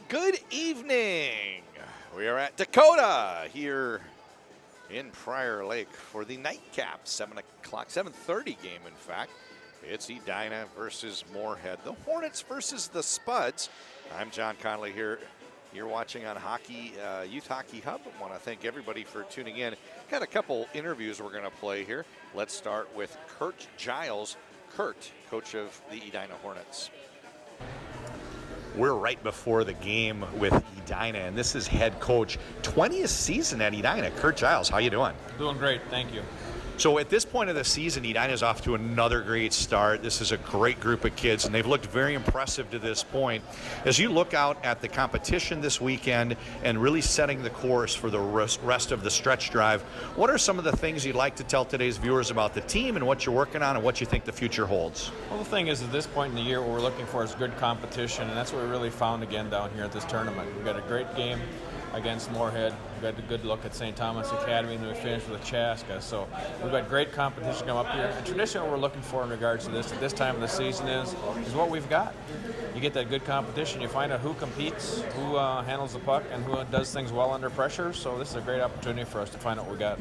Good evening. We are at Dakota here in Prior Lake for the nightcap, 7 o'clock, 7:30 game, in fact. It's Edina versus Moorhead, the Hornets versus the Spuds. I'm John Connolly here. You're watching on Youth Hockey Hub. I want to thank everybody for tuning in. Got a couple interviews we're going to play here. Let's start with Kurt Giles. Kurt, coach of the Edina Hornets. We're right before the game with Edina, and this is head coach, 20th season at Edina. Kurt Giles, how you doing? Doing great, thank you. So at this point of the season, Edina's off to another great start. This is a great group of kids, and they've looked very impressive to this point. As you look out at the competition this weekend and really setting the course for the rest of the stretch drive, what are some of the things you'd like to tell today's viewers about the team and what you're working on and what you think the future holds? Well, the thing is, at this point in the year, what we're looking for is good competition, and that's what we really found again down here at this tournament. We've got a great game against Moorhead. We've got a good look at St. Thomas Academy, and then we finished with Chaska. So we've got great competition come up here. And traditionally, what we're looking for in regards to this at this time of the season is what we've got. You get that good competition, you find out who competes, who handles the puck, and who does things well under pressure. So this is a great opportunity for us to find out what we got.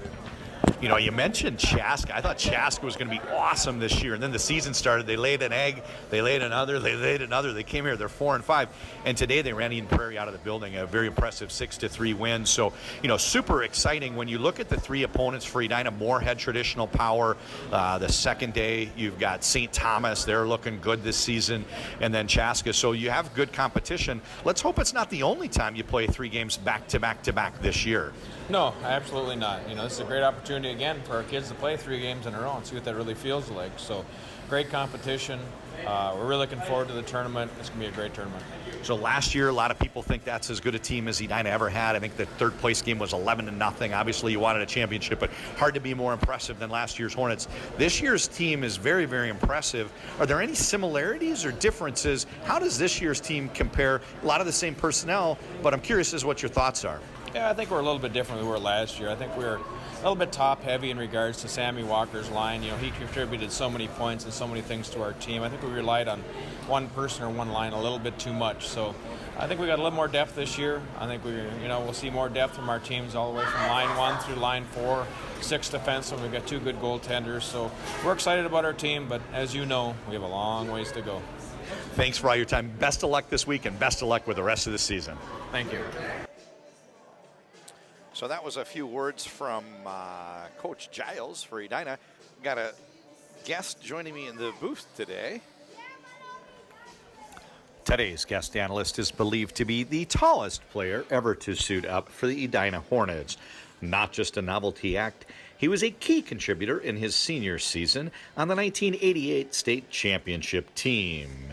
You know, you mentioned Chaska. I thought Chaska was going to be awesome this year, and then the season started. They laid an egg, they laid another, they laid another. They came here, they're 4-5, and today they ran Eden Prairie out of the building, a very impressive 6-3 win. So, you know, super exciting. When you look at the three opponents for Edina, Moorhead, traditional power. The second day, you've got St. Thomas. They're looking good this season, and then Chaska. So you have good competition. Let's hope it's not the only time you play 3 games back-to-back this year. No, absolutely not. You know, this is a great opportunity again for our kids to play 3 games in a row and see what that really feels like. So, great competition. We're really looking forward to the tournament. It's going to be a great tournament. So last year, a lot of people think that's as good a team as Edina ever had. I think the third place game was 11-0. Obviously, you wanted a championship, but hard to be more impressive than last year's Hornets. This year's team is very, very impressive. Are there any similarities or differences? How does this year's team compare? A lot of the same personnel, but I'm curious as what your thoughts are. Yeah, I think we're a little bit different than we were last year. I think we're a little bit top-heavy in regards to Sammy Walker's line. You know, he contributed so many points and so many things to our team. I think we relied on one person or one line a little bit too much. So I think we got a little more depth this year. I think we'll see more depth from our teams all the way from line 1 through line 4, 6 defensemen. We've got 2 good goaltenders. So we're excited about our team, but as you know, we have a long ways to go. Thanks for all your time. Best of luck this week, and best of luck with the rest of the season. Thank you. So that was a few words from Coach Giles for Edina. Got a guest joining me in the booth today. Today's guest analyst is believed to be the tallest player ever to suit up for the Edina Hornets. Not just a novelty act, he was a key contributor in his senior season on the 1988 state championship team.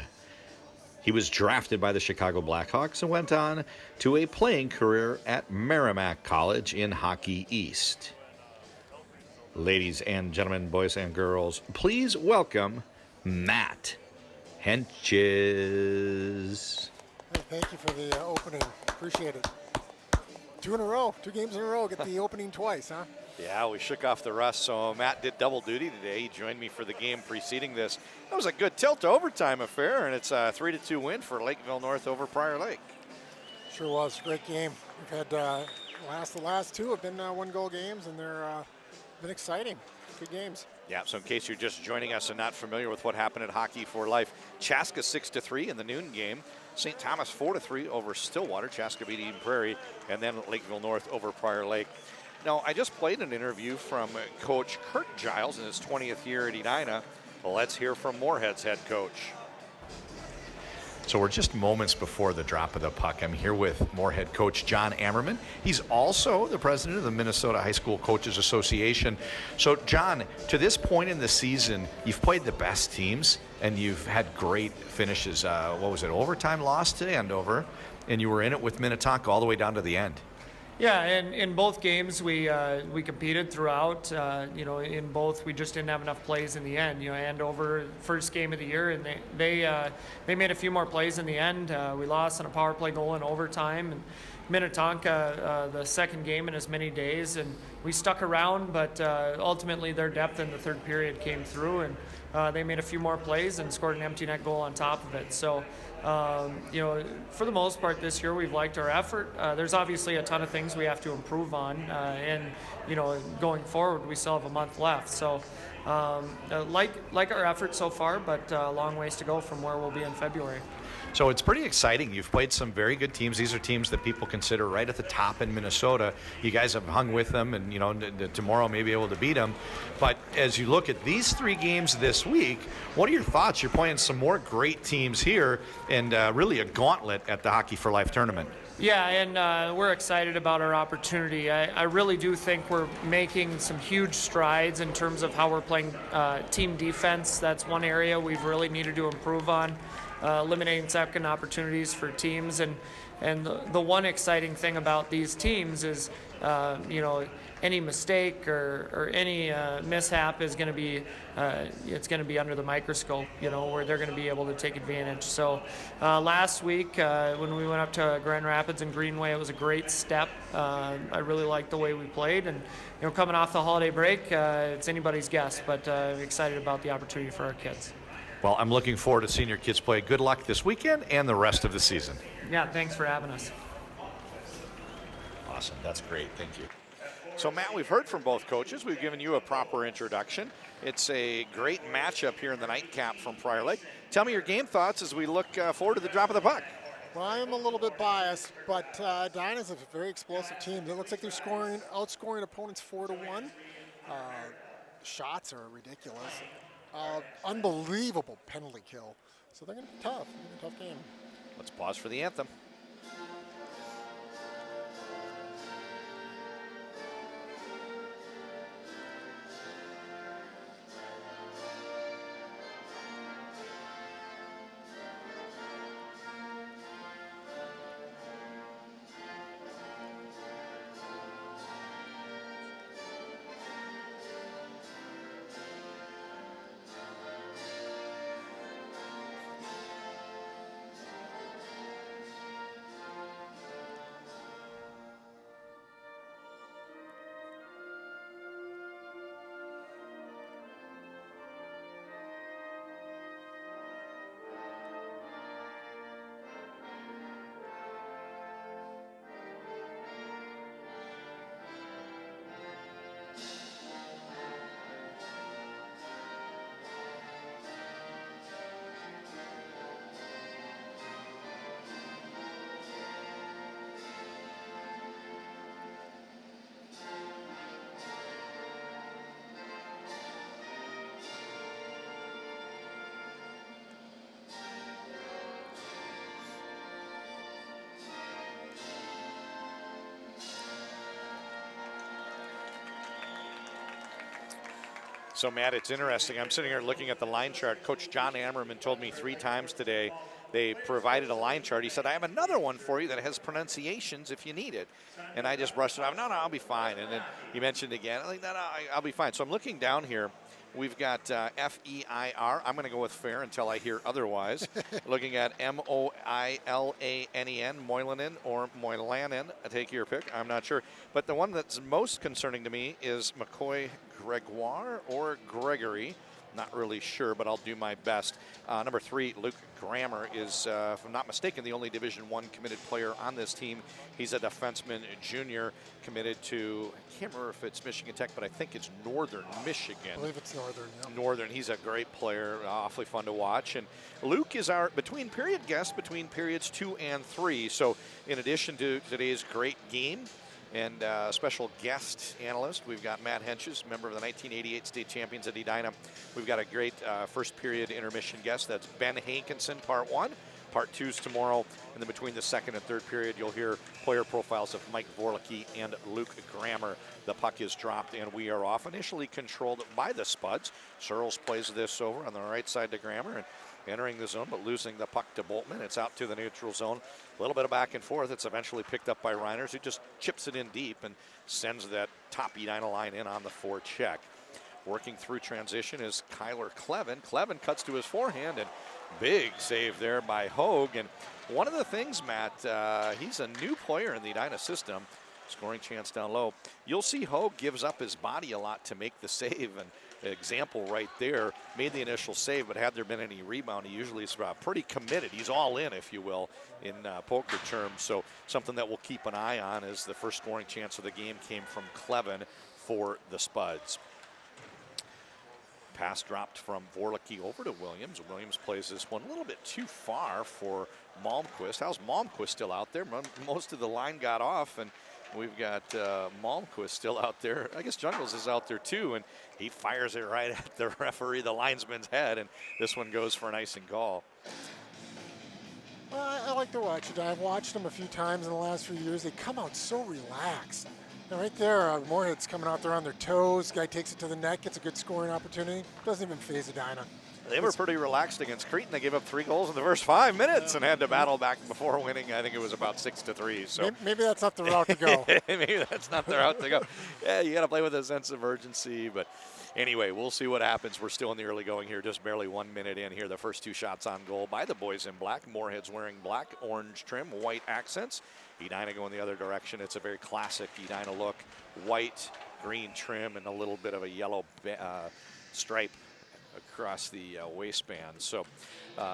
He was drafted by the Chicago Blackhawks and went on to a playing career at Merrimack College in Hockey East. Ladies and gentlemen, boys and girls, please welcome Matt Henches. Hey, thank you for the opening. Appreciate it. 2 in a row, 2 games in a row. Get the opening twice, huh? Yeah, we shook off the rust, so Matt did double duty today. He joined me for the game preceding this. That was a good tilt to overtime affair, and it's a 3-2 win for Lakeville North over Prior Lake. Sure was a great game. We've had the last two have been one-goal games, and they're been exciting. Good games. Yeah, so in case you're just joining us and not familiar with what happened at Hockey for Life, Chaska 6-3 in the noon game. St. Thomas 4-3 over Stillwater. Chaska beat Eden Prairie, and then Lakeville North over Prior Lake. Now, I just played an interview from Coach Kurt Giles in his 20th year at Edina. Well, let's hear from Moorhead's head coach. So we're just moments before the drop of the puck. I'm here with Moorhead coach John Ammerman. He's also the president of the Minnesota High School Coaches Association. So, John, to this point in the season, you've played the best teams, and you've had great finishes. What was it, overtime loss to Andover, and you were in it with Minnetonka all the way down to the end. Yeah, and in both games we competed throughout. In both we just didn't have enough plays in the end. Andover first game of the year, and they made a few more plays in the end. We lost on a power play goal in overtime, and Minnetonka the second game in as many days, and we stuck around, but ultimately their depth in the third period came through, and they made a few more plays and scored an empty net goal on top of it. So. For the most part this year we've liked our effort. There's obviously a ton of things we have to improve on, and going forward we still have a month left. So like our effort so far, but a long ways to go from where we'll be in February. So it's pretty exciting. You've played some very good teams. These are teams that people consider right at the top in Minnesota. You guys have hung with them, and tomorrow may be able to beat them. But as you look at these three games this week, what are your thoughts? You're playing some more great teams here, and really a gauntlet at the Hockey for Life tournament. Yeah, and we're excited about our opportunity. I really do think we're making some huge strides in terms of how we're playing team defense. That's one area we've really needed to improve on. Eliminating second opportunities for teams, and the one exciting thing about these teams is any mistake or any mishap is going to be it's going to be under the microscope, where they're going to be able to take advantage. So last week when we went up to Grand Rapids and Greenway, it was a great step. I really liked the way we played, and coming off the holiday break, it's anybody's guess, but excited about the opportunity for our kids. Well, I'm looking forward to seeing your kids play. Good luck this weekend and the rest of the season. Yeah, thanks for having us. Awesome. That's great. Thank you. So, Matt, we've heard from both coaches. We've given you a proper introduction. It's a great matchup here in the nightcap from Prior Lake. Tell me your game thoughts as we look forward to the drop of the puck. Well, I am a little bit biased, but Edina's a very explosive team. It looks like they're outscoring opponents 4-1. Shots are ridiculous. Unbelievable penalty kill. So they're going to be tough. Tough game. Let's pause for the anthem. So, Matt, it's interesting. I'm sitting here looking at the line chart. Coach John Ammerman told me 3 times today they provided a line chart. He said, I have another one for you that has pronunciations if you need it. And I just brushed it off. No, I'll be fine. And then he mentioned again, I'm like, no, I'll be fine. So I'm looking down here. We've got F-E-I-R. I'm going to go with fair until I hear otherwise. Looking at M-O-I-L-A-N-E-N, Moilanen or Moilanen. Take your pick. I'm not sure. But the one that's most concerning to me is McCoy Gregoire or Gregory. Not really sure, but I'll do my best. Number 3, Luke Grammer is, if I'm not mistaken, the only Division I committed player on this team. He's a defenseman junior committed to, I can't remember if it's Michigan Tech, but I think it's Northern Michigan. I believe it's Northern. Yeah. Northern. He's a great player, awfully fun to watch. And Luke is our between period guest between periods 2 and 3. So in addition to today's great game, and special guest analyst, we've got Matt Henches, member of the 1988 state champions at Edina. We've got a great first period intermission guest. That's Ben Hankinson, part 1. Part 2's tomorrow. And then between the second and third period, you'll hear player profiles of Mike Vorlicke and Luke Grammer. The puck is dropped, and we are off. Initially controlled by the Spuds. Searles plays this over on the right side to Grammer, and entering the zone, but losing the puck to Boltman. It's out to the neutral zone. A little bit of back and forth. It's eventually picked up by Reiners, who just chips it in deep and sends that top Edina line in on the forecheck. Working through transition is Kyler Clevin. Clevin cuts to his forehand, and big save there by Hogue. And one of the things, Matt, he's a new player in the Edina system. Scoring chance down low. You'll see Hogue gives up his body a lot to make the save, and example right there, made the initial save, but had there been any rebound, he usually is pretty committed. He's all in, if you will, in poker terms. So something that we'll keep an eye on as the first scoring chance of the game came from Clevin for the Spuds. Pass dropped from Vorlicke over to Williams. Williams plays this one a little bit too far for Malmquist. How's Malmquist still out there? Most of the line got off, and we've got Malmquist still out there. I guess Jungles is out there too, and he fires it right at the referee, the linesman's head, and this one goes for an icing call. Well, I like to watch it. I've watched them a few times in the last few years. They come out so relaxed. And right there, Moorhead's coming out there on their toes. Guy takes it to the net, gets a good scoring opportunity. Doesn't even phase Edina. They were pretty relaxed against Cretan. They gave up 3 goals in the first 5 minutes and had to battle back before winning. I think it was about 6-3. So maybe that's not the route to go. Maybe that's not the route to go. Yeah, you got to play with a sense of urgency. But anyway, we'll see what happens. We're still in the early going here, just barely 1 minute in here. The first 2 shots on goal by the boys in black. Moorhead's wearing black, orange trim, white accents. Edina going the other direction. It's a very classic Edina look. White, green trim, and a little bit of a yellow stripe across the waistband. So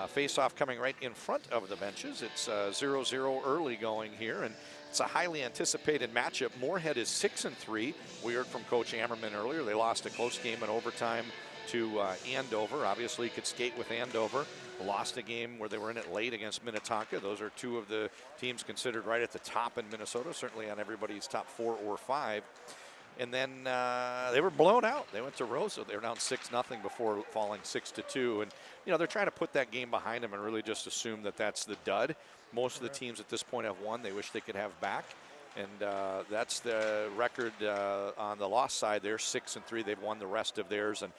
face-off coming right in front of the benches. It's 0-0 early going here, and it's a highly anticipated matchup. Moorhead is 6-3. We heard from Coach Ammerman earlier. They lost a close game in overtime to Andover. Obviously, could skate with Andover. Lost a game where they were in it late against Minnetonka. Those are 2 of the teams considered right at the top in Minnesota, certainly on everybody's top 4 or 5. And then they were blown out. They went to Rosa. They were down 6-0 before falling 6-2. And, you know, they're trying to put that game behind them and really just assume that that's the dud. Most of the teams at this point have won. They wish they could have back. And that's the record on the loss side. They're 6-3. They've won the rest of theirs and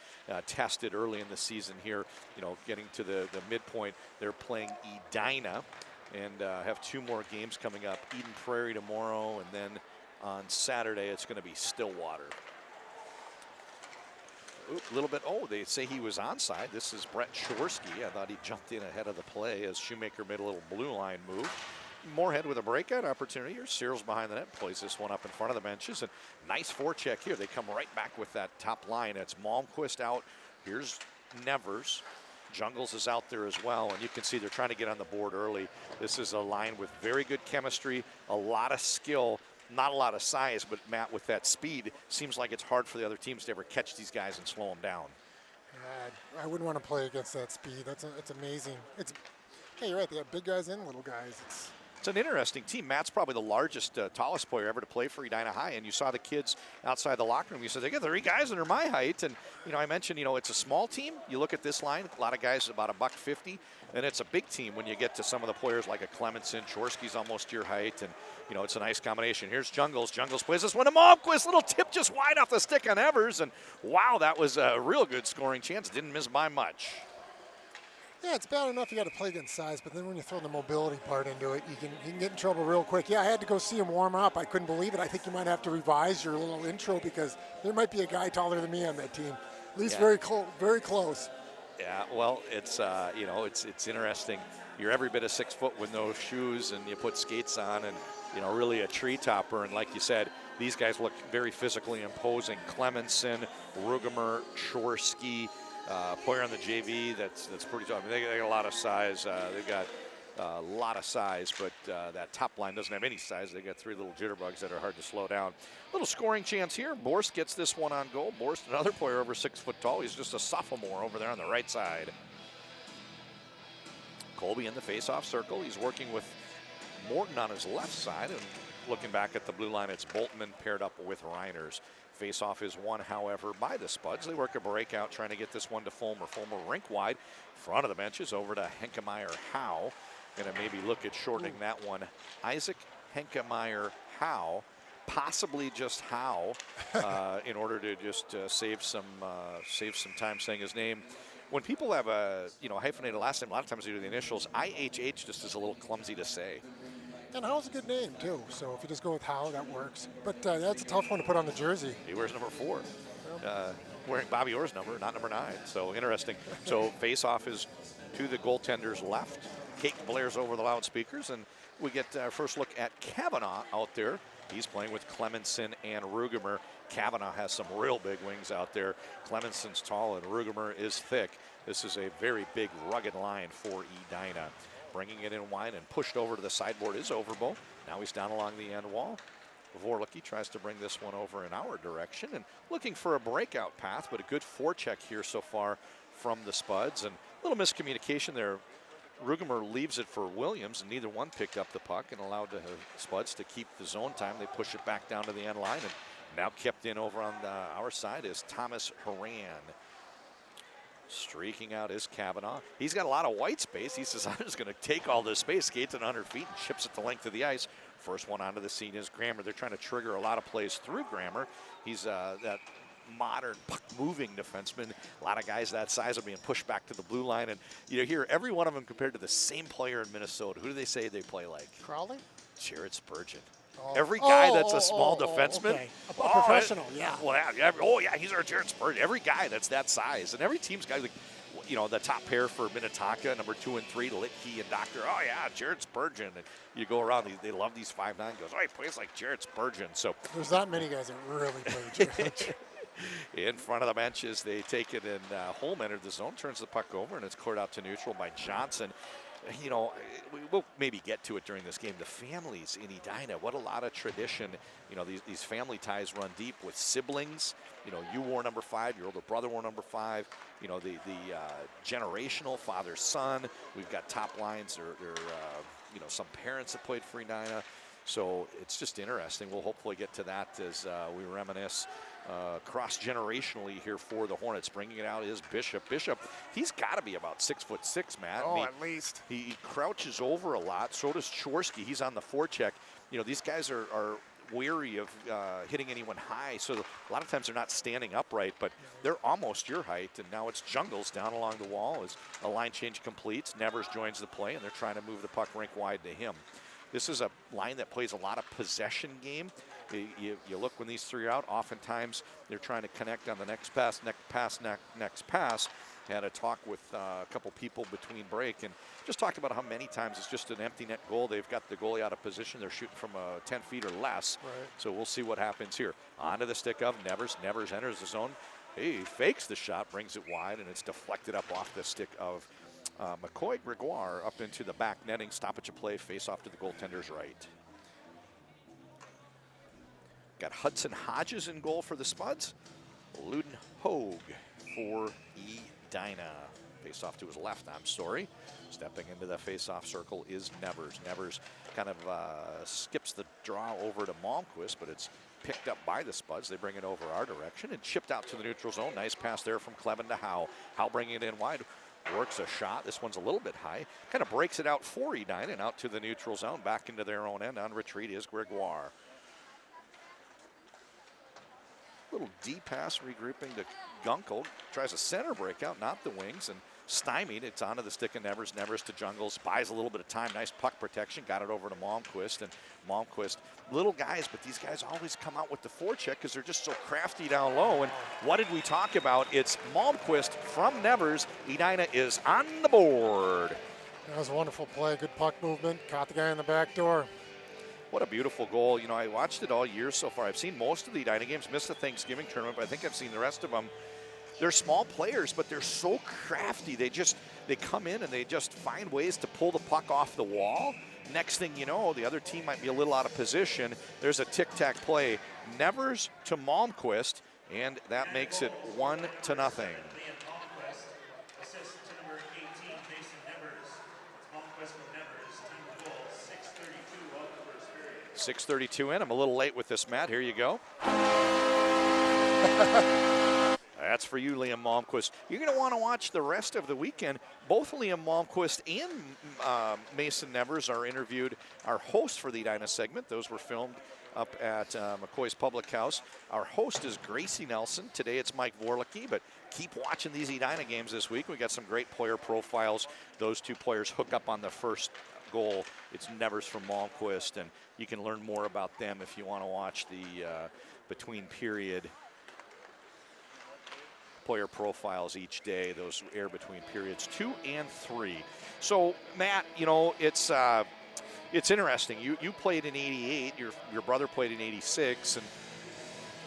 tested early in the season here. You know, getting to the midpoint, they're playing Edina and have 2 more games coming up. Eden Prairie tomorrow, and then on Saturday it's going to be Stillwater. A little bit. Oh, they say he was onside. This is Brett Shorsky. I thought he jumped in ahead of the play as Shoemaker made a little blue line move. Moorhead with a breakout opportunity here. Searles behind the net, plays this one up in front of the benches, and nice forecheck here. They come right back with that top line. It's Malmquist out. Here's Nevers. Jungles is out there as well, and you can see they're trying to get on the board early. This is a line with very good chemistry, a lot of skill, not a lot of size, but Matt, with that speed, seems like it's hard for the other teams to ever catch these guys and slow them down. I wouldn't want to play against that speed. It's amazing. Hey, you're right. They have big guys and little guys. It's an interesting team. Matt's probably the largest, tallest player ever to play for Edina High, and you saw the kids outside the locker room. You said, they got 3 guys that are my height, and, you know, I mentioned, you know, it's a small team. You look at this line, a lot of guys about $150, and it's a big team when you get to some of the players like a Clemenson. Chorsky's almost your height, and, you know, it's a nice combination. Here's Jungles. Jungles plays this one to Malmquist. Little tip just wide off the stick on Evers, and wow, that was a real good scoring chance. Didn't miss by much. Yeah, it's bad enough you got to play against size, but then when you throw the mobility part into it, you can get in trouble real quick. Yeah, I had to go see him warm up. I couldn't believe it. I think you might have to revise your little intro because there might be a guy taller than me on that team. At least very close. Yeah, well, it's you know, it's interesting. You're every bit of 6 foot with no shoes, and you put skates on, and, you know, really a tree topper. And like you said, these guys look very physically imposing. Clemenson, Rugemer, Shorsky. player on the JV that's pretty tough. I mean, they got a lot of size. They've got a lot of size, but that top line doesn't have any size. They got 3 little jitterbugs that are hard to slow down. Little scoring chance here. Borst gets this one on goal. Borst, another player over 6 foot tall. He's just a sophomore over there on the right side. Colby in the face-off circle. He's working with Morton on his left side, and looking back at the blue line, it's Boltman paired up with Reiners. Face-off is won, however, by the Spuds. They work a breakout, trying to get this one to Fulmer. Fulmer rink wide, front of the benches, over to Henkemeyer Howe. Gonna maybe look at shortening that one. Isaac Henkemeyer Howe, possibly just Howe, in order to just save some time saying his name. When people have a hyphenated last name, a lot of times they do the initials. IHH just is a little clumsy to say. And Howe's a good name, too. So if you just go with Howe, that works. But that's a tough one to put on the jersey. He wears number 4. Wearing Bobby Orr's number, not number 9. So interesting. So face-off is to the goaltender's left. Kate blares over the loudspeakers, and we get our first look at Kavanaugh out there. He's playing with Clemenson and Rugemer. Kavanaugh has some real big wings out there. Clemenson's tall and Rugemer is thick. This is a very big, rugged line for Edina. Bringing it in wide and pushed over to the sideboard is Overbo. Now he's down along the end wall. Vorlicki tries to bring this one over in our direction and looking for a breakout path, but a good forecheck here so far from the Spuds. And a little miscommunication there. Rugemer leaves it for Williams, and neither one picked up the puck and allowed the Spuds to keep the zone time. They push it back down to the end line, and now kept in over on our side is Thomas Horan. Streaking out is Kavanaugh. He's got a lot of white space. He says, I'm just going to take all this space, skates at 100 feet, and ships it the length of the ice. First one onto the scene is Grammer. They're trying to trigger a lot of plays through Grammer. He's that modern puck-moving defenseman. A lot of guys that size are being pushed back to the blue line. And you hear every one of them compared to the same player in Minnesota. Who do they say they play like? Crowley? Jared Spurgeon. Every guy that's a small defenseman. Okay. A professional, yeah. Well, yeah, he's our Jared Spurgeon. Every guy that's that size. And every team's got, like, the top pair for Minnetonka, number 2 and 3, Litke and Doctor. Oh, yeah, Jared Spurgeon. And you go around, they love these 5'9". Goes, he plays like Jared Spurgeon. So there's that many guys that really play Jared. In front of the benches, they take it, and Holm entered the zone, turns the puck over, and it's cleared out to neutral by Johnson. We'll maybe get to it during this game. The families in Edina, what a lot of tradition. These family ties run deep with siblings. You wore number 5, your older brother wore number 5. The generational father-son. We've got top lines. Some parents that played for Edina. So it's just interesting. We'll hopefully get to that as we reminisce cross-generationally here for the Hornets. Bringing it out is Bishop. Bishop, he's got to be about 6'6", Matt. Oh, at least. He crouches over a lot. So does Chorsky. He's on the forecheck. These guys are wary of hitting anyone high, so a lot of times they're not standing upright, but they're almost your height. And now it's Jungles down along the wall as a line change completes. Nevers joins the play, and they're trying to move the puck rink wide to him. This is a line that plays a lot of possession game. You look when these 3 are out, oftentimes they're trying to connect on the next pass, next pass. Had a talk with a couple people between break and just talked about how many times it's just an empty net goal. They've got the goalie out of position. They're shooting from 10 feet or less. Right. So we'll see what happens here. Onto the stick of Nevers. Nevers enters the zone. He fakes the shot, brings it wide, and it's deflected up off the stick of McCoy Gregoire up into the back netting. Stoppage of play, face off to the goaltender's right. Got Hudson Hodges in goal for the Spuds. Luden Hogue for Edina. Face off to his left, I'm sorry. Stepping into the face-off circle is Nevers. Nevers kind of skips the draw over to Malmquist, but it's picked up by the Spuds. They bring it over our direction and chipped out to the neutral zone. Nice pass there from Clevin to Howe. Howe bringing it in wide. Works a shot. This one's a little bit high. Kind of breaks it out for Edina and out to the neutral zone. Back into their own end. On retreat is Gregoire. Little D pass regrouping to Gunkel. Tries a center breakout, not the wings, and stymied. It's onto the stick of Nevers. Nevers to Jungles. Buys a little bit of time. Nice puck protection. Got it over to Malmquist. And Malmquist, little guys, but these guys always come out with the forecheck because they're just so crafty down low. And what did we talk about? It's Malmquist from Nevers. Edina is on the board. That was a wonderful play. Good puck movement. Caught the guy in the back door. What a beautiful goal. I watched it all year so far. I've seen most of the Edina games, missed the Thanksgiving tournament, but I think I've seen the rest of them. they're small players, but they're so crafty. They come in and they just find ways to pull the puck off the wall. Next thing you know, the other team might be a little out of position. There's a tic-tac play. Nevers to Malmquist, and that makes it 1-0. 6:32 in. I'm a little late with this, Matt. Here you go. That's for you, Liam Malmquist. You're going to want to watch the rest of the weekend. Both Liam Malmquist and Mason Nevers are interviewed, our hosts for the Edina segment. Those were filmed up at McCoy's Public House. Our host is Gracie Nelson. Today it's Mike Vorlicke, but keep watching these Edina games this week. We got some great player profiles. Those two players hook up on the first goal. It's Nevers from Malmquist, and you can learn more about them if you want to watch the between period player profiles each day. Those air between periods 2 and 3. So Matt, you know, it's interesting. You played in '88. Your brother played in '86, and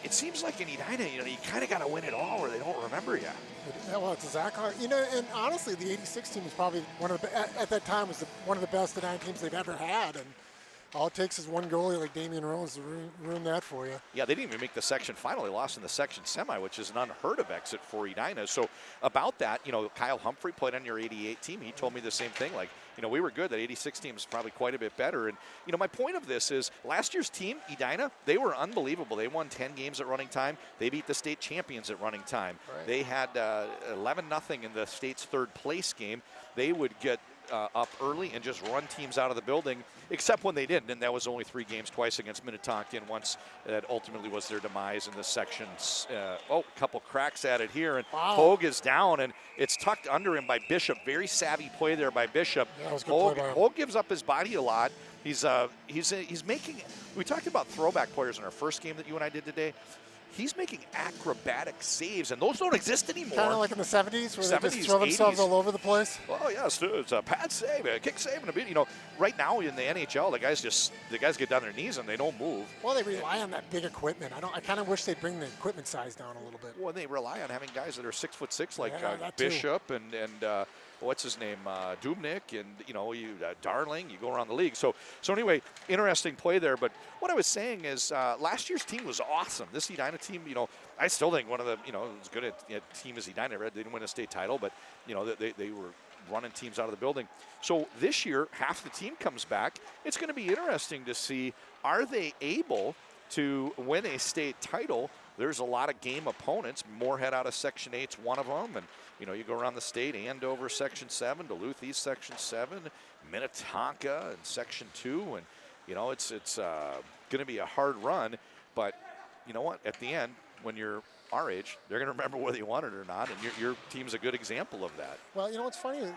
it seems like in Edina, you know, you kind of got to win it all, or they don't remember you. Yeah, well, it's exactly. You know, and honestly, the '86 team was probably one of the at that time was one of the best Edina teams they've ever had, and all it takes is one goalie like Damian Rose to ruin that for you. Yeah, they didn't even make the section final. They lost in the section semi, which is an unheard of exit for Edina. So about that, you know, Kyle Humphrey played on your '88 team. He told me the same thing. Like, you know, we were good. That '86 team is probably quite a bit better. And, you know, my point of this is last year's team, Edina, they were unbelievable. They won 10 games at running time. They beat the state champions at running time. Right. They had 11-0 in the state's third place game. They would get up early and just run teams out of the building, except when they didn't, and that was only 3 games, twice against Minnetonka, and once that ultimately was their demise in the sections. A couple cracks at it here, and wow. Hogue is down, and it's tucked under him by Bishop. Very savvy play there by Bishop. Yeah, Hogue gives up his body a lot. He's making. We talked about throwback players in our first game that you and I did today. He's making acrobatic saves, and those don't exist anymore. Kind of like in the 70s, where 70s, they just throw themselves 80s. All over the place. Oh yes, it's a pad save, a kick save, and a beat. You know, right now in the NHL, the guys get down their knees and they don't move. Well, they rely on that big equipment. I kind of wish they'd bring the equipment size down a little bit. Well, they rely on having guys that are 6'6", like that Bishop and what's his name, Dubnik, and you know, Darling. You go around the league. So anyway, interesting play there. But what I was saying is, last year's team was awesome. This Edina team, you know, I still think one of the, you know, as good a team as Edina. They didn't win a state title, but you know, they were running teams out of the building. So this year, half the team comes back. It's going to be interesting to see, are they able to win a state title? There's a lot of game opponents. Moorhead out of Section 8 is one of them, and you know, you go around the state, Andover Section 7, Duluth East Section 7, Minnetonka in Section 2, and you know, it's going to be a hard run. But you know what? At the end, when you're our age, they're going to remember whether you won it or not, and your team's a good example of that. Well, you know what's funny?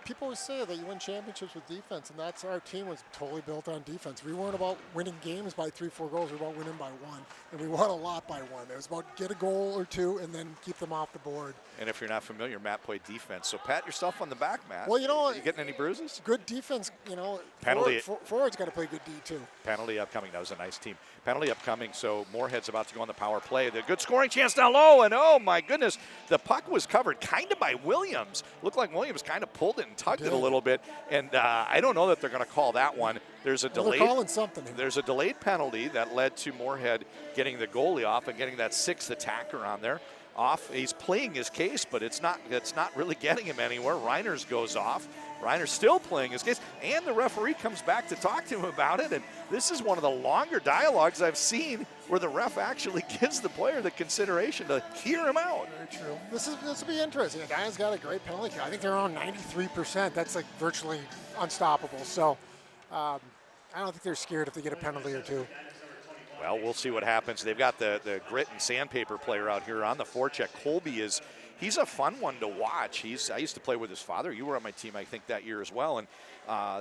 People always say that you win championships with defense, and that's our team was totally built on defense. We weren't about winning games by 3-4 goals. We were about winning by 1, and we won a lot by 1. It was about get a goal or 2 and then keep them off the board. And if you're not familiar, Matt played defense, so pat yourself on the back, Matt. Well, you know, you getting any bruises? Good defense, you know. Penalty. Forward's got to play good D too. Penalty upcoming. That was a nice team. Penalty upcoming. So Moorhead's about to go on the power play. The good scoring chance down low, and oh my goodness, the puck was covered kind of by Williams. Looked like Williams kind of pulled it and tugged it a little bit, and I don't know that they're going to call that one. There's a delayed. They're calling something. There's a delayed penalty that led to Moorhead getting the goalie off and getting that 6th attacker on there. Off. He's playing his case, but it's not really getting him anywhere. Reiners goes off. Reiner's still playing his case, and the referee comes back to talk to him about it. And this is one of the longer dialogues I've seen where the ref actually gives the player the consideration to hear him out. Very true. This will be interesting. The guy's got a great penalty kill. I think they're around 93%. That's like virtually unstoppable. So I don't think they're scared if they get a penalty or 2. Well, we'll see what happens. They've got the grit and sandpaper player out here on the forecheck. Colby he's a fun one to watch. I used to play with his father. You were on my team, I think, that year as well. And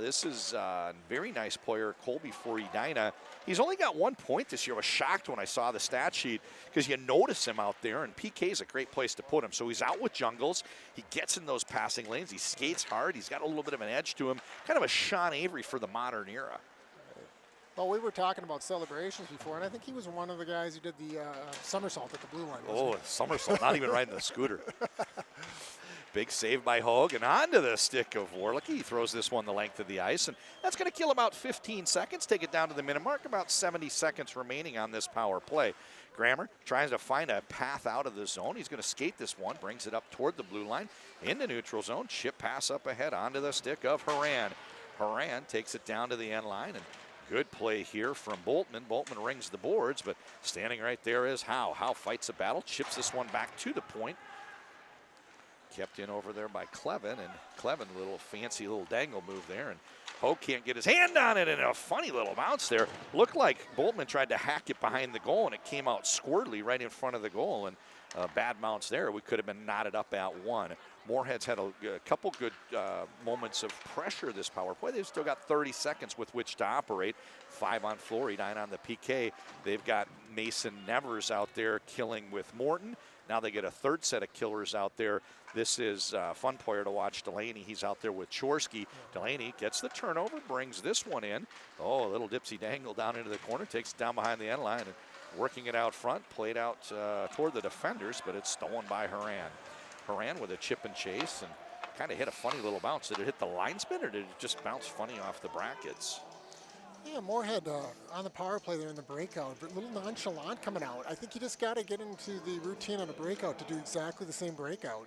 this is a very nice player, Colby for Edina. He's only got 1 point this year. I was shocked when I saw the stat sheet because you notice him out there, and PK is a great place to put him. So he's out with Jungles. He gets in those passing lanes. He skates hard. He's got a little bit of an edge to him. Kind of a Sean Avery for the modern era. Well, we were talking about celebrations before, and I think he was one of the guys who did the somersault at the blue line. Oh, a somersault, not even riding the scooter. Big save by Hogue, and onto the stick of Warlicky. He throws this one the length of the ice, and that's going to kill about 15 seconds, take it down to the minute mark, about 70 seconds remaining on this power play. Grammer tries to find a path out of the zone. He's going to skate this one, brings it up toward the blue line, into neutral zone, chip pass up ahead onto the stick of Horan. Horan takes it down to the end line, and good play here from Boltman. Boltman rings the boards, but standing right there is Howe. Howe fights a battle, chips this one back to the point. Kept in over there by Clevin, and Clevin, a little fancy little dangle move there, and Hogue can't get his hand on it, and a funny little bounce there. Looked like Boltman tried to hack it behind the goal, and it came out squirtly right in front of the goal, and a bad bounce there. We could have been knotted up at one. Moorhead's had a couple good moments of pressure this power play. They've still got 30 seconds with which to operate. 5 on Flory, 9 on the PK. They've got Mason Nevers out there killing with Morton. Now they get a third set of killers out there. This is a fun player to watch, Delaney. He's out there with Chorsky. Delaney gets the turnover, brings this one in. Oh, a little dipsy dangle down into the corner, takes it down behind the end line, and working it out front, played out toward the defenders, but it's stolen by Horan. Horan with a chip and chase, and kind of hit a funny little bounce. Did it hit the linesman, or did it just bounce funny off the brackets? Yeah, Moorhead on the power play there in the breakout, but a little nonchalant coming out. I think you just got to get into the routine on a breakout to do exactly the same breakout.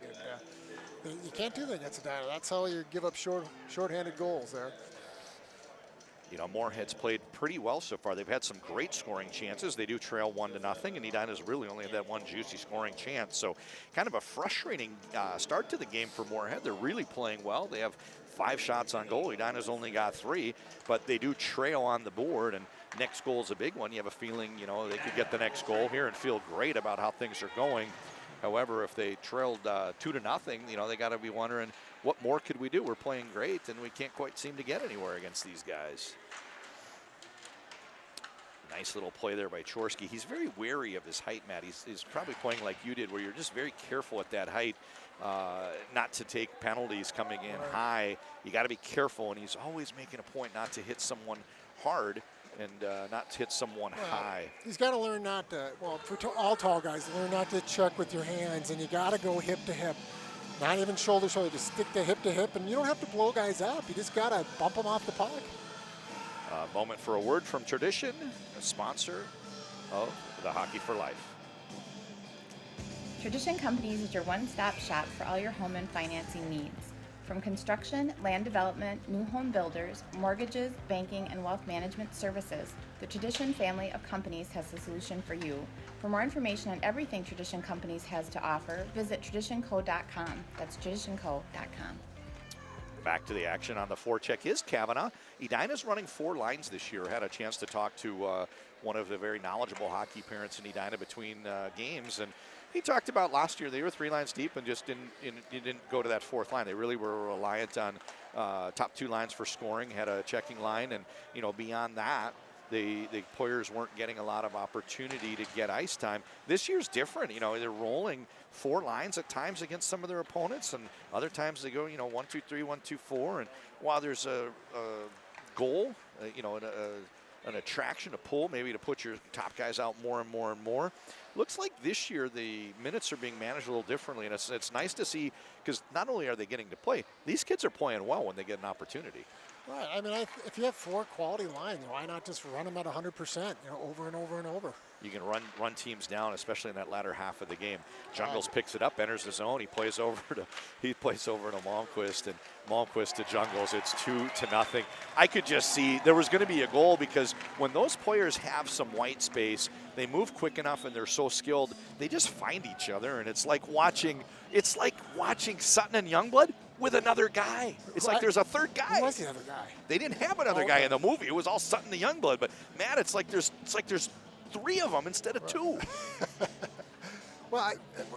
And, you can't do that against Edina. That's how you give up shorthanded goals there. You know, Moorhead's played pretty well so far. They've had some great scoring chances. They do trail 1-0, and Edina's really only had that one juicy scoring chance. So kind of a frustrating start to the game for Moorhead. They're really playing well. They have 5 shots on goal. Edina's only got 3, but they do trail on the board, and next goal is a big one. You have a feeling, you know, they could get the next goal here and feel great about how things are going. However, if they trailed 2-0, you know, they got to be wondering, what more could we do? We're playing great, and we can't quite seem to get anywhere against these guys. Nice little play there by Chorsky. He's very wary of his height, Matt. He's probably playing like you did, where you're just very careful at that height not to take penalties coming in high. You got to be careful, and he's always making a point not to hit someone hard and not hit someone high. He's got to learn not to, well, for all tall guys, learn not to check with your hands, and you got to go hip to hip. Not even shoulder to shoulder, just stick to hip, and you don't have to blow guys up. You just got to bump them off the puck. Moment for a word from Tradition, a sponsor of the Hockey for Life. Tradition Companies is your one-stop shop for all your home and financing needs. From construction, land development, new home builders, mortgages, banking, and wealth management services, the Tradition family of companies has the solution for you. For more information on everything Tradition Companies has to offer, visit traditionco.com. That's traditionco.com. Back to the action on the forecheck is Kavanaugh. Edina's running 4 lines this year. Had a chance to talk to one of the very knowledgeable hockey parents in Edina between games, and he talked about last year they were 3 lines deep and just didn't go to that 4th line. They really were reliant on top 2 lines for scoring, had a checking line, and you know, beyond that, the players weren't getting a lot of opportunity to get ice time. This year's different. You know, they're rolling 4 lines at times against some of their opponents, and other times they go, you know, 1, 2, 3, 1, 2, 4. And while there's a goal, you know, an attraction, a pull, maybe to put your top guys out more and more and more. Looks like this year the minutes are being managed a little differently, and it's nice to see, because not only are they getting to play, these kids are playing well when they get an opportunity. Right. I mean, if you have 4 quality lines, why not just run them at 100%, you know, over and over and over? You can run teams down, especially in that latter half of the game. Jungles picks it up, enters the zone. He plays over to Malmquist, and Malmquist to Jungles. It's 2-0. I could just see there was going to be a goal, because when those players have some white space, they move quick enough and they're so skilled. They just find each other, and it's like watching Sutton and Youngblood with another guy. It's like there's a third guy. Who was the other guy? They didn't have another guy in the movie. It was all Sutton and Youngblood. But Matt, it's like there's 3 of them instead of 2. Well,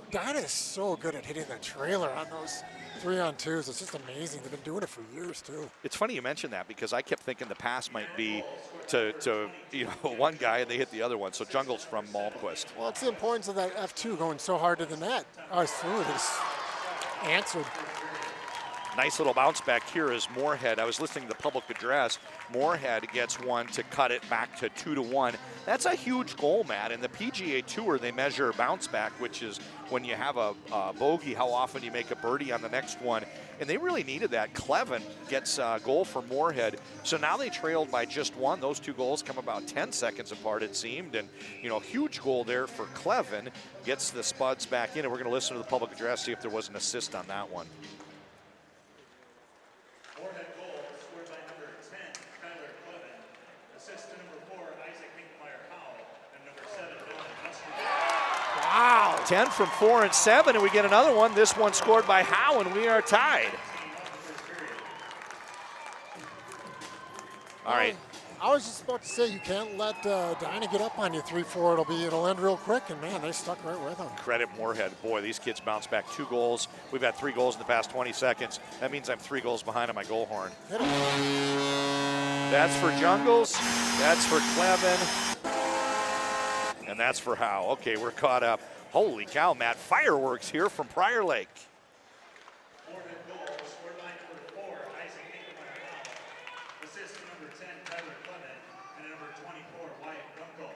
Edina is so good at hitting the trailer on those 3-on-2s. It's just amazing. They've been doing it for years too. It's funny you mentioned that, because I kept thinking the pass might be to you know, one guy and they hit the other one. So Jungles from Malmquist. Well, it's the importance of that F2 going so hard to the net. Oh, it's through this. Answered. Nice little bounce back here as Moorhead. I was listening to the public address. Moorhead gets one to cut it back to 2-1. That's a huge goal, Matt. In the PGA Tour, they measure bounce back, which is when you have a bogey, how often you make a birdie on the next one. And they really needed that. Clevin gets a goal for Moorhead. So now they trailed by just one. Those two goals come about 10 seconds apart, it seemed. And, huge goal there for Clevin. Gets the Spuds back in. And we're going to listen to the public address, see if there was an assist on that one. Moorhead goal scored by number 10, Tyler Clevin. Assist to number 4, Isaac Hinkmeyer-Howell. And number 7, Dylan Mustard. Wow, 10 from 4 and 7, and we get another one. This one scored by Howe, and we are tied. All right. I was just about to say, you can't let Edina get up on you 3-4. It'll end real quick, and man, they stuck right with them. Credit Moorhead. Boy, these kids bounce back 2 goals. We've had 3 goals in the past 20 seconds. That means I'm 3 goals behind on my goal horn. That's for Jungles. That's for Clevin. And that's for Howe. Okay, we're caught up. Holy cow, Matt. Fireworks here from Prior Lake. Moorhead goal scored by number 4, Isaac Hinkmeyer-Howell. Assist to number 10, Tyler Clevin. And number 24, Wyatt Gunkel.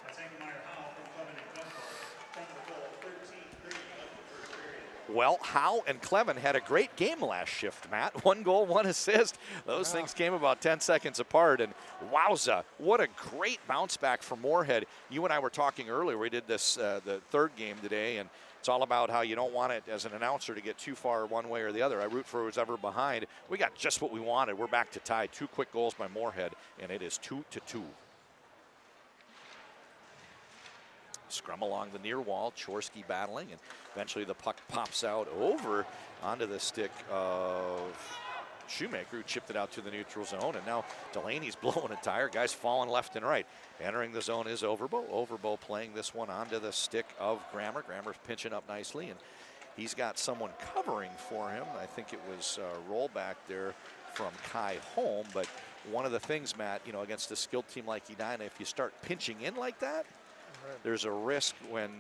That's Hinkmeyer-Howell from Clevin and Gunkel. From the goal, 13-3 of the first period. Well, Howe and Clevin had a great game last shift, Matt. 1 goal, 1 assist. Those things came about 10 seconds apart, and wowza, what a great bounce back for Moorhead. You and I were talking earlier. We did this the 3rd game today, and it's all about how you don't want it as an announcer to get too far one way or the other. I root for who's ever behind. We got just what we wanted. We're back to tie. 2 quick goals by Moorhead, and it is 2-2. Scrum along the near wall, Chorsky battling, and eventually the puck pops out over onto the stick of Shoemaker, who chipped it out to the neutral zone, and now Delaney's blowing a tire. Guys falling left and right. Entering the zone is Overbo. Overbo playing this one onto the stick of Grammer. Grammer's pinching up nicely, and he's got someone covering for him. I think it was a rollback there from Kai Holm, but one of the things, Matt, against a skilled team like Edina, if you start pinching in like that, there's a risk when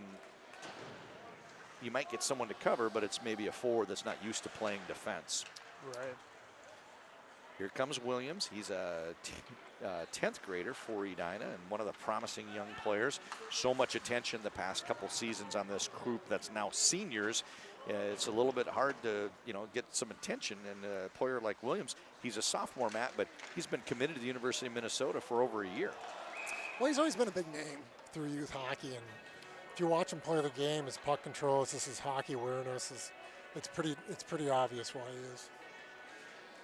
you might get someone to cover, but it's maybe a forward that's not used to playing defense. Right. Here comes Williams. He's a 10th grader for Edina and one of the promising young players. So much attention the past couple seasons on this group that's now seniors. It's a little bit hard to, get some attention. And a player like Williams, he's a sophomore, Matt, but he's been committed to the University of Minnesota for over a year. Well, he's always been a big name through youth hockey, and if you watch him play the game, his puck control, his hockey awareness, it's pretty obvious why he is.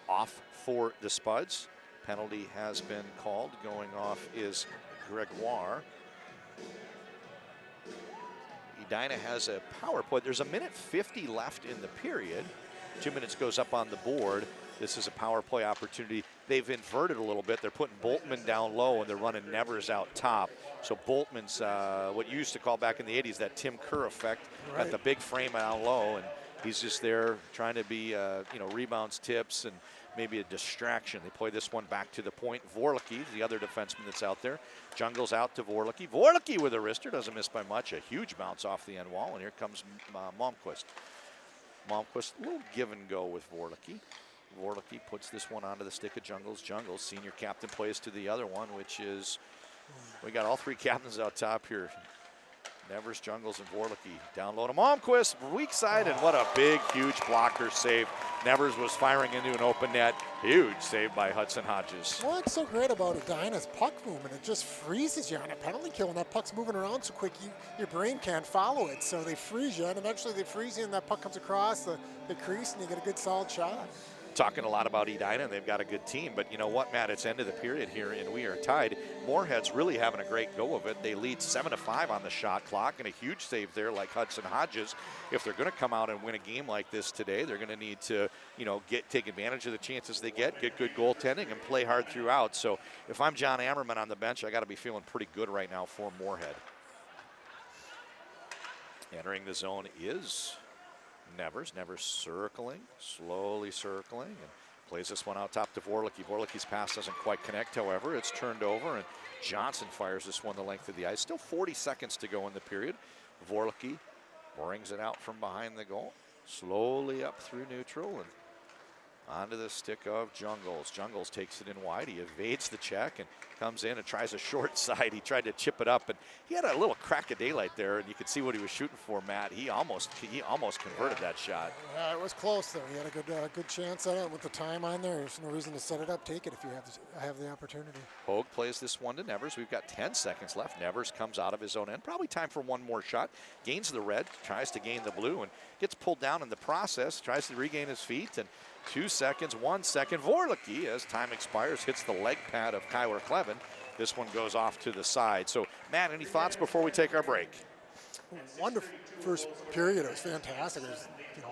Off for the Spuds. Penalty has been called. Going off is Gregoire. Edina has a power play. There's a minute 50 left in the period. 2 minutes goes up on the board. This is a power play opportunity. They've inverted a little bit. They're putting Boltman down low, and they're running Nevers out top. So Boltman's what you used to call back in the 80s that Tim Kerr effect. Right. Got the big frame down low, and he's just there trying to be, rebounds, tips, and maybe a distraction. They play this one back to the point. Vorlicki, the other defenseman that's out there. Jungles out to Vorlicki. Vorlicki with a wrister, doesn't miss by much. A huge bounce off the end wall, and here comes Malmquist. Malmquist, a little give and go with Vorlicki. Vorlicki puts this one onto the stick of Jungles. Jungles, senior captain, plays to the other one, which is, we got all 3 captains out top here. Nevers, Jungles, and Vorlicki. Down low to Malmquist, weak side, and what a big, huge blocker save. Nevers was firing into an open net. Huge save by Hudson Hodges. Well, what's so great about Edina's puck movement, it just freezes you on a penalty kill, and that puck's moving around so quick your brain can't follow it. So they freeze you, and eventually they freeze you, and that puck comes across the crease, and you get a good solid shot. Talking a lot about Edina, and they've got a good team, but you know what, Matt, it's end of the period here, and we are tied. Moorhead's really having a great go of it. They lead 7-5 on the shot clock, and a huge save there like Hudson Hodges. If they're going to come out and win a game like this today, they're going to need to, take advantage of the chances they get good goaltending, and play hard throughout. So if I'm John Ammerman on the bench, I got to be feeling pretty good right now for Moorhead. Entering the zone is Nevers circling, slowly circling, and plays this one out top to Vorlicki. Vorlicki's pass doesn't quite connect, however. It's turned over, and Johnson fires this one the length of the ice. Still 40 seconds to go in the period. Vorlicki brings it out from behind the goal, slowly up through neutral, and Onto the stick of Jungles. Jungles takes it in wide. He evades the check and comes in and tries a short side. He tried to chip it up, and he had a little crack of daylight there, and you could see what he was shooting for, Matt. He almost converted that shot. Yeah, it was close though. He had a good chance at it with the time on there. There's no reason to set it up. Take it if you have the opportunity. Hogue plays this one to Nevers. We've got 10 seconds left. Nevers comes out of his own end. Probably time for one more shot. Gains the red, tries to gain the blue, and gets pulled down in the process. Tries to regain his feet, and 2 seconds, 1 second. Vorlicki, as time expires, hits the leg pad of Kyler Clevin. This one goes off to the side. So, Matt, any thoughts before we take our break? Wonderful first period. It was fantastic.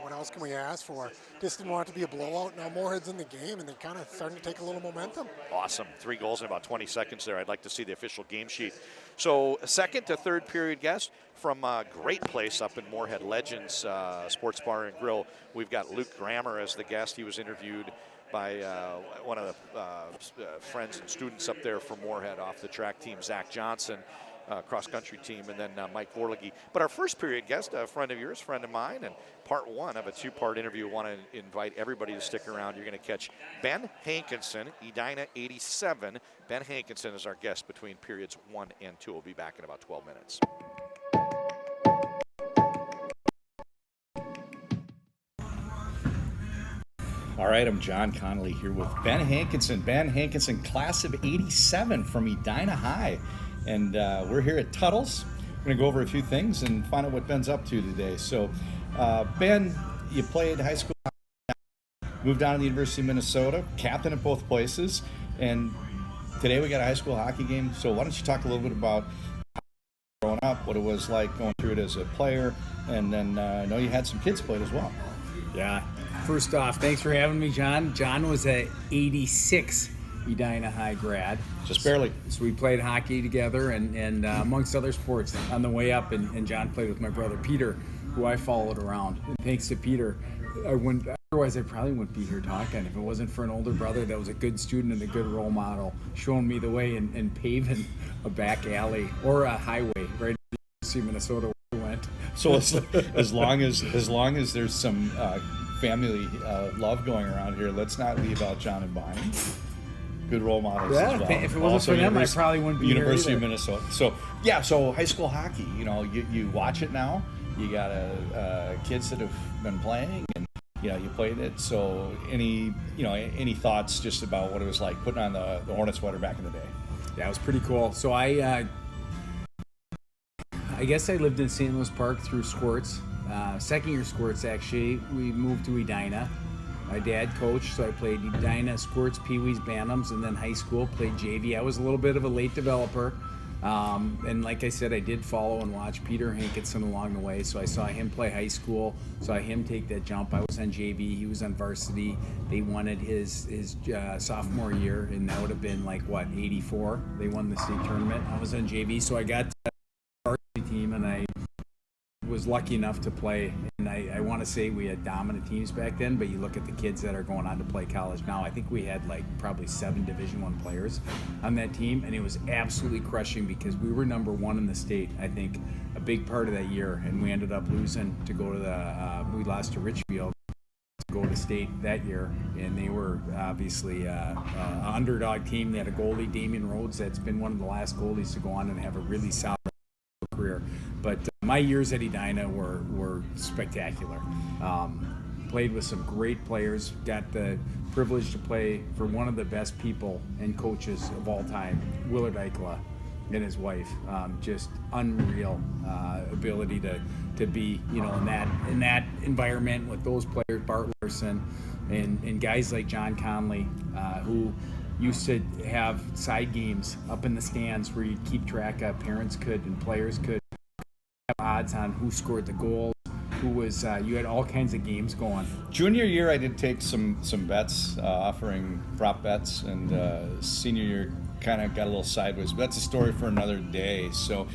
What else can we ask for? Just didn't want it to be a blowout. Now Moorhead's in the game, and they're kind of starting to take a little momentum. Awesome. 3 goals in about 20 seconds there. I'd like to see the official game sheet. So, second to third period guest from a great place up in Moorhead, Legends Sports Bar and Grill. We've got Luke Grammer as the guest. He was interviewed by one of the friends and students up there from Moorhead off the track team, Zach Johnson, cross-country team, and then Mike Vorlicki. But our first period guest, a friend of yours, friend of mine, and part 1 of a 2-part interview. I want to invite everybody to stick around. You're going to catch Ben Hankinson, Edina 87. Ben Hankinson is our guest between periods 1 and 2. We'll be back in about 12 minutes. All right, I'm John Connolly here with Ben Hankinson. Ben Hankinson, class of 87 from Edina High. And we're here at Tuttle's. We're going to go over a few things and find out what Ben's up to today. So, Ben, you played high school, moved on to the University of Minnesota, captain at both places, and today we got a high school hockey game. So why don't you talk a little bit about growing up, what it was like going through it as a player, and then I know you had some kids played as well. Yeah. First off, thanks for having me, John. John was a 86 Edina High grad. Just barely. So we played hockey together and amongst other sports on the way up, and John played with my brother Peter, who I followed around. And thanks to Peter, otherwise I probably wouldn't be here talking if it wasn't for an older brother that was a good student and a good role model, showing me the way and paving a back alley or a highway right in the University of Minnesota where we went. So as long as there's some family love going around here, let's not leave out John and Bonnie. Good role models as well. If it wasn't for them, I probably wouldn't be University here of Minnesota. So so high school hockey. You watch it now. You got kids that have been playing, and you played it. So any thoughts just about what it was like putting on the Hornet sweater back in the day? Yeah, it was pretty cool. So I guess I lived in St. Louis Park through Squirts. Second year Squirts, actually, we moved to Edina. My dad coached, so I played Edina, Squirts, Pee-wees, Bantams, and then high school, played JV. I was a little bit of a late developer. And like I said, I did follow and watch Peter Hankinson along the way. So I saw him play high school, saw him take that jump. I was on JV, he was on varsity. They won it his sophomore year, and that would have been like, 84? They won the state tournament. I was on JV, so I got to the varsity team, and I was lucky enough to play. And I want to say we had dominant teams back then, but you look at the kids that are going on to play college now, I think we had probably 7 Division I players on that team, and it was absolutely crushing because we were number 1 in the state, I think, a big part of that year, and we ended up losing to go to we lost to Richfield to go to state that year, and they were obviously an underdog team. They had a goalie, Damian Rhodes, that's been one of the last goalies to go on and have a really solid career. But my years at Edina were spectacular. Played with some great players, got the privilege to play for one of the best people and coaches of all time, Willard Eichla and his wife. Just unreal ability to be in that environment with those players, Bart Larson and guys like John Conley, who used to have side games up in the stands where you'd keep track of, parents could and players could have odds on who scored the goals, who was, you had all kinds of games going. Junior year, I did take some bets, offering prop bets, and senior year kind of got a little sideways, but that's a story for another day. So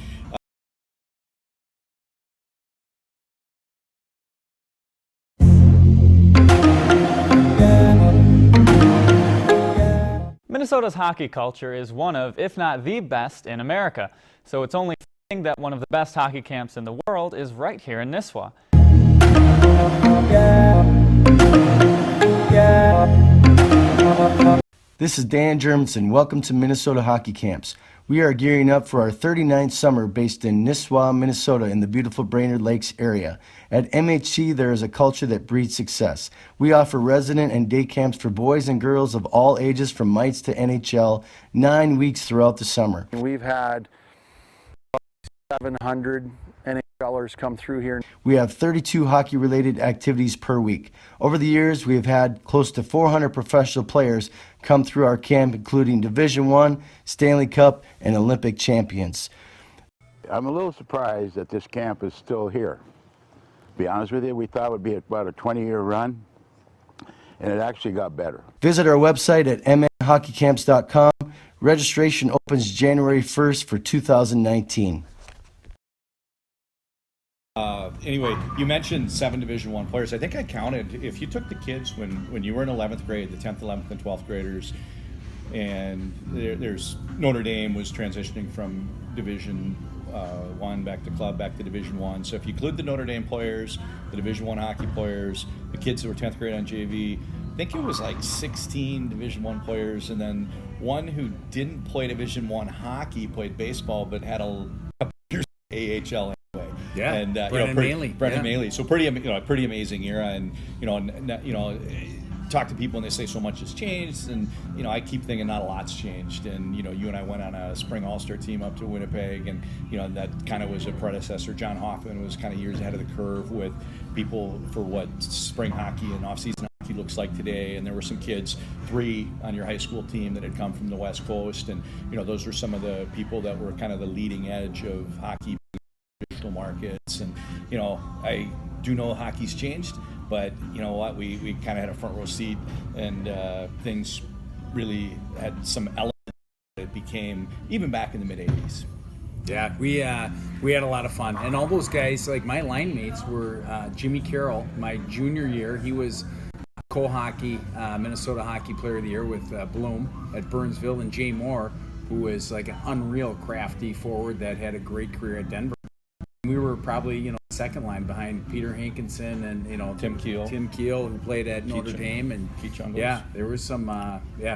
Minnesota's hockey culture is one of, if not the best in America, so it's only fitting that one of the best hockey camps in the world is right here in Nisswa. This is Dan Germanson. Welcome to Minnesota Hockey Camps. We are gearing up for our 39th summer based in Nisswa, Minnesota in the beautiful Brainerd Lakes area. At MHC, there is a culture that breeds success. We offer resident and day camps for boys and girls of all ages from mites to NHL, 9 weeks throughout the summer. We've had 700 NHLers come through here. We have 32 hockey-related activities per week. Over the years, we have had close to 400 professional players come through our camp, including Division I, Stanley Cup, and Olympic champions. I'm a little surprised that this camp is still here. To be honest with you, we thought it would be about a 20-year run, and it actually got better. Visit our website at mnhockeycamps.com. Registration opens January 1st for 2019. Anyway, you mentioned 7 Division I players. I think I counted, if you took the kids when you were in 11th grade, the 10th, 11th, and 12th graders, and there's Notre Dame was transitioning from Division I back to club, back to Division I. So if you include the Notre Dame players, the Division I hockey players, the kids who were 10th grade on JV, I think it was like 16 Division I players, and then one who didn't play Division I hockey, played baseball, but had a couple years of AHL. Yeah, and Brendan Maley. Brendan Maley. So pretty amazing era, and talk to people and they say so much has changed, and I keep thinking not a lot's changed. And you and I went on a spring all-star team up to Winnipeg, and that kind of was a predecessor. John Hoffman was kind of years ahead of the curve with people for what spring hockey and off-season hockey looks like today. And there were some kids, 3 on your high school team that had come from the West Coast, and those were some of the people that were kind of the leading edge of hockey markets. And I do know hockey's changed, but you know what, we kind of had a front row seat, and things really had some element that it became even back in the mid 80s. Yeah, we had a lot of fun, and all those guys, like my line mates were Jimmy Carroll, my junior year. He was co-hockey Minnesota Hockey Player of the Year with Bloom at Burnsville, and Jay Moore, who was like an unreal crafty forward that had a great career at Denver. We were probably, second line behind Peter Hankinson and, Tim Keel, who played at Notre Dame. And yeah, there was some,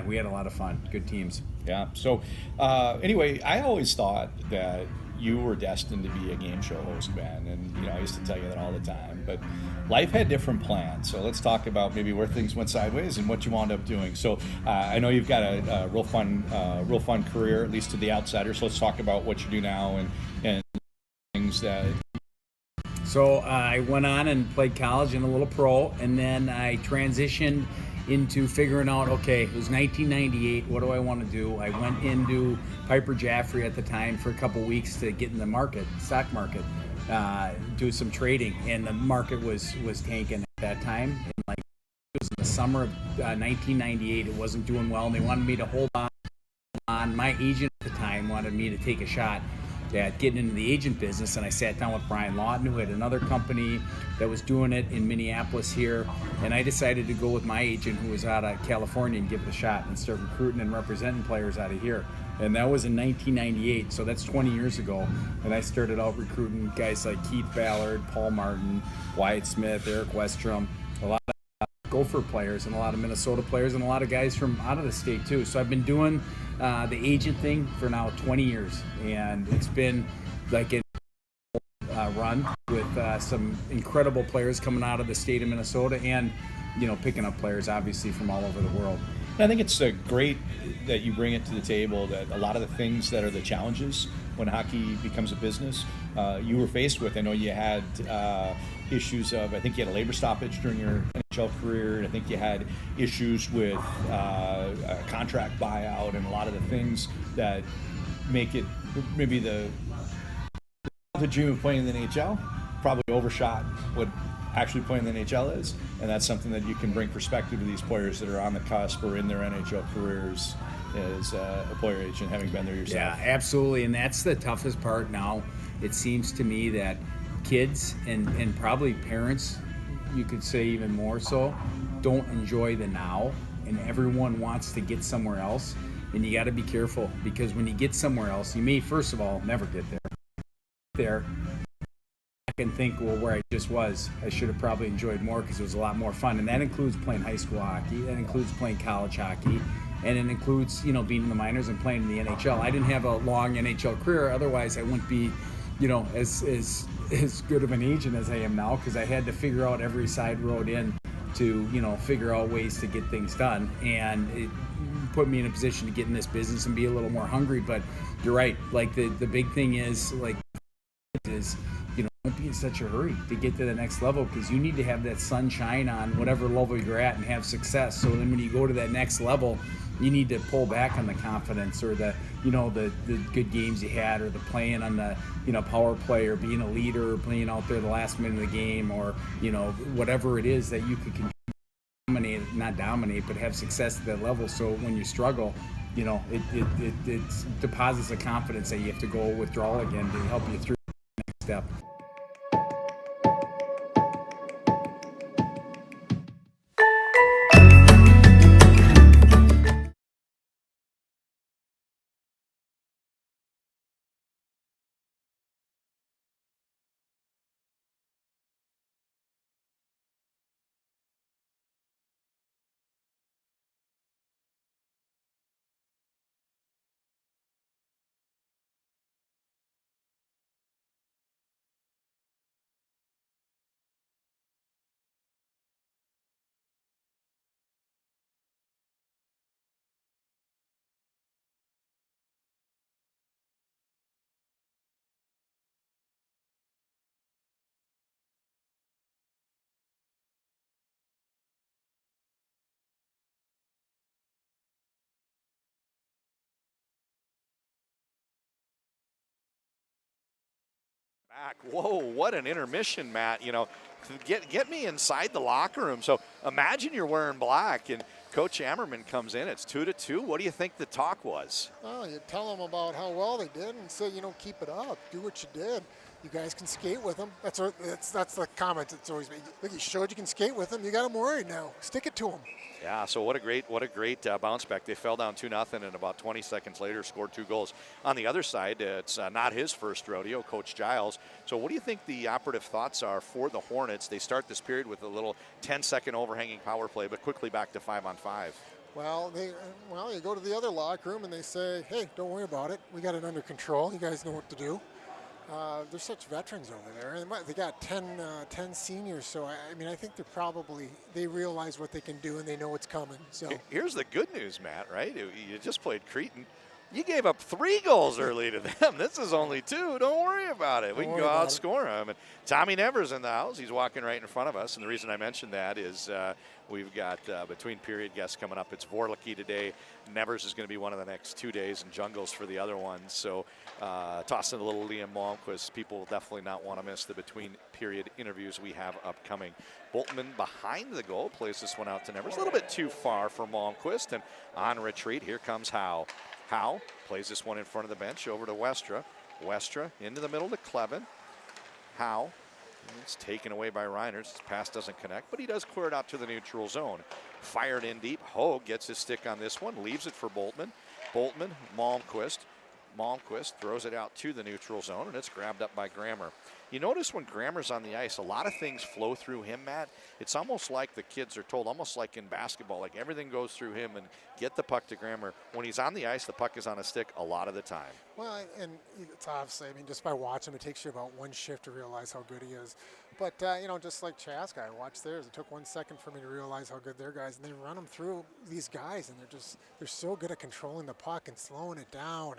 we had a lot of fun. Good teams. Yeah. So anyway, I always thought that you were destined to be a game show host, Ben. And, I used to tell you that all the time. But life had different plans. So let's talk about maybe where things went sideways and what you wound up doing. So I know you've got a real fun career, at least to the outsider. So let's talk about what you do now and things that. So I went on and played college and a little pro, and then I transitioned into figuring out, okay, it was 1998, what do I want to do? I went into Piper Jaffray at the time for a couple weeks to get in the stock market, do some trading, and the market was tanking at that time. And it was in the summer of 1998, it wasn't doing well, and they wanted me to hold on. My agent at the time wanted me to take a shot at getting into the agent business, and I sat down with Brian Lawton, who had another company that was doing it in Minneapolis here, and I decided to go with my agent, who was out of California, and give it a shot and start recruiting and representing players out of here. And that was in 1998, so that's 20 years ago. And I started out recruiting guys like Keith Ballard, Paul Martin, Wyatt Smith, Eric Westrom, a lot of Gopher players and a lot of Minnesota players and a lot of guys from out of the state too. So I've been doing the agent thing for now 20 years, and it's been like a run with some incredible players coming out of the state of Minnesota, and picking up players obviously from all over the world. I think it's great that you bring it to the table, that a lot of the things that are the challenges when hockey becomes a business, you were faced with. I know you had issues of, I think you had a labor stoppage during your NHL career, and I think you had issues with a contract buyout and a lot of the things that make it maybe the dream of playing in the NHL probably overshot what actually playing in the NHL is, and that's something that you can bring perspective to these players that are on the cusp or in their NHL careers as a player agent, having been there yourself. Yeah, absolutely, and that's the toughest part now. It seems to me that kids and probably parents, you could say even more so, don't enjoy the now, and everyone wants to get somewhere else, and you got to be careful, because when you get somewhere else, you may, first of all, never get there. and think, well, where I just was, I should have probably enjoyed more because it was a lot more fun. And that includes playing high school hockey, that includes playing college hockey, and it includes, you know, being in the minors and playing in the NHL. I didn't have a long NHL career, otherwise I wouldn't be, you know, as good of an agent as I am now, because I had to figure out every side road in to, you know, figure out ways to get things done. And it put me in a position to get in this business and be a little more hungry. But you're right, like the big thing is, like, is, you know, don't be in such a hurry to get to the next level, because you need to have that sunshine on whatever level you're at and have success. So then when you go to that next level, you need to pull back on the confidence or the, you know, the good games you had, or the playing on the, you know, power play, or being a leader, or playing out there the last minute of the game, or, you know, whatever it is that you could not dominate, but have success at that level. So when you struggle, you know, it deposits a confidence that you have to go withdrawal again to help you through the next step. Back. Whoa, what an intermission, Matt. You know, get me inside the locker room. So imagine you're wearing black and Coach Ammerman comes in. It's 2-2. What do you think the talk was? Oh, you tell them about how well they did and say, you know, keep it up. Do what you did. You guys can skate with them. That's the comment that's always made. Look, you showed you can skate with them. You got them worried now. Stick it to them. Yeah, so what a great bounce back. They fell down 2-0 and about 20 seconds later scored 2 goals. On the other side, it's not his first rodeo, Coach Giles. So what do you think the operative thoughts are for the Hornets? They start this period with a little 10-second overhanging power play, but quickly back to 5-on-5. Well, you go to the other locker room and they say, hey, don't worry about it. We got it under control. You guys know what to do. There's such veterans over there, and they got 10 seniors. So I mean, I think they realize what they can do and they know what's coming. So here's the good news, Matt. Right? You just played Cretin. You gave up 3 goals early to them. This is only 2. Don't worry about it. We can go outscore them. And Tommy Nevers in the house. He's walking right in front of us. And the reason I mentioned that is we've got between period guests coming up. It's Vorlicki today. Nevers is going to be one of the next 2 days, and Jungles for the other one. So tossing a little Liam Malmquist. People will definitely not want to miss the between period interviews we have upcoming. Boltman behind the goal plays this one out to Nevers. A little bit too far for Malmquist. And on retreat, here comes Howe. Howe plays this one in front of the bench over to Westra. Westra into the middle to Clevin. Howe. It's taken away by Reiners. His pass doesn't connect, but he does clear it out to the neutral zone. Fired in deep. Hogue gets his stick on this one, leaves it for Boltman. Boltman, Malmquist. Malmquist throws it out to the neutral zone, and it's grabbed up by Grammer. You notice when Grammer's on the ice, a lot of things flow through him, Matt. It's almost like the kids are told, almost like in basketball, like everything goes through him and get the puck to Grammer. When he's on the ice, the puck is on a stick a lot of the time. Well, and it's obviously, I mean, just by watching him, it takes you about one shift to realize how good he is. But, you know, just like Chaska, I watched theirs. It took 1 second for me to realize how good their guys, and they run them through these guys, and they're so good at controlling the puck and slowing it down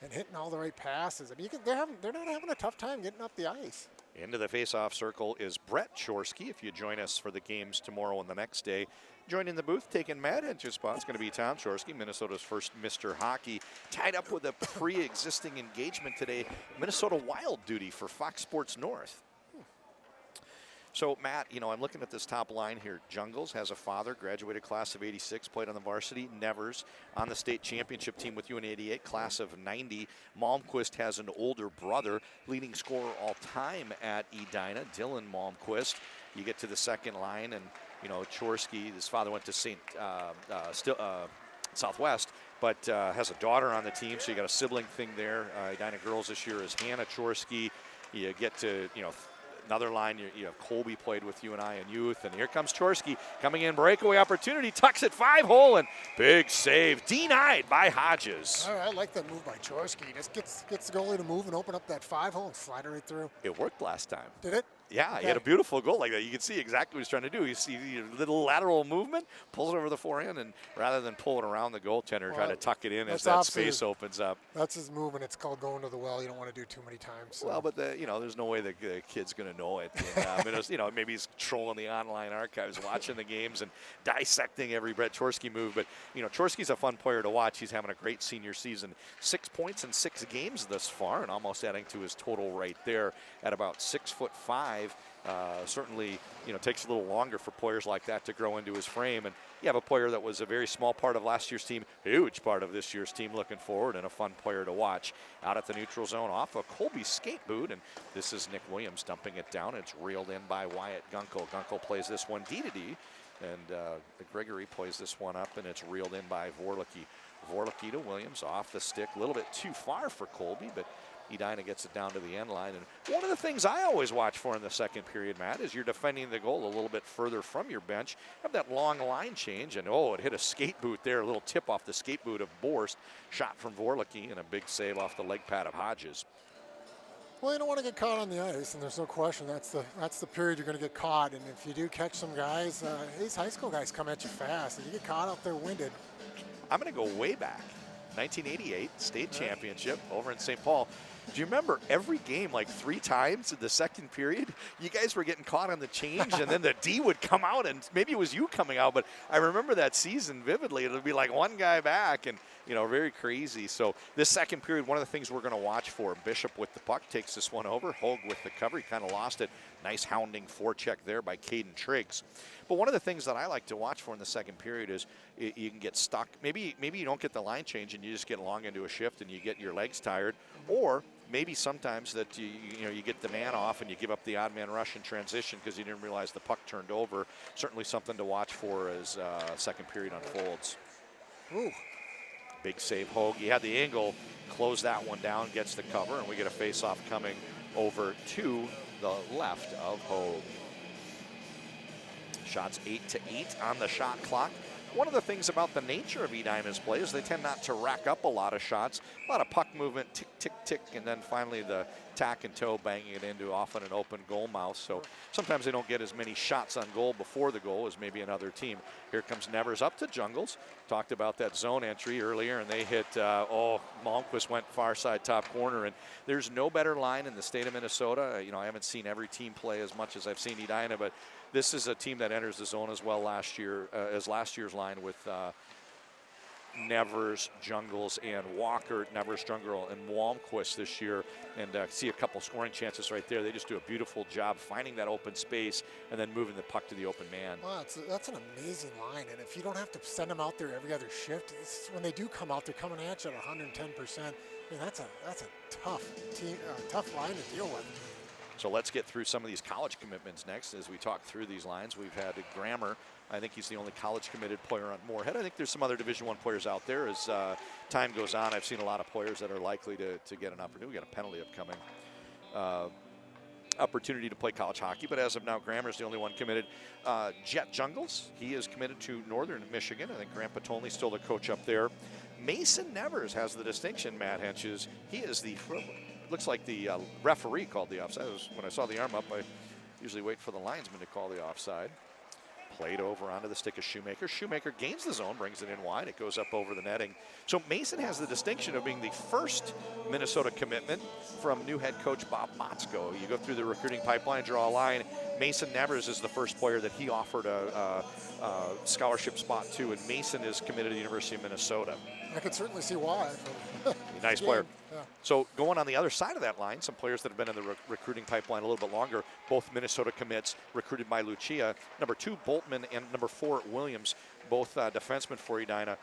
and hitting all the right passes. I mean, they're not having a tough time getting up the ice. Into the face-off circle is Brett Chorsky. If you join us for the games tomorrow and the next day, joining the booth, taking Matt Hedges' spot, it's going to be Tom Chorsky, Minnesota's first Mr. Hockey, tied up with a pre-existing engagement today, Minnesota Wild duty for Fox Sports North. So, Matt, you know, I'm looking at this top line here. Jungles has a father, graduated class of 86, played on the varsity. Nevers on the state championship team with you in 88, class of 90. Malmquist has an older brother, leading scorer all time at Edina, Dylan Malmquist. You get to the second line, and, you know, Chorsky, his father went to Southwest, but has a daughter on the team, so you got a sibling thing there. Edina girls this year is Hannah Chorsky. You get to, you know, Another line, you have Colby played with you and I in youth, and here comes Chorsky coming in, breakaway opportunity, tucks it 5-hole, and big save, denied by Hodges. All right, I like that move by Chorsky. He just gets the goalie to move and open up that 5-hole and slide it right through. It worked last time. Did it? Yeah, Okay. He had a beautiful goal like that. You can see exactly what he's trying to do. You see a little lateral movement, pulls it over the forehand, and rather than pull it around the goaltender, try to tuck it in as that space opens up. That's his move, and it's called going to the well. You don't want to do too many times. So. Well, but there's no way the kid's going to know it. And, maybe he's trolling the online archives, watching the games and dissecting every Brett Chorsky move. But Chorsky's a fun player to watch. He's having a great senior season. 6 points in 6 games thus far, and almost adding to his total right there at about 6'5". Certainly, takes a little longer for players like that to grow into his frame. And you have a player that was a very small part of last year's team, huge part of this year's team looking forward, and a fun player to watch. Out at the neutral zone off a Colby skate boot, and this is Nick Williams dumping it down. It's reeled in by Wyatt Gunkel. Gunkel plays this one D-to-D, and Gregory plays this one up, and it's reeled in by Vorlicki. Vorlicki to Williams off the stick, a little bit too far for Colby, but Edina gets it down to the end line. And one of the things I always watch for in the second period, Matt, is you're defending the goal a little bit further from your bench. Have that long line change, and it hit a skate boot there, a little tip off the skate boot of Borst. Shot from Vorlicki, and a big save off the leg pad of Hodges. Well, you don't want to get caught on the ice, and there's no question that's the period you're going to get caught. And if you do catch some guys, these high school guys come at you fast. If you get caught out there winded. I'm going to go way back. 1988 state championship over in St. Paul. Do you remember every game like 3 times in the second period? You guys were getting caught on the change, and then the D would come out, and maybe it was you coming out, but I remember that season vividly. It would be like one guy back, and very crazy. So this second period, one of the things we're going to watch for, Bishop with the puck takes this one over. Hogue with the cover, he kind of lost it. Nice hounding forecheck there by Caden Triggs. But one of the things that I like to watch for in the second period is you can get stuck. Maybe you don't get the line change and you just get long into a shift and you get your legs tired, or maybe sometimes that you get the man off and you give up the odd man rush in transition because you didn't realize the puck turned over. Certainly something to watch for as second period unfolds. Ooh. Big save, Hogue. He had the angle, close that one down, gets the cover, and we get a face-off coming over to the left of Hogue. Shots 8-8 on the shot clock. One of the things about the nature of Edina's play is they tend not to rack up a lot of shots, a lot of puck movement, tick, tick, tick, and then finally the tack and toe banging it into often an open goal mouth. So sometimes they don't get as many shots on goal before the goal as maybe another team. Here comes Nevers up to Jungles. Talked about that zone entry earlier, and they hit, Malmquist went far side top corner, and there's no better line in the state of Minnesota. I haven't seen every team play as much as I've seen Edina, but this is a team that enters the zone as well last year as last year's line with Nevers, Jungles, and Walker. Nevers, Jungle, and Malmquist this year, and see a couple scoring chances right there. They just do a beautiful job finding that open space and then moving the puck to the open man. Well, that's an amazing line, and if you don't have to send them out there every other shift, when they do come out, they're coming at you at 110%. That's a tough line to deal with. So let's get through some of these college commitments next as we talk through these lines. We've had Grammer. I think he's the only college committed player on Moorhead. I think there's some other Division I players out there. As time goes on, I've seen a lot of players that are likely to get an opportunity. We got a penalty upcoming. Opportunity to play college hockey, but as of now, Grammer's the only one committed. Jet Jungles, he is committed to Northern Michigan. I think Grant Patolni's still the coach up there. Mason Nevers has the distinction, Matt Henches. He is the, looks like the referee called the offside. When I saw the arm up, I usually wait for the linesman to call the offside. Played over onto the stick of Shoemaker. Shoemaker gains the zone, brings it in wide. It goes up over the netting. So Mason has the distinction of being the first Minnesota commitment from new head coach Bob Motzko. You go through the recruiting pipeline, draw a line. Mason Nevers is the first player that he offered a scholarship spot to, and Mason is committed to the University of Minnesota. I can certainly see why. Nice player. Yeah. So going on the other side of that line, some players that have been in the recruiting pipeline a little bit longer, both Minnesota commits recruited by Lucia. Number 2, Boltman, and number 4, Williams, both defensemen for Edina.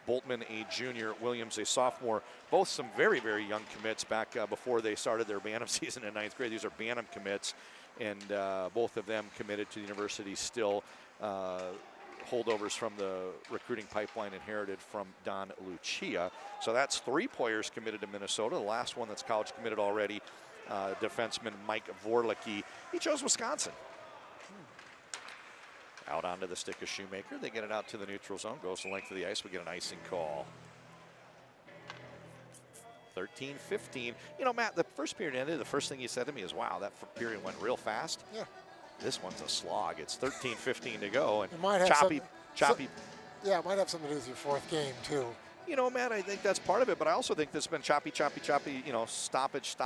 Boltman, a junior, Williams, a sophomore. Both some very, very young commits back before they started their Bantam season in 9th grade. These are Bantam commits, and both of them committed to the university still. Holdovers from the recruiting pipeline inherited from Don Lucia. So that's 3 players committed to Minnesota. The last one that's college committed already defenseman Mike Vorlicki. He chose Wisconsin. Out onto the stick of Shoemaker. They get it out to the neutral zone. Goes the length of the ice. We get an icing call. 13-15. You know, Matt, the first period ended. The first thing you said to me is, wow, that period went real fast. Yeah. This one's a slog. It's 13-15 to go. And it might have choppy. Yeah, it might have something to do with your fourth game, too. You know, Matt, I think that's part of it, but I also think this has been choppy, you know, stoppage.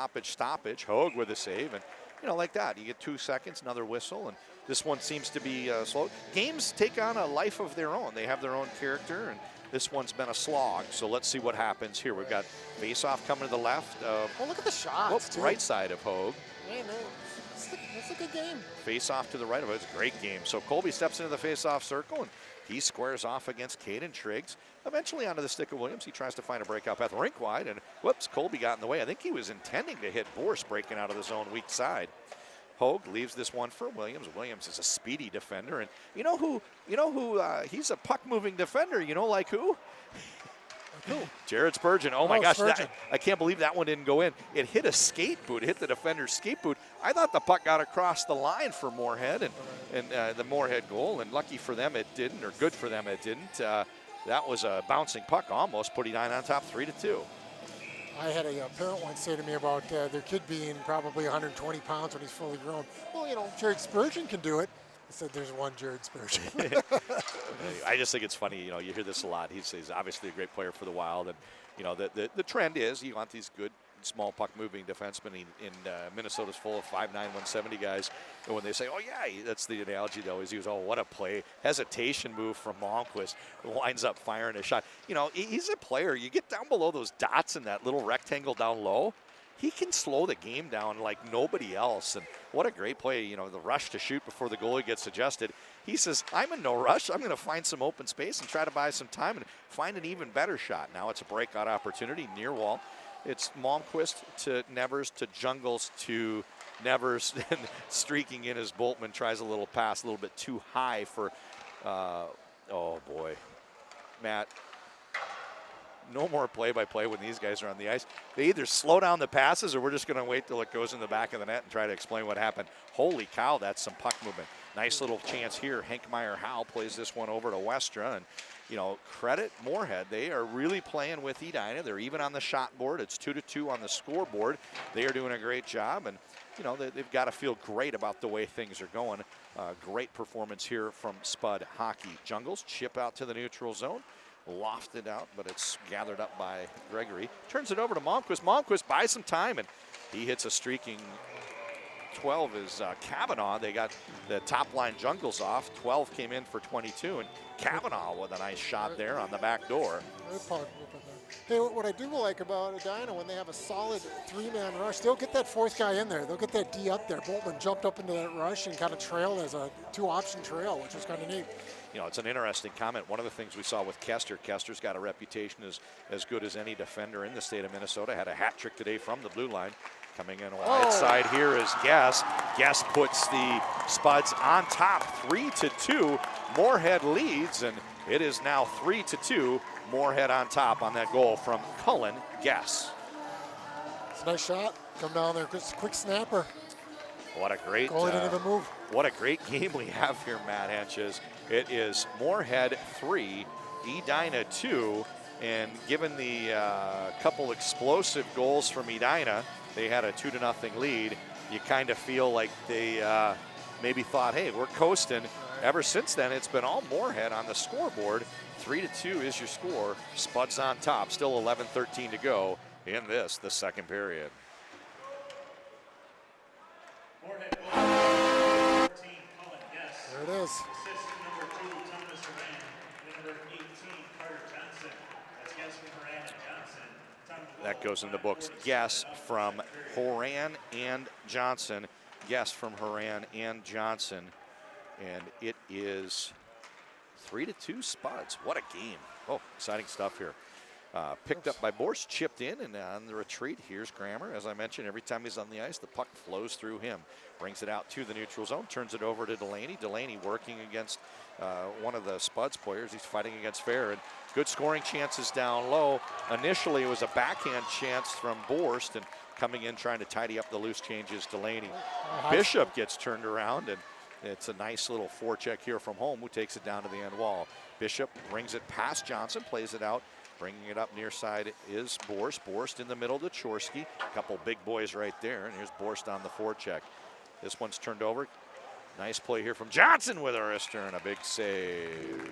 Hogue with a save, and, you know, like that. You get 2 seconds, another whistle, and this one seems to be slow. Games take on a life of their own. They have their own character, and this one's been a slog. So let's see what happens here. We've got face-off coming to the left. Oh, look at the shots, too. Right side of Hogue. Man, that's a good game. Face-off to the right of it. It's a great game. So Colby steps into the face-off circle, and he squares off against Caden Triggs. Eventually onto the stick of Williams. He tries to find a breakout path rink wide, and whoops, Colby got in the way. I think he was intending to hit Borst breaking out of the zone weak side. Hogue leaves this one for Williams. Williams is a speedy defender, and you know who he's a puck-moving defender. You know, like who? Who? Jared Spurgeon. Oh my gosh, Spurgeon. I can't believe that one didn't go in. It hit a skate boot. It hit the defender's skate boot. I thought the puck got across the line for Moorhead and the Moorhead goal, and lucky for them it didn't, or good for them it didn't. That was a bouncing puck, almost put Edina on top 3-2. I had a parent once say to me about their kid being probably 120 pounds when he's fully grown. Well, you know, Jared Spurgeon can do it. I said, there's one Jared Spurgeon. I just think it's funny, you know, you hear this a lot. He's obviously a great player for the Wild, and, you know, the trend is you want these good, small puck-moving defensemen. In Minnesota's full of 5'9", 170 guys. And when they say, oh, yeah, that's the analogy they always use. Oh, what a play. Hesitation move from Malmquist. Winds up firing a shot. You know, he's a player. You get down below those dots in that little rectangle down low, he can slow the game down like nobody else. And what a great play, you know, the rush to shoot before the goalie gets adjusted. He says, I'm in no rush. I'm going to find some open space and try to buy some time and find an even better shot. Now it's a breakout opportunity near wall. It's Malmquist to Nevers to Jungles to Nevers, and streaking in as Boltman tries a little pass, a little bit too high for, oh boy, Matt. No more play-by-play when these guys are on the ice. They either slow down the passes or we're just going to wait till it goes in the back of the net and try to explain what happened. Holy cow, that's some puck movement. Nice little chance here. Henkmeyer-Howe plays this one over to Westra, and, you know, credit Moorhead. They are really playing with Edina. They're even on the shot board. It's 2-2 on the scoreboard. They are doing a great job, and, you know, they've got to feel great about the way things are going. Great performance here from Spud Hockey. Jungles chip out to the neutral zone. Lofted out, but it's gathered up by Gregory. Turns it over to Malmquist. Malmquist buys some time, and he hits a streaking 12 is Kavanaugh. They got the top line Jungles off. 12 came in for 22, and Kavanaugh with a nice shot there on the back door. Hey, what I do like about Edina, when they have a solid three-man rush, they'll get that fourth guy in there. They'll get that D up there. Boltman jumped up into that rush and kind of trailed as a two-option trail, which was kind of neat. You know, it's an interesting comment. One of the things we saw with Kester, Kester's got a reputation as good as any defender in the state of Minnesota. Had a hat trick today from the blue line. Coming in wide side here is Guess. Guess puts the Spuds on top, 3-2. Moorhead leads, and it is now 3-2. Moorhead on top on that goal from Cullen Guess. It's a nice shot. Come down there, quick snapper. What a great goalie didn't even move. What a great game we have here, Matt Henches. It is Moorhead 3, Edina 2, and given the couple explosive goals from Edina, they had a 2-0 lead. You kind of feel like they maybe thought, hey, we're coasting. Ever since then, it's been all Moorhead on the scoreboard. 3-2 is your score. Spuds on top. Still 11:13 to go in the second period. Moorhead goal, 14, Cullen Guess. There it is. Assist number 2, Thomas Horan. Number 18, Carter Johnson. That's Guess from Horan and Johnson. That goes in the books. Guess from Horan and Johnson. Guess from Horan and Johnson. And it is 3-2 Spuds. What a game. Oh, exciting stuff here. Picked up by Borst, chipped in, and on the retreat, here's Grammer. As I mentioned, every time he's on the ice, the puck flows through him. Brings it out to the neutral zone, turns it over to Delaney. Delaney working against one of the Spuds players. He's fighting against Fair, and good scoring chances down low. Initially, it was a backhand chance from Borst, and coming in trying to tidy up the loose changes. Delaney. Bishop gets turned around, and it's a nice little forecheck here from home, who takes it down to the end wall. Bishop brings it past Johnson, plays it out. Bringing it up near side is Borst. Borst in the middle to Chorsky. A couple big boys right there, and here's Borst on the forecheck. This one's turned over. Nice play here from Johnson with a wrist turn, a big save.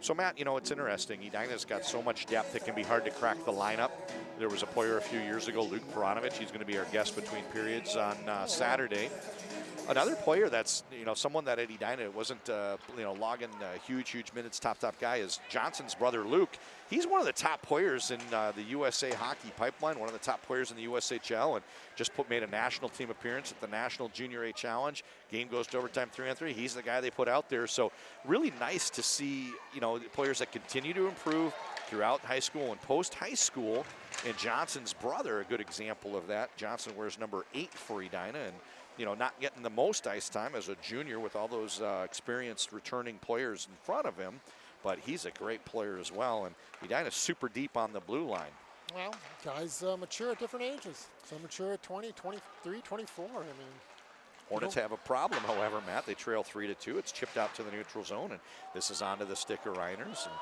So, Matt, you know, it's interesting. Edina's got so much depth, it can be hard to crack the lineup. There was a player a few years ago, Luke Peronovich. He's going to be our guest between periods on Saturday. Another player that's, you know, someone that at Edina wasn't, you know, logging huge minutes, top guy is Johnson's brother, Luke. He's one of the top players in the USA hockey pipeline, one of the top players in the USHL, and just made a national team appearance at the National Junior A Challenge. Game goes to overtime 3-on-3. He's the guy they put out there. So really nice to see, you know, players that continue to improve throughout high school and post-high school. And Johnson's brother, a good example of that. Johnson wears number 8 for Edina, and you know, not getting the most ice time as a junior with all those experienced returning players in front of him, but he's a great player as well, and Edina's super deep on the blue line. Well, guys mature at different ages. Some mature at 20, 23, 24. I mean, Hornets have a problem, however, Matt. They trail 3-2. It's chipped out to the neutral zone, and this is onto the stick of Reiners. And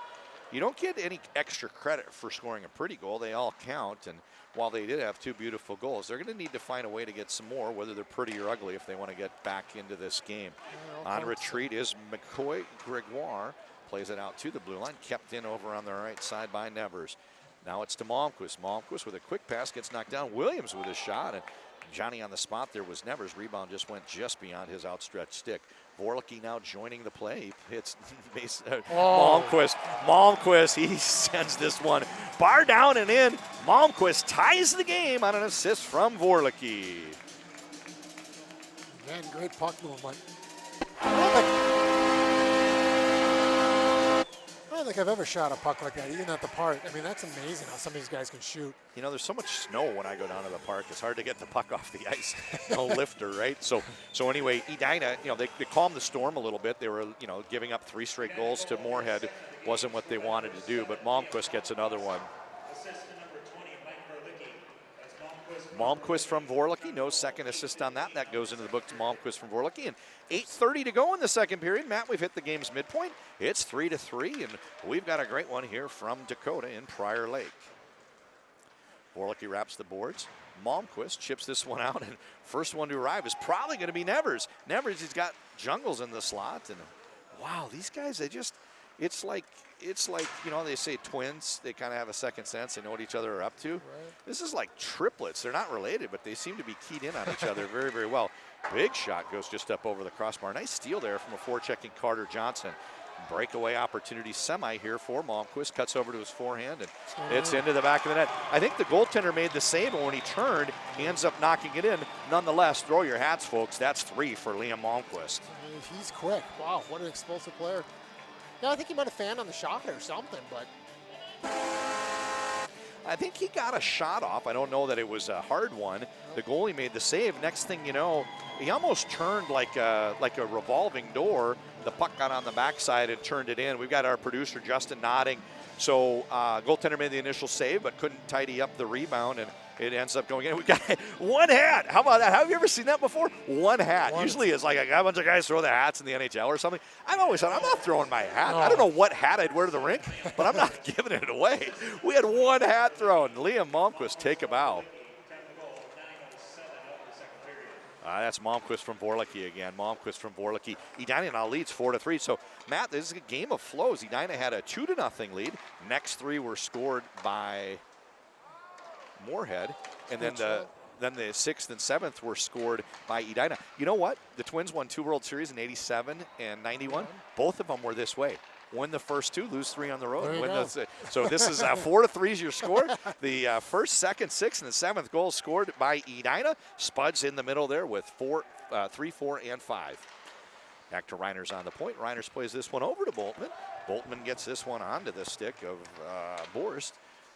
you don't get any extra credit for scoring a pretty goal. They all count, and while they did have 2 beautiful goals, they're going to need to find a way to get some more, whether they're pretty or ugly, if they want to get back into this game. On retreat is McCoy Gregoire. Plays it out to the blue line, kept in over on the right side by Nevers. Now it's to Malmquist. Malmquist with a quick pass gets knocked down. Williams with a shot, and Johnny on the spot there was Nevers. Rebound just went just beyond his outstretched stick. Vorlicke now joining the play. Hits Malmquist. Malmquist, he sends this one bar down and in. Malmquist ties the game on an assist from Vorlicke. Again, great puck movement. I don't think I've ever shot a puck like that, even at the park. I mean, that's amazing how some of these guys can shoot. You know, there's so much snow when I go down to the park. It's hard to get the puck off the ice. No lifter, right? So anyway, Edina, you know, they calmed the storm a little bit. They were, you know, giving up 3 straight goals to Moorhead. Wasn't what they wanted to do, but Malmquist gets another one. Malmquist from Vorlicke, no second assist on that. That goes into the book to Malmquist from Vorlicke. And 8:30 to go in the second period. Matt, we've hit the game's midpoint. It's 3-3, and we've got a great one here from Dakota in Prior Lake. Vorlicke wraps the boards. Malmquist chips this one out, and first one to arrive is probably going to be Nevers. Nevers, he's got Jungles in the slot, and wow, these guys, they just, it's like, you know, they say twins, they kind of have a second sense, they know what each other are up to. Right. This is like triplets. They're not related, but they seem to be keyed in on each other very, very well. Big shot goes just up over the crossbar. Nice steal there from a forechecking Carter Johnson. Breakaway opportunity semi here for Malmquist. Cuts over to his forehand, and it's into the back of the net. I think the goaltender made the save, but when he turned, he ends up knocking it in. Nonetheless, throw your hats, folks. That's 3 for Liam Malmquist. He's quick. Wow, what an explosive player. Yeah, I think he might have fanned on the shot or something, but I think he got a shot off. I don't know that it was a hard one. The goalie made the save. Next thing you know, he almost turned like a revolving door. The puck got on the backside and turned it in. We've got our producer, Justin, nodding. So goaltender made the initial save, but couldn't tidy up the rebound, and it ends up going in. We got one hat. How about that? Have you ever seen that before? One hat. Usually it's like a bunch of guys throw their hats in the NHL or something. I've always thought, I'm not throwing my hat. I don't know what hat I'd wear to the rink, but I'm not giving it away. We had one hat thrown. Liam Malmquist, take a bow. That's Malmquist from Vorlicke again. Malmquist from Vorlicke. Edina now leads 4-3. So, Matt, this is a game of flows. Edina had a 2-0 lead. Next 3 were scored by Moorhead, and then the 6th and 7th were scored by Edina. You know what? The Twins won 2 World Series in '87 and '91. Both of them were this way. Win the first 2, lose 3 on the road. So this is 4-3 is your score. The first, second, 6th, and the 7th goal scored by Edina. Spuds in the middle there with 3, 4, and 5. Back to Reiners on the point. Reiners plays this one over to Boltman. Boltman gets this one onto the stick of Borst.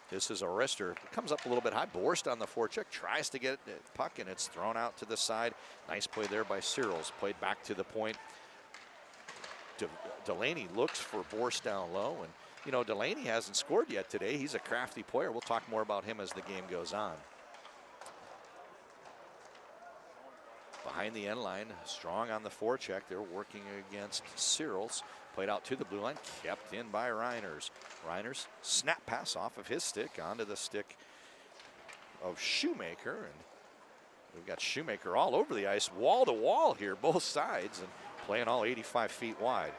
This is a wrister. It comes up a little bit high. Borst on the forecheck. Tries to get the puck, and it's thrown out to the side. Nice play there by Searles. Played back to the point. Delaney looks for Borst down low, and you know, Delaney hasn't scored yet today. He's a crafty player. We'll talk more about him as the game goes on. Behind the end line, strong on the forecheck. They're working against Cyril's. Played out to the blue line, kept in by Reiners. Reiners, snap pass off of his stick onto the stick of Shoemaker. And we've got Shoemaker all over the ice, wall to wall here, both sides, and playing all 85 feet wide.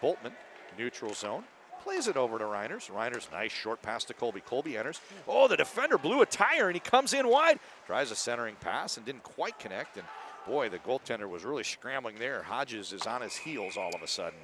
Boltman, neutral zone, plays it over to Reiners. Reiners, nice short pass to Colby. Colby enters. Oh, the defender blew a tire, and he comes in wide. Tries a centering pass and didn't quite connect. And boy, the goaltender was really scrambling there. Hodges is on his heels all of a sudden.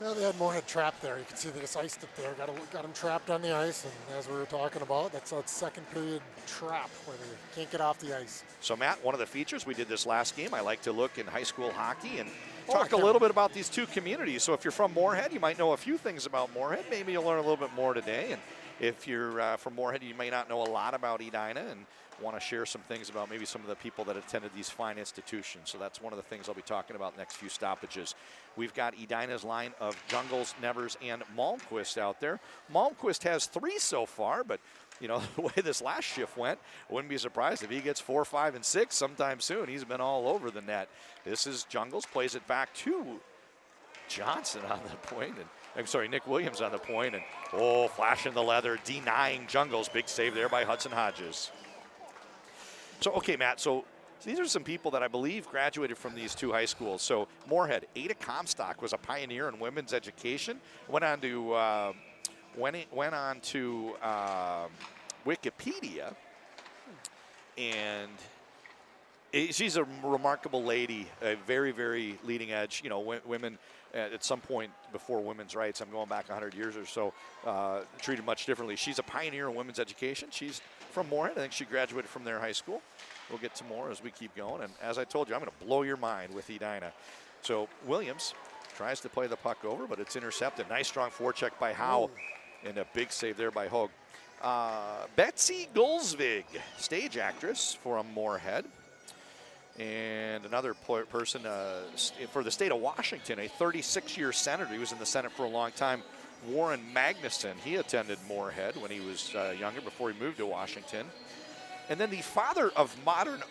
Well, they had Moorhead trapped there. You can see that it's iced up there. Got him trapped on the ice, and as we were talking about, that's a second period trap where they can't get off the ice. So, Matt, one of the features, we did this last game. I like to look in high school hockey and talk a little bit about these two communities. So if you're from Moorhead, you might know a few things about Moorhead. Maybe you'll learn a little bit more today. And if you're from Moorhead, you may not know a lot about Edina and want to share some things about maybe some of the people that attended these fine institutions. So that's one of the things I'll be talking about next few stoppages. We've got Edina's line of Jungles, Nevers, and Malmquist out there. Malmquist has 3 so far, but you know, the way this last shift went, I wouldn't be surprised if he gets 4, 5, and 6 sometime soon. He's been all over the net. This is Jungles, plays it back to Johnson on the point, and I'm sorry, Nick Williams on the point, and oh, flashing the leather, denying Jungles. Big save there by Hudson Hodges. So, okay, Matt, so these are some people that I believe graduated from these two high schools. So Moorhead, Ada Comstock was a pioneer in women's education, went on to Wikipedia, and she's a remarkable lady, a very, very leading edge. You know, women at some point before women's rights, I'm going back 100 years or so, treated much differently. She's a pioneer in women's education. She's from Moorhead. I think she graduated from their high school. We'll get to more as we keep going. And as I told you, I'm going to blow your mind with Edina. So Williams tries to play the puck over, but it's intercepted. Nice strong forecheck by Howe. And a big save there by Hogue. Betsy Gulsvig, stage actress from Moorhead. And another person for the state of Washington, a 36-year senator. He was in the Senate for a long time. Warren Magnuson, he attended Moorhead when he was younger before he moved to Washington. And then the father of modern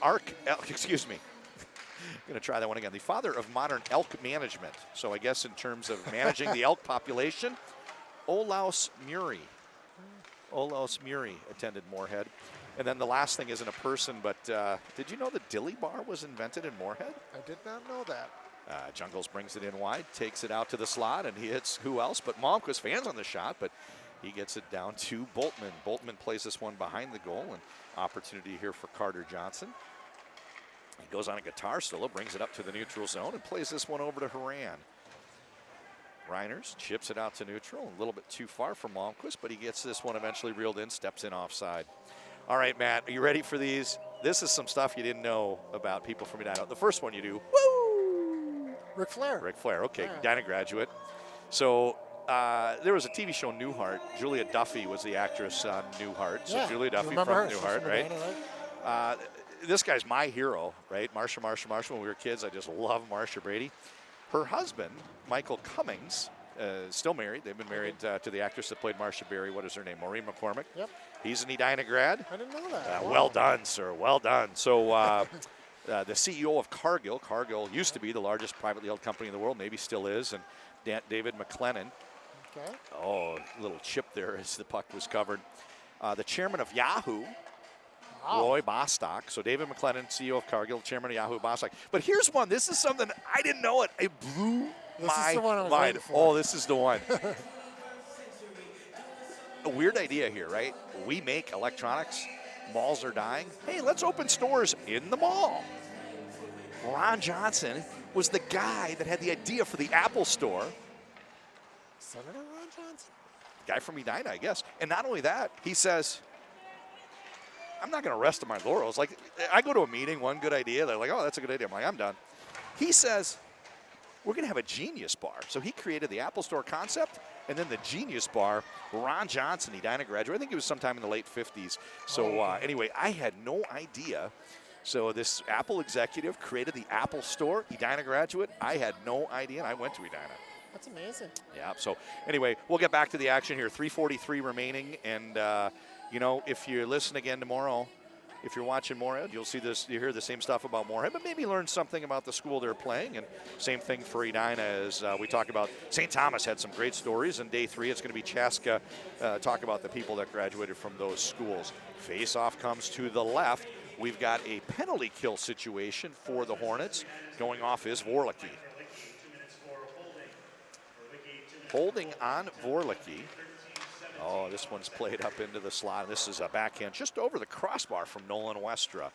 excuse me. I'm going to try that one again. The father of modern elk management. So I guess in terms of managing the elk population, Olaus Muri. Olaus Muri attended Moorhead. And then the last thing isn't a person, but did you know the dilly bar was invented in Moorhead? I did not know that. Jungles brings it in wide, takes it out to the slot, and he hits who else but Malmquist. Fans on the shot, but he gets it down to Boltman. Boltman plays this one behind the goal, and opportunity here for Carter Johnson. He goes on a guitar solo, brings it up to the neutral zone, and plays this one over to Horan. Reiners chips it out to neutral, a little bit too far for Malmquist, but he gets this one eventually reeled in, steps in offside. All right, Matt, are you ready for these? This is some stuff you didn't know about people from Edina. The first one you do, woo! Ric Flair. Ric Flair, okay, Yeah. Edina graduate. So there was a TV show, Newhart. Julia Duffy was the actress on Newhart. So Yeah, Julia you Duffy from remember her? She's Newhart, from right? Edina, right? This guy's my hero, right? Marsha. When we were kids, I just love Marsha Brady. Her husband, Michael Cummings, still married. They've been married to the actress that played Marsha Berry. What is her name? Maureen McCormick. Yep. He's an Edina grad. I didn't know that. Wow. Well done, sir. Well done. So the CEO of Cargill used to be the largest privately held company in the world, maybe still is, and David McLennan. Okay. Oh, a little chip there as the puck was covered. The chairman of Yahoo, Roy Bostock. So David McLennan, CEO of Cargill, chairman of Yahoo, Bostock. But here's one. This is something I didn't know it. It blew my the one I was mind. waiting for. Oh, this is the one. A weird idea here, right? We make electronics. Malls are dying. Hey, let's open stores in the mall. Ron Johnson was the guy that had the idea for the Apple Store. Senator Ron Johnson? Guy from Edina, I guess. And not only that, he says, I'm not going to rest on my laurels. Like, I go to a meeting, one good idea. They're like, oh, that's a good idea. I'm like, I'm done. He says, we're going to have a Genius Bar. So he created the Apple Store concept, and then the Genius Bar. Ron Johnson, Edina graduate. I think it was sometime in the late 50s. So anyway, I had no idea. So this Apple executive created the Apple Store, Edina graduate. I had no idea, and I went to Edina. That's amazing. Yeah, so anyway, we'll get back to the action here. 3:43 remaining, and if you listen again tomorrow, if you're watching Moorhead, you'll see this, you hear the same stuff about Moorhead, but maybe learn something about the school they're playing. And same thing for Edina, as we talk about. St. Thomas had some great stories, and day 3 it's going to be Chaska, talk about the people that graduated from those schools. Face-off comes to the left. We've got a penalty kill situation for the Hornets. Going off is Vorlicki. Holding on Vorlicki. Oh, this one's played up into the slot. This is a backhand just over the crossbar from Nolan Westra.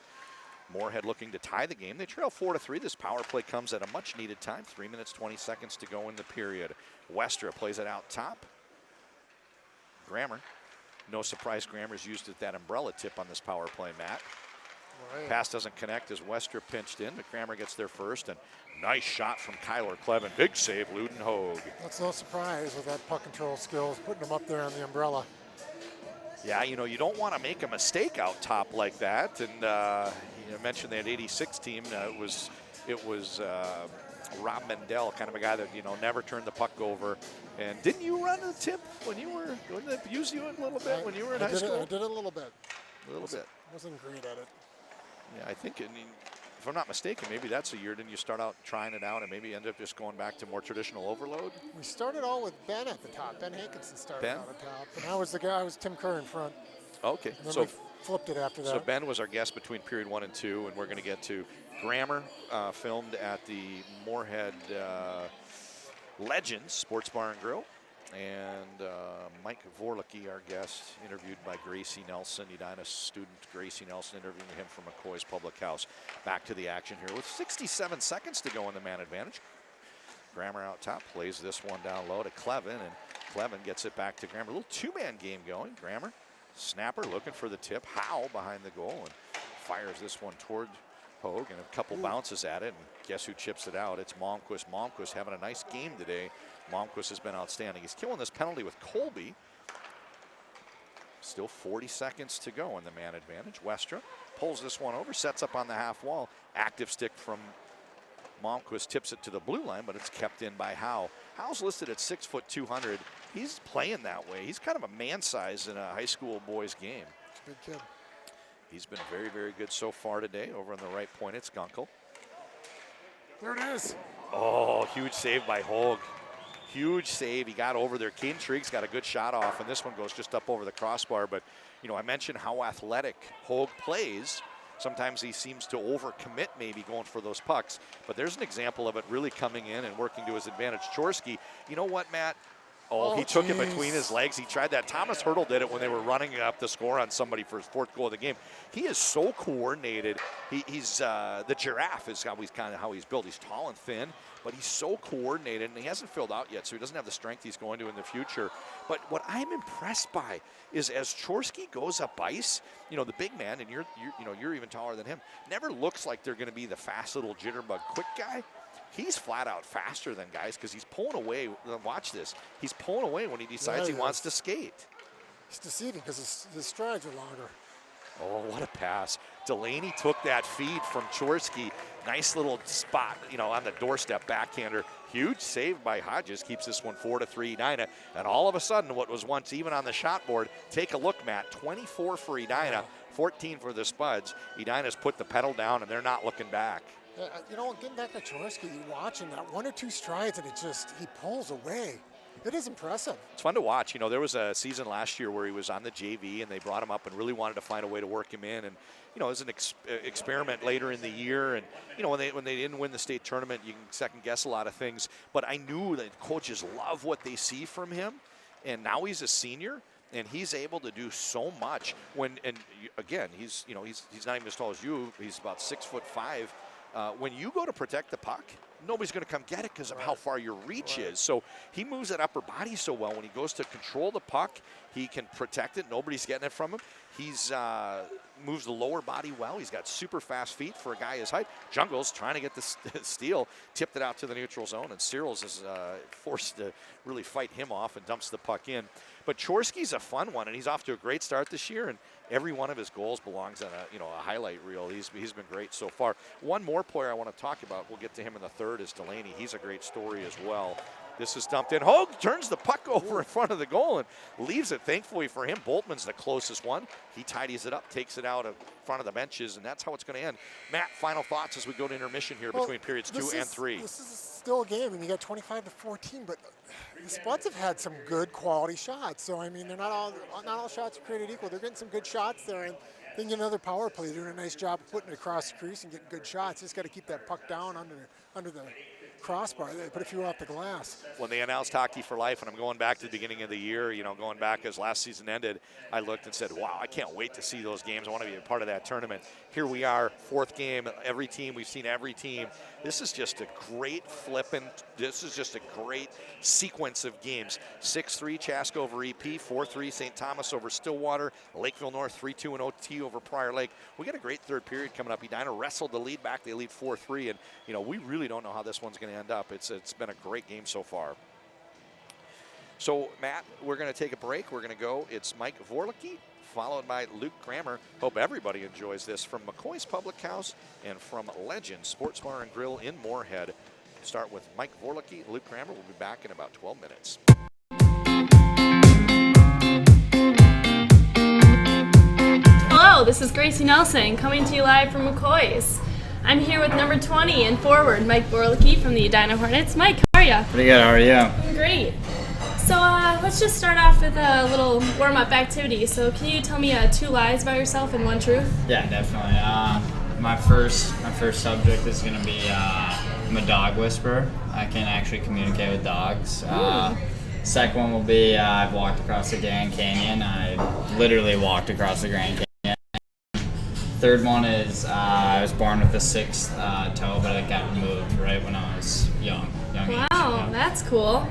Moorhead looking to tie the game. They trail 4-3. This power play comes at a much needed time. 3 minutes, 20 seconds to go in the period. Westra plays it out top. Grammer. No surprise Grammer's used at that umbrella tip on this power play, Matt. Right. Pass doesn't connect as Westra pinched in, but Grammer gets there first. And nice shot from Kyler Clevin. Big save, Luden Hogue. That's no surprise with that puck control skills, putting them up there on the umbrella. Yeah, you don't want to make a mistake out top like that. And you mentioned that 86 team. It was Rob Mendel, kind of a guy that, never turned the puck over. And didn't you run the tip when you were, didn't it abuse you a little bit when you were in high school? I did it a little bit. A little bit. Wasn't great at it. Yeah, I think, if I'm not mistaken, maybe that's a year. Didn't you start out trying it out and maybe end up just going back to more traditional overload? We started all with Ben at the top. Ben Hankinson started Ben? out at the top. And I was Tim Kerr in front. Okay. And then we flipped it after that. So Ben was our guest between period 1 and 2, and we're going to get to Grammer, filmed at the Moorhead Legends Sports Bar and Grill. And Mike Vorlicki, our guest, interviewed by Gracie Nelson, Edina student Gracie Nelson, interviewing him from McCoy's Public House. Back to the action here with 67 seconds to go in the man advantage. Grammer out top, plays this one down low to Clevin, and Clevin gets it back to Grammer. A little two-man game going. Grammer, snapper looking for the tip. Howe behind the goal and fires this one toward Hogue, and a couple bounces at it, and guess who chips it out? It's Malmquist. Malmquist having a nice game today. Malmquist has been outstanding. He's killing this penalty with Colby. Still 40 seconds to go in the man advantage. Westra pulls this one over, sets up on the half wall. Active stick from Malmquist, tips it to the blue line, but it's kept in by Howe. Howe's listed at 6', 200. He's playing that way. He's kind of a man size in a high school boys game. Good kid. He's been very, very good so far today. Over on the right point, it's Gunkel. There it is. Oh, huge save by Hogue. Huge save. He got over there. Caden Triggs got a good shot off, and this one goes just up over the crossbar. But, I mentioned how athletic Hogue plays. Sometimes he seems to overcommit, maybe going for those pucks. But there's an example of it really coming in and working to his advantage. Chorsky, you know what, Matt? Oh, he took it between his legs. He tried that. Thomas Hurdle did it when they were running up the score on somebody for his 4th goal of the game. He is so coordinated. He's the giraffe is how he's built. He's tall and thin, but he's so coordinated, and he hasn't filled out yet, so he doesn't have the strength he's going to in the future. But what I'm impressed by is as Chorsky goes up ice, the big man, and you're even taller than him, never looks like they're going to be the fast little jitterbug quick guy. He's flat out faster than guys because he's pulling away. Watch this. He's pulling away when he decides he wants to skate. He's deceiving because his strides are longer. Oh, what a pass. Delaney took that feed from Chorsky. Nice little spot, on the doorstep backhander. Huge save by Hodges. Keeps this one 4-3 Edina. And all of a sudden, what was once even on the shot board, take a look, Matt. 24 for Edina, 14 for the Spuds. Edina's put the pedal down, and they're not looking back. Getting back to Chorsky, you watch him, that 1 or 2 strides, and he pulls away. It is impressive. It's fun to watch. There was a season last year where he was on the JV, and they brought him up and really wanted to find a way to work him in. And, it was an experiment later in the year. And, when they didn't win the state tournament, you can second guess a lot of things. But I knew that coaches love what they see from him. And now he's a senior, and he's able to do so much. Again, he's not even as tall as you. He's about 6'5". When you go to protect the puck, nobody's going to come get it because of how far your reach is. So he moves that upper body so well. When he goes to control the puck, he can protect it. Nobody's getting it from him. He's moves the lower body well. He's got super fast feet for a guy his height. Jungle's trying to get the steal, tipped it out to the neutral zone, and Cyril's is forced to really fight him off and dumps the puck in. But Chorsky's a fun one, and he's off to a great start this year, and every one of his goals belongs on a highlight reel. He's been great so far. One more player I want to talk about, we'll get to him in the third, is Delaney. He's a great story as well. This is dumped in. Hogue turns the puck over in front of the goal and leaves it. Thankfully for him, Boltman's the closest one. He tidies it up, takes it out in front of the benches, and that's how it's going to end. Matt, final thoughts as we go to intermission here between periods 2 and 3. This is still a game, and you got 25-14, but the Spuds have had some good quality shots. So, I mean, they're not all shots are created equal. They're getting some good shots there, and then another power play. They're doing a nice job of putting it across the crease and getting good shots. Just got to keep that puck down under the crossbar. They put a few off the glass. When they announced Hockey for Life, and I'm going back to the beginning of the year, going back as last season ended, I looked and said, wow, I can't wait to see those games. I want to be a part of that tournament. Here we are, 4th game, every team, we've seen every team. This is just a great this is just a great sequence of games. 6-3 Chaska over EP, 4-3 St. Thomas over Stillwater, Lakeville North 3-2 in OT over Prior Lake. We got a great third period coming up. Edina wrestled the lead back. They lead 4-3, and we really don't know how this one's going to end up. It's been a great game so far. So, Matt, we're going to take a break. We're going to go. It's Mike Vorlicki, followed by Luke Grammer. Hope everybody enjoys this from McCoy's Public House and from Legend Sports Bar and Grill in Moorhead. Start with Mike Vorlicki. Luke Grammer will be back in about 12 minutes. Hello, this is Gracie Nelson coming to you live from McCoy's. I'm here with number 20 and forward, Mike Vorlicki from the Edina Hornets. Mike, how are you? Pretty good, how are you? I'm great. So let's just start off with a little warm-up activity. So can you tell me 2 lies about yourself and 1 truth? Yeah, definitely. My first subject is going to be I'm a dog whisperer. I can actually communicate with dogs. Second one will be I've walked across the Grand Canyon. I literally walked across the Grand Canyon. Third one is I was born with the 6th toe, but it got removed right when I was young. Wow, that's cool.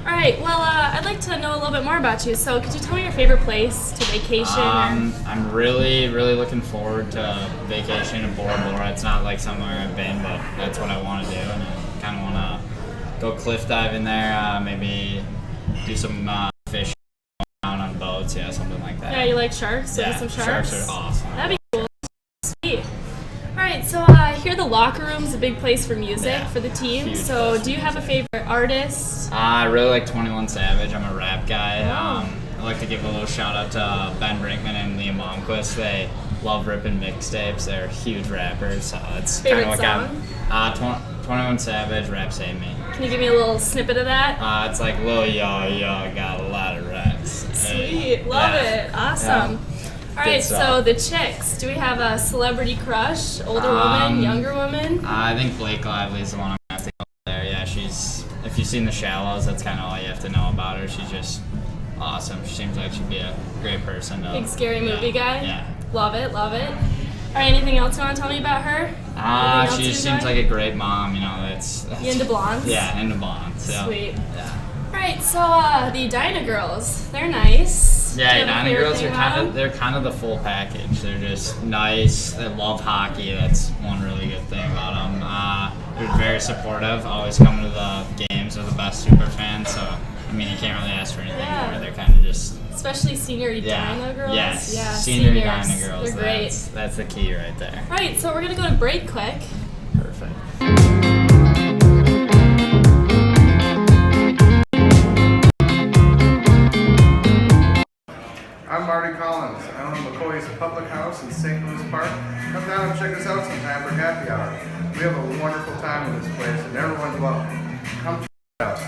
All right, well, I'd like to know a little bit more about you. So could you tell me your favorite place to vacation? I'm really, really looking forward to vacation in Bora Bora. It's not like somewhere I've been, but that's what I want to do. And I kind of want to go cliff diving there, maybe do some fishing on boats, something like that. Yeah, you like sharks? Yeah, some sharks? Sharks are awesome. That'd be cool. Sweet. All right, so I hear the locker room's a big place for music for the team. Huge So place. do you have a favorite artist? I really like 21 Savage. I'm a rap guy. Wow. I like to give a little shout out to Ben Brinkman and Liam Blomquist. They love ripping mixtapes. They're huge rappers, so it's kind of what got 21 Savage, Rap Save Me. Can you give me a little snippet of that? It's like, Lil Yo, got a lot of raps. Sweet, love it, awesome. All right, so the chicks, do we have a celebrity crush? Older woman, younger woman? I think Blake Lively's the one I'm going to have to go there. Yeah, if you've seen The Shallows, that's kind of all you have to know about her. She's just awesome. She seems like she'd be a great person. Big scary movie guy? Yeah. Love it, love it. All right, anything else you want to tell me about her? She just seems like a great mom, that's You into blondes? Yeah, into blondes. So, sweet. Yeah. All right, so the Edina girls, they're nice. Yeah, Edina girls are they're kind of the full package. They're just nice. They love hockey. That's one really good thing about them. They're very supportive. Always coming to the games. They're the best super fans. So you can't really ask for anything more. They're kind of just. Especially senior Edina girls. Yes. Yeah, senior seniors. Edina girls. They're great. That's the key right there. All right, so we're gonna go to break quick. Perfect. I'm Marty Collins. I own McCoy's Public House in St. Louis Park. Come down and check us out sometime for happy hour. We have a wonderful time in this place, and everyone's welcome. Come check it out.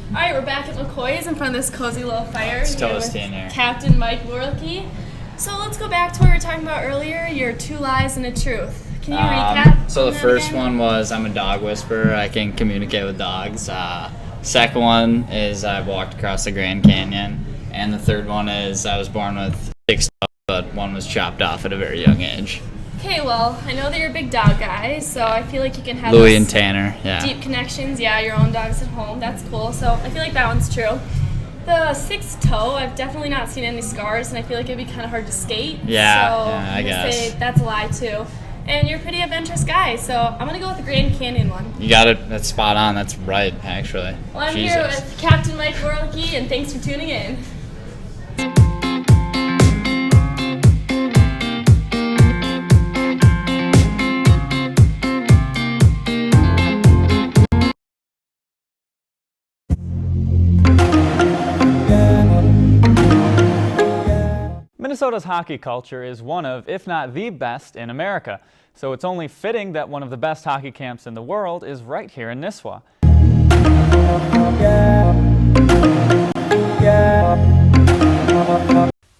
All right, we're back at McCoy's in front of this cozy little fire. It's here toasty with in here. Captain Mike Vorlicki. So let's go back to what we were talking about earlier, your 2 lies and a truth. Can you recap? So the first one was I'm a dog whisperer. I can communicate with dogs. Second one is I've walked across the Grand Canyon. And the third one is I was born with 6 toes, but one was chopped off at a very young age. Okay, well, I know that you're a big dog guy, so I feel like you can have Louie those and Tanner, yeah. deep connections. Yeah, your own dogs at home. That's cool. So I feel like that one's true. The 6th toe, I've definitely not seen any scars, and I feel like it'd be kind of hard to skate. Yeah, so yeah, I I'm gonna guess. say that's a lie too. And you're a pretty adventurous guy, so I'm gonna go with the Grand Canyon one. You got it. That's spot on. That's right, actually. Well, I'm Jesus. here with Captain Mike Borlicki, and thanks for tuning in. Minnesota's hockey culture is one of, if not the best in America, so it's only fitting that one of the best hockey camps in the world is right here in Nisswa.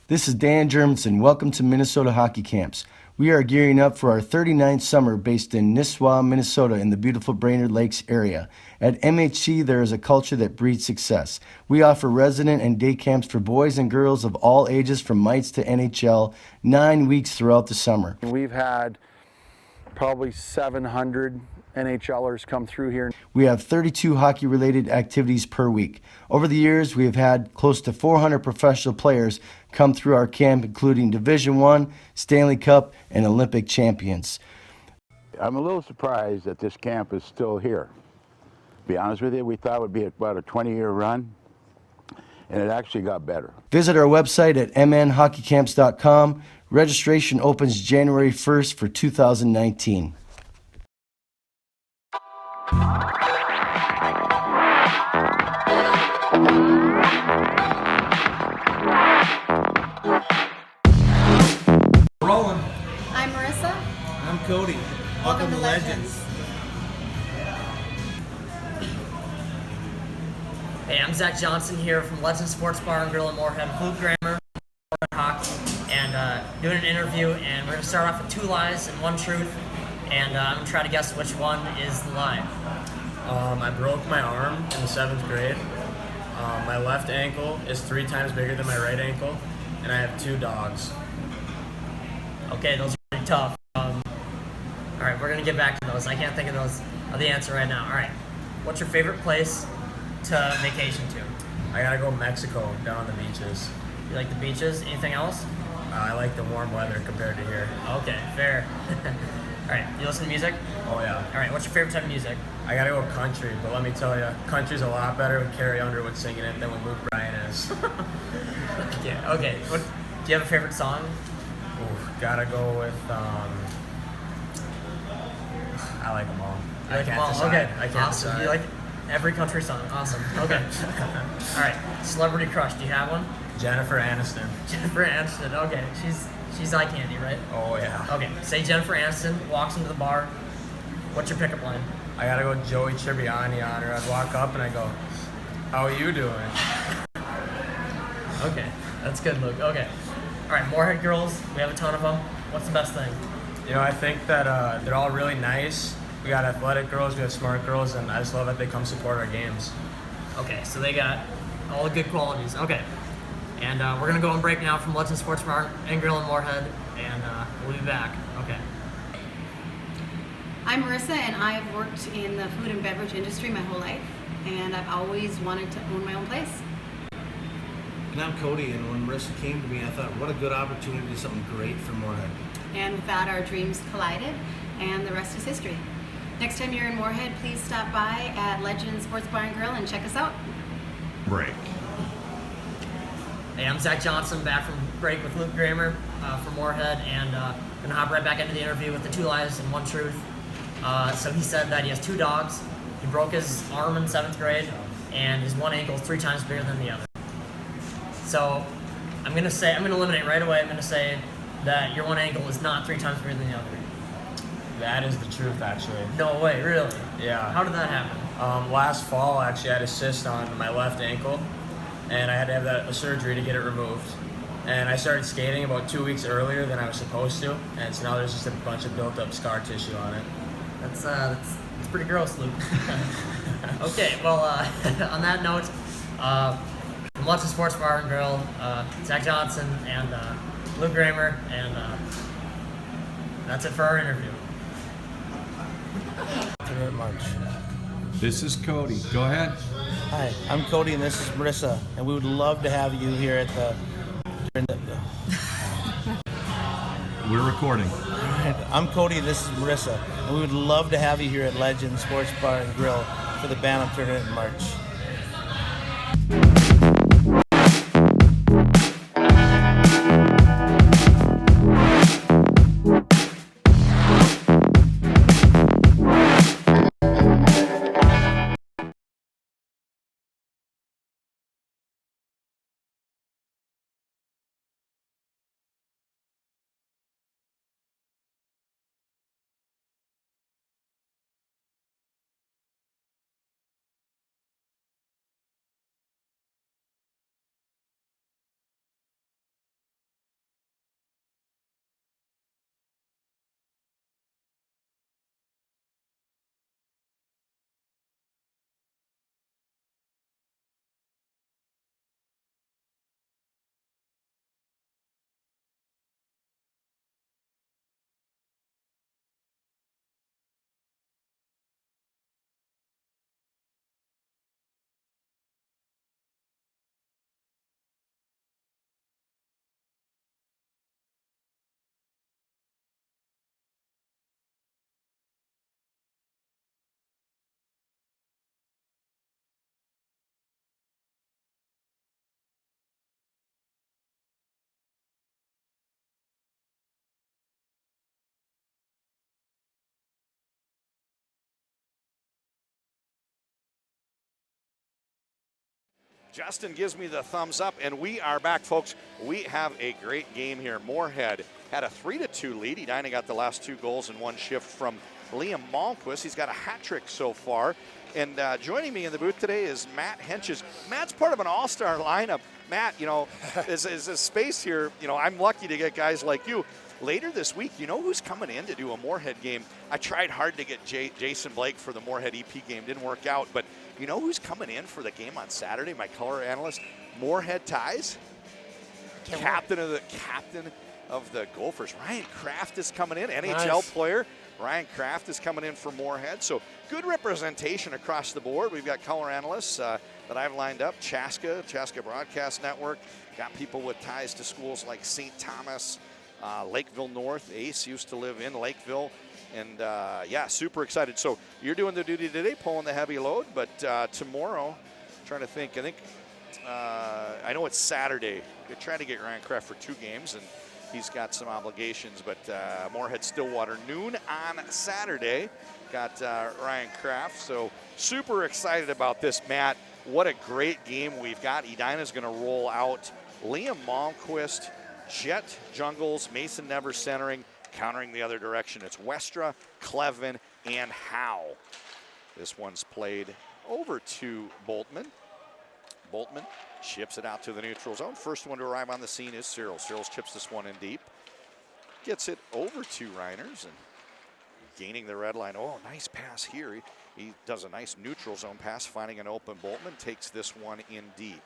This is Dan Germanson. Welcome to Minnesota Hockey Camps. We are gearing up for our 39th summer based in Nisswa, Minnesota in the beautiful Brainerd Lakes area. At MHC, there is a culture that breeds success. We offer resident and day camps for boys and girls of all ages from mites to NHL, 9 weeks throughout the summer. We've had probably 700 NHLers come through here. We have 32 hockey-related activities per week. Over the years, we have had close to 400 professional players come through our camp, including Division I, Stanley Cup, and Olympic champions. I'm a little surprised that this camp is still here. To be honest with you, we thought it would be about a 20-year run, and it actually got better. Visit our website at mnhockeycamps.com. Registration opens January 1st for 2019. Rolling. I'm Marissa. I'm Cody. Welcome to Legends. Hey, I'm Zach Johnson here from Legends Sports Bar and Grill in Moorhead, Fluke Grammar, Hockey, and doing an interview. And we're going to start off with 2 lies and 1 truth, and I'm going to try to guess which one is the lie. I broke my arm in the 7th grade. My left ankle is 3 times bigger than my right ankle, and I have 2 dogs. Okay, those are pretty tough. All right, we're going to get back to those. I can't think of the answer right now. All right, what's your favorite place to vacation to? I gotta go Mexico, down on the beaches. You like the beaches? Anything else? I like the warm weather compared to here. Okay, fair. All right, you listen to music? Oh yeah. All right, what's your favorite type of music? I gotta go country, but let me tell you, country's a lot better with Carrie Underwood singing it than what Luke Bryan is. Okay. Do you have a favorite song? Ooh, gotta go with, I like them all. You like them all? Decide. Okay. I can't Awesome. decide. You like every country song. Awesome. Okay. All right. Celebrity crush. Do you have one? Jennifer Aniston. Jennifer Aniston. Okay. She's eye candy, right? Oh yeah. Okay. Say Jennifer Aniston walks into the bar. What's your pickup line? I gotta go Joey Tribbiani on her. I'd walk up and I go, "How are you doing?" Okay. That's good, Luke. Okay. All right. Moorhead girls. We have a ton of them. What's the best thing? You know, I think that they're all really nice. We got athletic girls, we have smart girls, and I just love that they come support our games. Okay, so they got all the good qualities. Okay, and we're gonna go on break now from Legends Sports Bar and Grill in Moorhead, and we'll be back. Okay. I'm Marissa, and I've worked in the food and beverage industry my whole life, and I've always wanted to own my own place. And I'm Cody, and when Marissa came to me, I thought, what a good opportunity to do something great for Moorhead. And with that, our dreams collided, and the rest is history. Next time you're in Moorhead, please stop by at Legends Sports Bar and Grill and check us out. Break. Hey, I'm Zach Johnson, back from break with Luke Grammer from Moorhead, and gonna hop right back into the interview with the 2 lies and 1 truth. So he said that he has 2 dogs. He broke his arm in 7th grade, and his 1 ankle is 3 times bigger than the other. So I'm gonna eliminate right away. I'm gonna say that your 1 ankle is not 3 times bigger than the other. That is the truth, actually. No way, really? Yeah. How did that happen? Last fall, actually, I had a cyst on my left ankle, and I had to have a surgery to get it removed. And I started skating about 2 weeks earlier than I was supposed to, and so now there's just a bunch of built-up scar tissue on it. That's pretty gross, Luke. Okay, well, on that note, from Legends Sports Bar and Grill, Zach Johnson and Luke Grammer, and that's it for our interview. Lunch. This is Cody. Go ahead. Hi, I'm Cody, and this is Marissa, and we would love to have you here at the We're recording. All right, I'm Cody, this is Marissa, and we would love to have you here at Legend Sports Bar and Grill for the Bantam Tournament in March. Justin gives me the thumbs up, and we are back, folks. We have a great game here. Moorhead had a 3-2 lead. Edina got the last 2 goals in one shift from Liam Malmquist. He's got a hat trick so far. And joining me in the booth today is Matt Henches. Matt's part of an all-star lineup. Matt, you know, is a space here. You know, I'm lucky to get guys like you. Later this week, you know who's coming in to do a Moorhead game? I tried hard to get Jason Blake for the Moorhead EP game. Didn't work out, but you know who's coming in for the game on Saturday? My color analyst, Moorhead Ties. Captain of the Gophers. Ryan Kraft is coming in, NHL player. Ryan Kraft is coming in for Moorhead. So good representation across the board. We've got color analysts that I've lined up. Chaska Broadcast Network. Got people with ties to schools like St. Thomas, Lakeville North. Ace used to live in Lakeville. And yeah, super excited. So you're doing the duty today, pulling the heavy load. But tomorrow, trying to think, I know it's Saturday. We're trying to get Ryan Kraft for 2 games, and he's got some obligations. But Moorhead Stillwater, noon on Saturday. Got Ryan Kraft. So super excited about this, Matt. What a great game we've got. Edina's going to roll out Liam Malmquist, Jet Jungles, Mason Never centering, countering the other direction. It's Westra, Clevin, and Howe. This one's played over to Boltman. Boltman chips it out to the neutral zone. First one to arrive on the scene is Cyril. Cyril chips this one in deep. Gets it over to Reiners and gaining the red line. Oh, nice pass here. He does a nice neutral zone pass, finding an open Boltman. Takes this one in deep.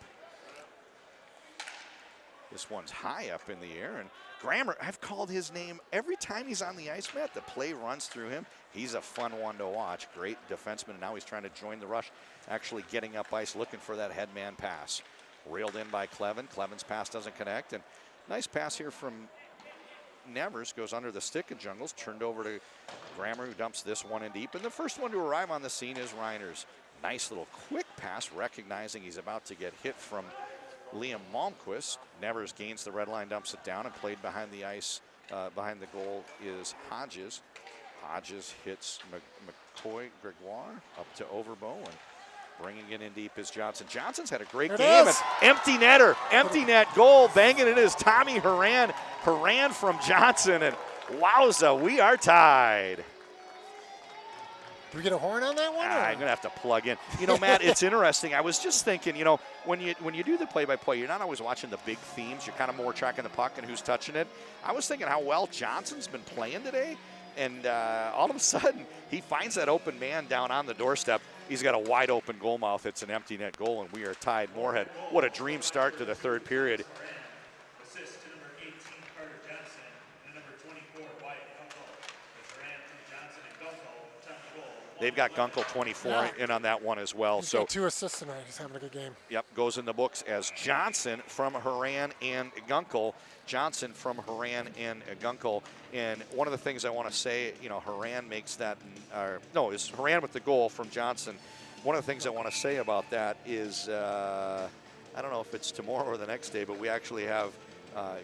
This one's high up in the air, and Grammer, I've called his name every time he's on the ice, Matt. The play runs through him. He's a fun one to watch. Great defenseman, and now he's trying to join the rush, actually getting up ice, looking for that headman pass. Reeled in by Clevin. Clevin's pass doesn't connect, and nice pass here from Nevers. Goes under the stick of Jungles, turned over to Grammer, who dumps this one in deep, and the first one to arrive on the scene is Reiners. Nice little quick pass, recognizing he's about to get hit from Liam Malmquist. Nevers gains the red line, dumps it down, and played behind the ice. Behind the goal is Hodges. Hodges hits McCoy Gregoire up to Overbo, and bringing it in deep is Johnson. Johnson's had a great game. And empty net goal. Banging it is Tommy Horan. Horan from Johnson, and wowza, we are tied. Do we get a horn on that one? I'm going to have to plug in. You know, Matt, it's interesting. I was just thinking, you know, when you do the play-by-play, you're not always watching the big themes. You're kind of more tracking the puck and who's touching it. I was thinking how well Johnson's been playing today, and all of a sudden, he finds that open man down on the doorstep. He's got a wide-open goal mouth. It's an empty net goal, and we are tied. Moorhead, what a dream start to the third period. Assist to number 18, Carter Johnson, and number 24, Wyatt Gunkel. It's ran from Johnson and Gunkel, time to goal. They've got Gunkel 24 in on that one as well. He's got 2 assists tonight. He's having a good game. Yep, goes in the books as Johnson from Horan and Gunkel. Johnson from Horan and Gunkel. And one of the things I want to say, Horan makes that, is Horan with the goal from Johnson. One of the things I want to say about that is, I don't know if it's tomorrow or the next day, but we actually have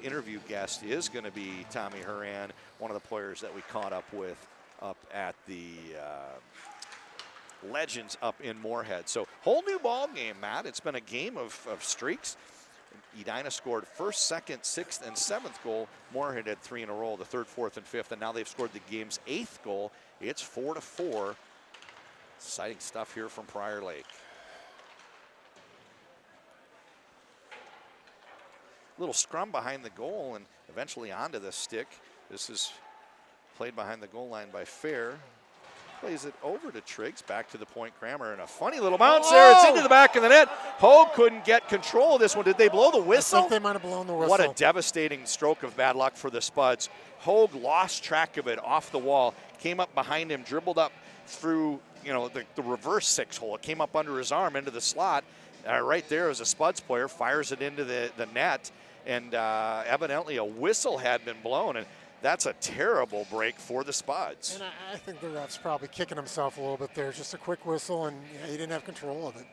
interview guest is going to be Tommy Horan, one of the players that we caught up with up at the Legends up in Moorhead. So whole new ball game, Matt. It's been a game of streaks. Edina scored first, second, sixth, and seventh goal. Moorhead had 3 in a row, the third, fourth, and fifth, and now they've scored the game's 8th goal. It's 4-4. Exciting stuff here from Prior Lake. Little scrum behind the goal and eventually onto the stick. This is played behind the goal line by Fair. Plays it over to Triggs, back to the point. Kramer, and a funny little bounce there. It's into the back of the net. Hogue couldn't get control of this one. Did they blow the whistle? I think they might have blown the whistle. What a devastating stroke of bad luck for the Spuds. Hogue lost track of it off the wall, came up behind him, dribbled up through the reverse 6-hole. It came up under his arm into the slot. Right there as a Spuds player fires it into the net, and evidently a whistle had been blown. And that's a terrible break for the Spuds. And I think the ref's probably kicking himself a little bit there. Just a quick whistle, and he didn't have control of it.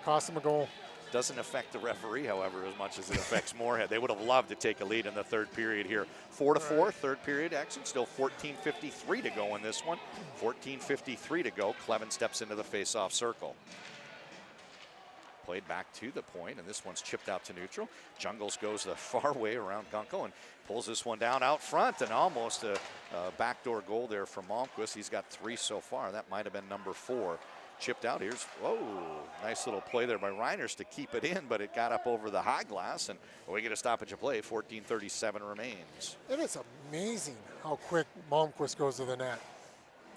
Cost him a goal. Doesn't affect the referee, however, as much as it affects Moorhead. They would have loved to take a lead in the third period here. 4-4, third period action. Still 14:53 to go in this one. 14:53 to go. Clevin steps into the face-off circle. Played back to the point, and this one's chipped out to neutral. Jungles goes the far way around Gunkel and pulls this one down out front, and almost a backdoor goal there from Malmquist. He's got 3 so far. That might have been number 4. Chipped out. Here's, nice little play there by Reiners to keep it in, but it got up over the high glass, and we get a stoppage of play. 14:37 remains. It is amazing how quick Malmquist goes to the net.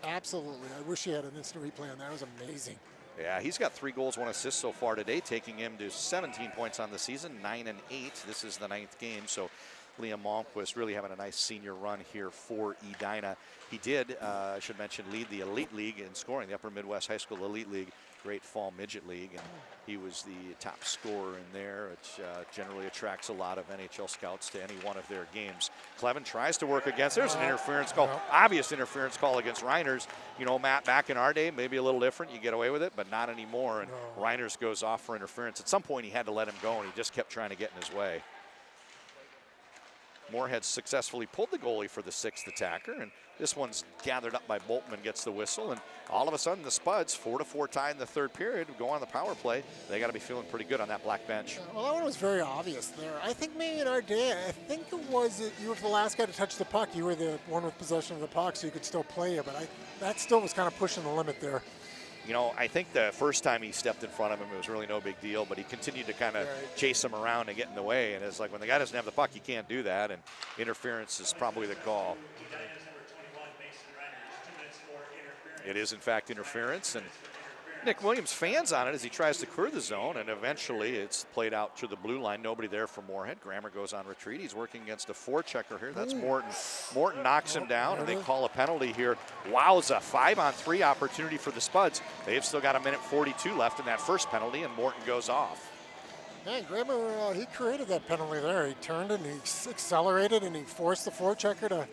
Absolutely. I wish he had an instant replay on that. It was amazing. Yeah, he's got 3 goals, 1 assist so far today, taking him to 17 points on the season, 9 and 8. This is the 9th game, so Liam Malmquist really having a nice senior run here for Edina. He did, I should mention, lead the Elite League in scoring, the Upper Midwest High School Elite League, great fall midget league, and he was the top scorer in there, which generally attracts a lot of NHL scouts to any one of their games. Clevin tries to work against. There's an interference call, obvious interference call against Reiners. Matt, back in our day, maybe a little different. You get away with it, but not anymore. And Reiners goes off for interference. At some point, he had to let him go, and he just kept trying to get in his way. Moorhead successfully pulled the goalie for the 6th attacker, and this one's gathered up by Boltman, gets the whistle, and all of a sudden the Spuds, 4-4 tie in the third period, go on the power play. They got to be feeling pretty good on that black bench. Well, that one was very obvious there. I think maybe in our day, I think it was you were the last guy to touch the puck. You were the one with possession of the puck, so you could still play it, but that still was kind of pushing the limit there. I think the first time he stepped in front of him, it was really no big deal, but he continued to kind of chase him around and get in the way. And it's like when the guy doesn't have the puck, you can't do that. And interference is probably the call. It is, in fact, interference. And Nick Williams fans on it as he tries to clear the zone, and eventually it's played out to the blue line. Nobody there for Moorhead. Grammer goes on retreat. He's working against a forechecker here. That's Morton. Morton knocks him down, and they call a penalty here. Wowza, 5-on-3 opportunity for the Spuds. They've still got 1:42 left in that first penalty, and Morton goes off. Yeah, Grammer, he created that penalty there. He turned and he accelerated, and he forced the forechecker to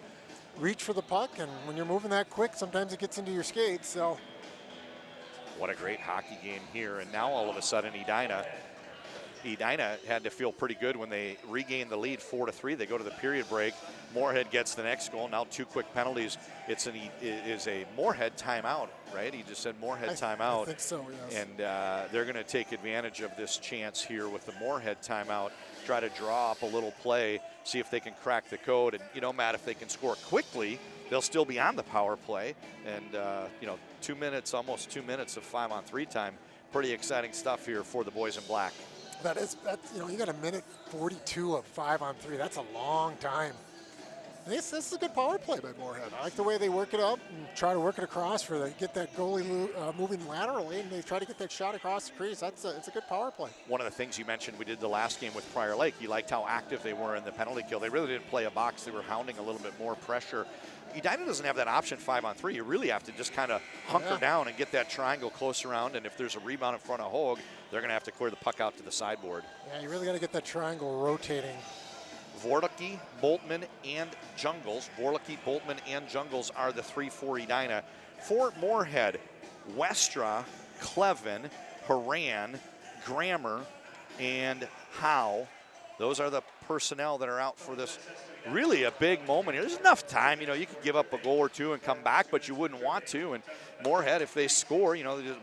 reach for the puck. And when you're moving that quick, sometimes it gets into your skates. So. What a great hockey game here. And now all of a sudden Edina had to feel pretty good when they regained the lead 4-3. They go to the period break. Moorhead gets the next goal. Now 2 quick penalties. It is a Moorhead timeout, right? He just said Moorhead timeout. I think so, yes. And they're going to take advantage of this chance here with the Moorhead timeout, try to draw up a little play, see if they can crack the code. And, Matt, if they can score quickly, they'll still be on the power play. And, 2 minutes, almost 2 minutes of 5-on-3 time. Pretty exciting stuff here for the boys in black. That's you got 1:42 of 5-on-3. That's a long time. This is a good power play by Moorhead. I like the way they work it up and try to work it across get that goalie moving laterally, and they try to get that shot across the crease. It's a good power play. One of the things you mentioned we did the last game with Prior Lake, you liked how active they were in the penalty kill. They really didn't play a box. They were hounding a little bit more pressure. Edina doesn't have that option 5-on-3. You really have to just kind of hunker down and get that triangle close around, and if there's a rebound in front of Hogue, they're going to have to clear the puck out to the sideboard. Yeah, you really got to get that triangle rotating Vorlicke, Boltman, and Jungles. Vorlicke, Boltman, and Jungles are the 3 for Edina. For Moorhead, Westra, Clevin, Haran, Grammer, and Howe. Those are the personnel that are out for this really a big moment here. There's enough time, you could give up a goal or two and come back, but you wouldn't want to. And Moorhead, if they score,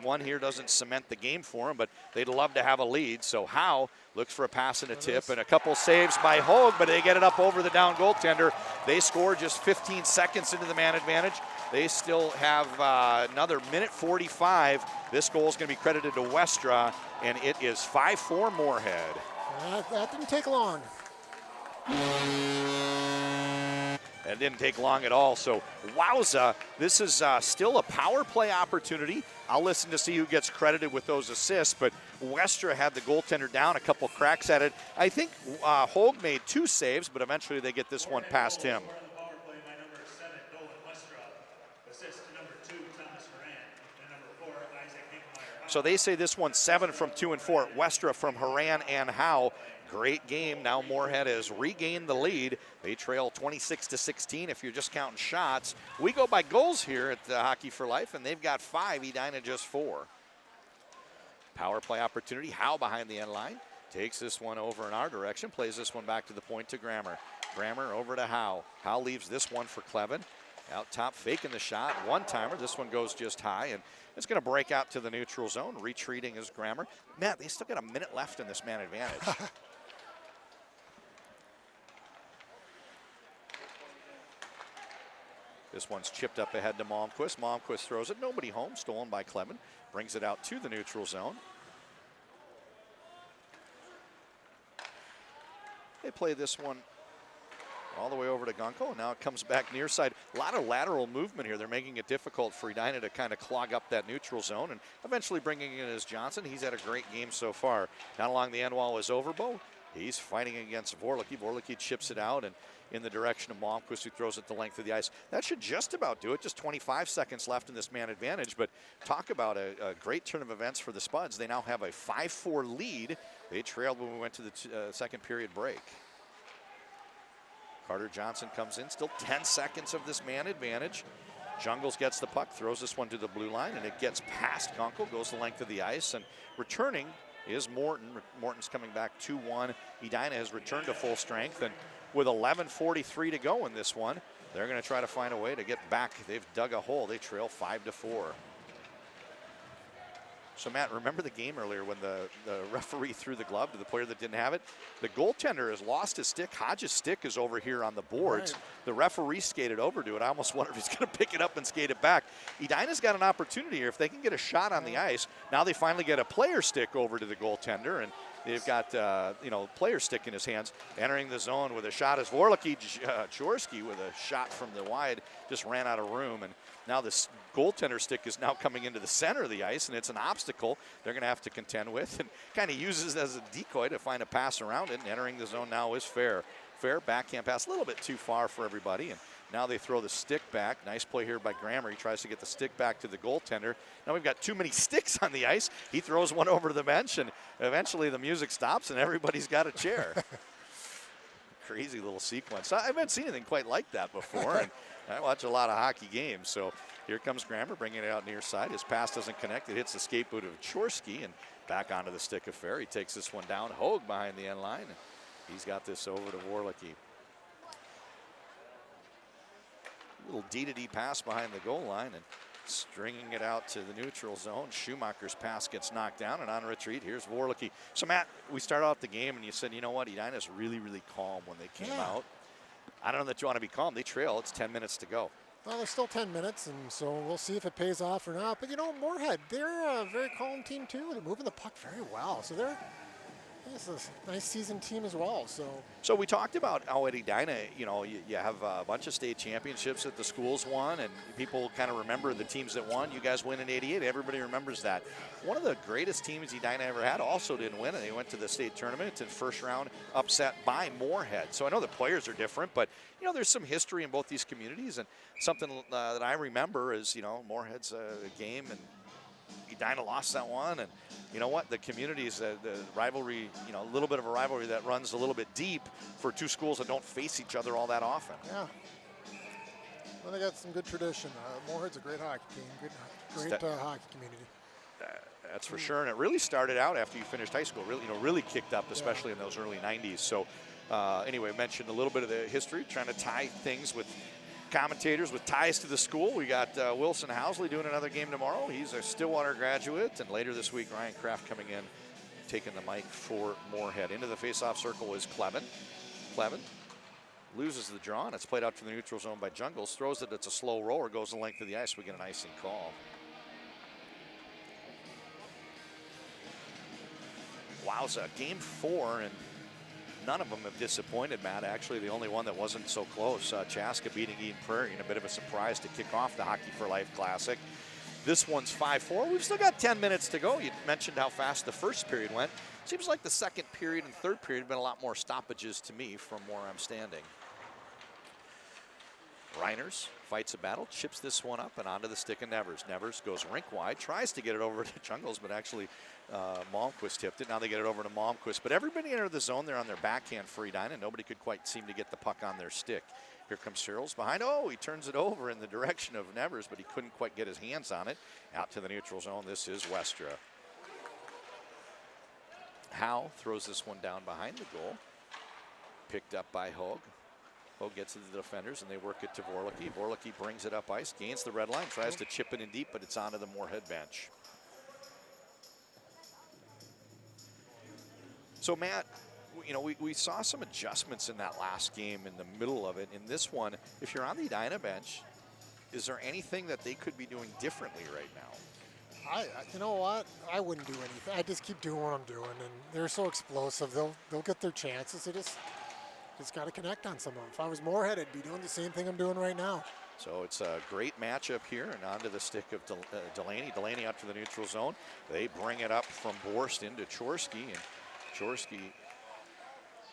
one here doesn't cement the game for them, but they'd love to have a lead. So Howe looks for a pass and a tip and a couple saves by Hogue, but they get it up over the down goaltender. They score just 15 seconds into the man advantage. They still have another minute 45. This goal is going to be credited to Westra, and it is 5-4 Moorhead. That didn't take long. It didn't take long at all. So, wowza, this is still a power play opportunity. I'll listen to see who gets credited with those assists, but Westra had the goaltender down, a couple cracks at it. I think Hogue made 2 saves, but eventually they get this one past him. So they say this one's 7 from 2 and 4. Westra from Haran and Howe. Great game. Now Moorhead has regained the lead. They trail 26-16 if you're just counting shots. We go by goals here at Hockey for Life, and they've got 5. Edina just 4. Power play opportunity. Howe behind the end line. Takes this one over in our direction. Plays this one back to the point to Grammer. Grammer over to Howe. Howe leaves this one for Clevin. Out top, faking the shot. One-timer. This one goes just high, and it's going to break out to the neutral zone. Retreating is Grammer. Matt, they still got a minute left in this man advantage. This one's chipped up ahead to Malmquist. Malmquist throws it. Nobody home. Stolen by Clevin. Brings it out to the neutral zone. They play this one all the way over to Gunkel, and now it comes back near side. A lot of lateral movement here. They're making it difficult for Edina to kind of clog up that neutral zone, and eventually bringing in is Johnson. He's had a great game so far. Down along the end wall is Overbo. He's fighting against Vorlicke. Vorlicke chips it out and in the direction of Malmquist, who throws it the length of the ice. That should just about do it. Just 25 seconds left in this man advantage, but talk about a great turn of events for the Spuds. They now have a 5-4 lead. They trailed when we went to the second period break. Carter Johnson comes in, still 10 seconds of this man advantage. Jungles gets the puck, throws this one to the blue line, and it gets past Gunkel, goes the length of the ice, and returning is Morton. Morton's coming back 2-1. Edina has returned to full strength, and with 11:43 to go in this one, they're going to try to find a way to get back. They've dug a hole. They trail 5-4. So, Matt, remember the game earlier when the referee threw the glove to the player that didn't have it? The goaltender has lost his stick. Hodges' stick is over here on the boards. Right. The referee skated over to it. I almost wondered if he's going to pick it up and skate it back. Edina's got an opportunity here. If they can get a shot on the ice, now they finally get a player stick over to the goaltender, and they've got, player stick in his hands. Entering the zone with a shot is Vorlicke. Jaworski with a shot from the wide, just ran out of room. And now this goaltender stick is now coming into the center of the ice, and it's an obstacle they're going to have to contend with, and kind of uses it as a decoy to find a pass around it. And entering the zone now is Fair. Fair backhand pass, a little bit too far for everybody, and now they throw the stick back. Nice play here by Grammer. He tries to get the stick back to the goaltender. Now we've got too many sticks on the ice. He throws one over to the bench, and eventually the music stops, and everybody's got a chair. Crazy little sequence. I haven't seen anything quite like that before, and I watch a lot of hockey games. So here comes Grammer bringing it out near side. His pass doesn't connect. It hits the skate boot of Jaworski and back onto the stick of Fair. He takes this one down. Hogue behind the end line. He's got this over to Vorlicke. Little D-to-D pass behind the goal line and stringing it out to the neutral zone. Schumacher's pass gets knocked down, and on retreat, here's Vorlicke. So, Matt, we started off the game, and you said, you know what, Edina's really, really calm when they came out. I don't know that you want to be calm. They trail. It's 10 minutes to go. Well, there's still 10 minutes, and so we'll see if it pays off or not. But, Moorhead, they're a very calm team, too. They're moving the puck very well. So it's a nice seasoned team as well. So we talked about how at Edina, you have a bunch of state championships that the schools won, and people kind of remember the teams that won. You guys win in '88. Everybody remembers that. One of the greatest teams Edina ever had also didn't win, and they went to the state tournament and first round upset by Moorhead. So I know the players are different, but there's some history in both these communities, and something that I remember is Moorhead's a game and Edina lost that one, and you know what? The communities, the rivalry, you know, a little bit of a rivalry that runs a little bit deep for two schools that don't face each other all that often. Yeah. Well, they got some good tradition. Moorhead's a great hockey team, great hockey community. That's for sure, and it really started out after you finished high school. Really, really kicked up, especially in those early '90s. So, anyway, mentioned a little bit of the history, trying to tie things with commentators with ties to the school. We got Wilson Housley doing another game tomorrow. He's a Stillwater graduate, and later this week, Ryan Kraft coming in, taking the mic for Moorhead. Into the face-off circle is Clevin. Clevin loses the draw, and it's played out to the neutral zone by Jungles. Throws it, it's a slow roller, goes the length of the ice. We get an icing call. Wowza, game 4, and none of them have disappointed, Matt. Actually, the only one that wasn't so close, Chaska beating Eden Prairie in a bit of a surprise to kick off the Hockey for Life Classic. This one's 5-4. We've still got 10 minutes to go. You mentioned how fast the first period went. Seems like the second period and third period have been a lot more stoppages to me from where I'm standing. Reiners fights a battle, chips this one up and onto the stick of Nevers. Nevers goes rink wide, tries to get it over to Jungles, but actually Malmquist tipped it. Now they get it over to Malmquist. But everybody entered the zone there on their backhand for Edina, and nobody could quite seem to get the puck on their stick. Here comes Searles behind. Oh, he turns it over in the direction of Nevers, but he couldn't quite get his hands on it. Out to the neutral zone. This is Westra. Howe throws this one down behind the goal. Picked up by Hogue. Hogue gets to the defenders, and they work it to Vorlicke. Vorlicke brings it up ice, gains the red line, tries to chip it in deep, but it's onto the Moorhead bench. So, Matt, you know, we saw some adjustments in that last game in the middle of it. In this one, if you're on the Edina bench, is there anything that they could be doing differently right now? You know what? I wouldn't do anything. I just keep doing what I'm doing, and they're so explosive. They'll get their chances. They just got to connect on some of them. If I was Moorhead, I'd be doing the same thing I'm doing right now. So it's a great matchup here, and onto the stick of Delaney. Delaney out to the neutral zone. They bring it up from Borst into Chorsky, and Chorsky,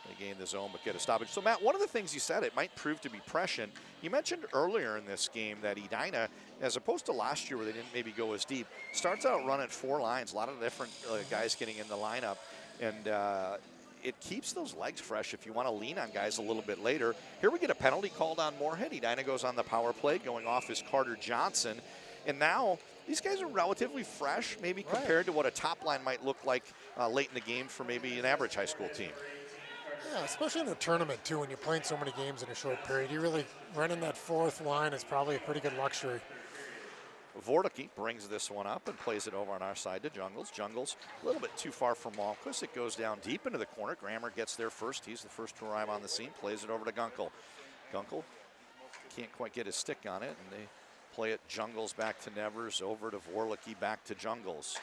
they gain the zone but get a stoppage. So, Matt, one of the things you said, it might prove to be prescient. You mentioned earlier in this game that Edina, as opposed to last year where they didn't maybe go as deep, starts out running 4 lines, a lot of different guys getting in the lineup, and it keeps those legs fresh if you want to lean on guys a little bit later. Here we get a penalty called on Moorhead. Edina goes on the power play. Going off is Carter Johnson. And now these guys are relatively fresh, maybe compared to what a top line might look like late in the game for maybe an average high school team. Yeah, especially in a tournament, too, when you're playing so many games in a short period. You really running that 4th line is probably a pretty good luxury. Vorticke brings this one up and plays it over on our side to Jungles. Jungles a little bit too far from Malmquist. It goes down deep into the corner. Grammer gets there first. He's the first to arrive on the scene. Plays it over to Gunkel. Gunkel can't quite get his stick on it, and they play it Jungles back to Nevers, over to Vorlicke, back to Jungles.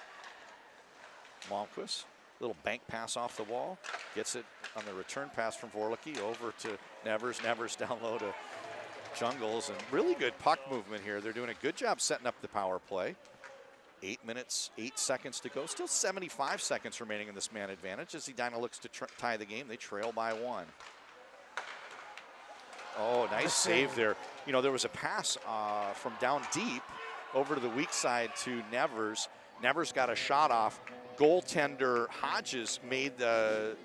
Malmquist, little bank pass off the wall. Gets it on the return pass from Vorlicke over to Nevers. Nevers down low to Jungles, and really good puck movement here. They're doing a good job setting up the power play. 8 minutes, 8 seconds to go. Still 75 seconds remaining in this man advantage as Edina looks to tie the game. They trail by 1. Oh, nice save there. You know, there was a pass from down deep over to the weak side to Nevers. Nevers got a shot off. Goaltender Hodges made the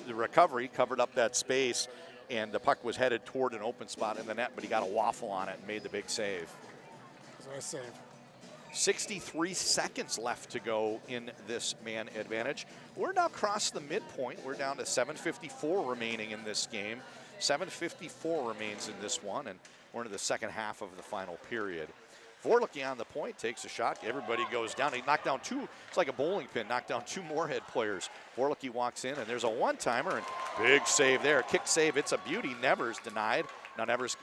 recovery, covered up that space, and the puck was headed toward an open spot in the net, but he got a waffle on it and made the big save. That's a nice save. 63 seconds left to go in this man advantage. We're now across the midpoint. We're down to 7:54 remaining in this game. 7:54 remains in this one, and we're into the second half of the final period. Vorlicke on the point, takes a shot. Everybody goes down. He knocked down 2. It's like a bowling pin. Knocked down 2 Moorhead players. Vorlicke walks in, and there's a one-timer, and big save there. Kick save. It's a beauty. Nevers denied. Now Nevers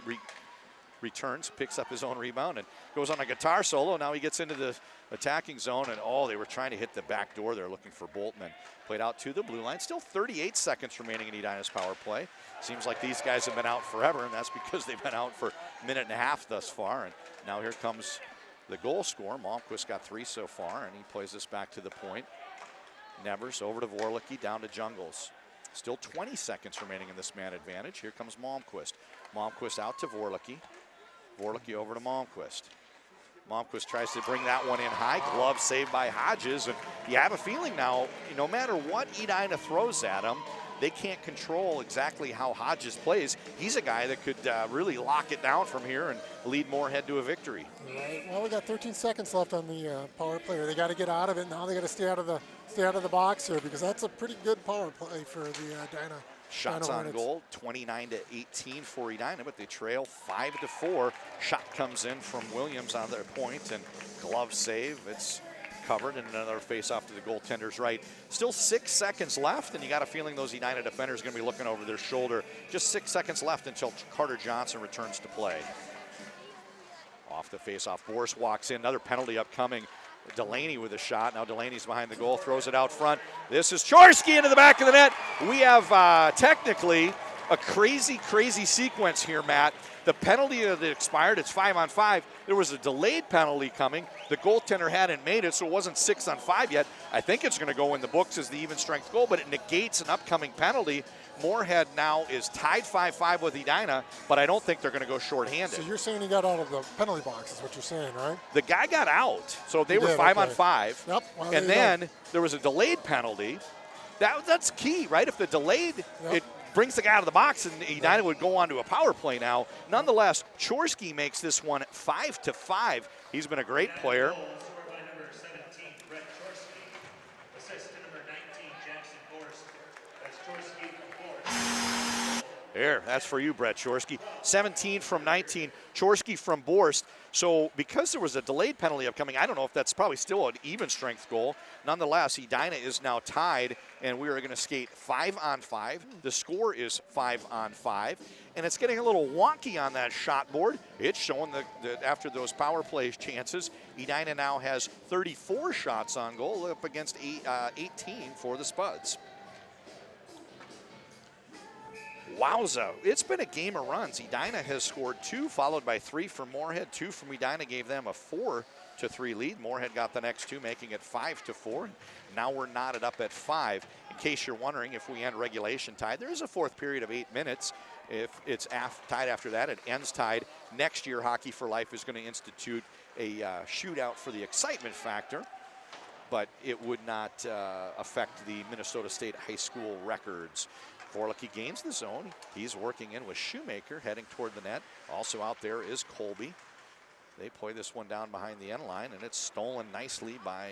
returns, picks up his own rebound, and goes on a guitar solo. Now he gets into the attacking zone, and they were trying to hit the back door there looking for Boltman. Played out to the blue line. Still 38 seconds remaining in Edina's power play. Seems like these guys have been out forever, and that's because they've been out for a minute and a half thus far. And now here comes the goal scorer. Malmquist got 3 so far, and he plays this back to the point. Nevers over to Vorlicke, down to Jungles. Still 20 seconds remaining in this man advantage. Here comes Malmquist. Malmquist out to Vorlicke. Vorlicke over to Malmquist. Malmquist tries to bring that one in high. Glove saved by Hodges. And you have a feeling now, no matter what Edina throws at him, they can't control exactly how Hodges plays. He's a guy that could really lock it down from here and lead Moorhead to a victory. Right. Well, we got 13 seconds left on the power play. They got to get out of it now. They got to stay out of the box here because that's a pretty good power play for the Edina. Shots on goal, 29-18 for Edina, but they trail 5-4. Shot comes in from Williams on their point, and glove save. It's covered, and another face-off to the goaltender's right. Still 6 seconds left, and you got a feeling those Edina defenders are going to be looking over their shoulder. Just 6 seconds left until Carter Johnson returns to play. Off the face-off, Boris walks in, another penalty upcoming. Delaney with a shot. Now Delaney's behind the goal, throws it out front. This is Chorsky into the back of the net. We have technically a crazy sequence here, Matt. The penalty that expired, it's 5-on-5. There was a delayed penalty coming. The goaltender hadn't made it, so it wasn't 6-on-5 yet. I think it's going to go in the books as the even strength goal, but it negates an upcoming penalty. Moorhead now is tied 5-5 with Edina, but I don't think they're going to go shorthanded. So you're saying he got out of the penalty box is what you're saying, right? The guy got out, so they were 5-on-5. Yep. Well, and then there was a delayed penalty. That's key, right? If the delayed, it brings the guy out of the box, and Edina would go on to a power play now. Nonetheless, Chorsky makes this one 5-5. He's been a great player. There, that's for you, Brett Chorsky. 17 from 19, Chorsky from Borst. So because there was a delayed penalty upcoming, I don't know if that's probably still an even strength goal. Nonetheless, Edina is now tied, and we are going to skate 5-on-5. The score is 5-on-5, and it's getting a little wonky on that shot board. It's showing that after those power play chances, Edina now has 34 shots on goal up against 18 for the Spuds. Wowza, it's been a game of runs. Edina has scored 2, followed by 3 from Moorhead. 2 from Edina gave them a 4-3 lead. Moorhead got the next 2, making it 5-4. Now we're knotted up at 5. In case you're wondering, if we end regulation tied, there is a fourth period of 8 minutes. If it's tied after that, it ends tied. Next year, Hockey for Life is going to institute a shootout for the excitement factor, but it would not affect the Minnesota State high school records. Forlicki gains the zone. He's working in with Shoemaker, heading toward the net. Also out there is Colby. They play this one down behind the end line, and it's stolen nicely by,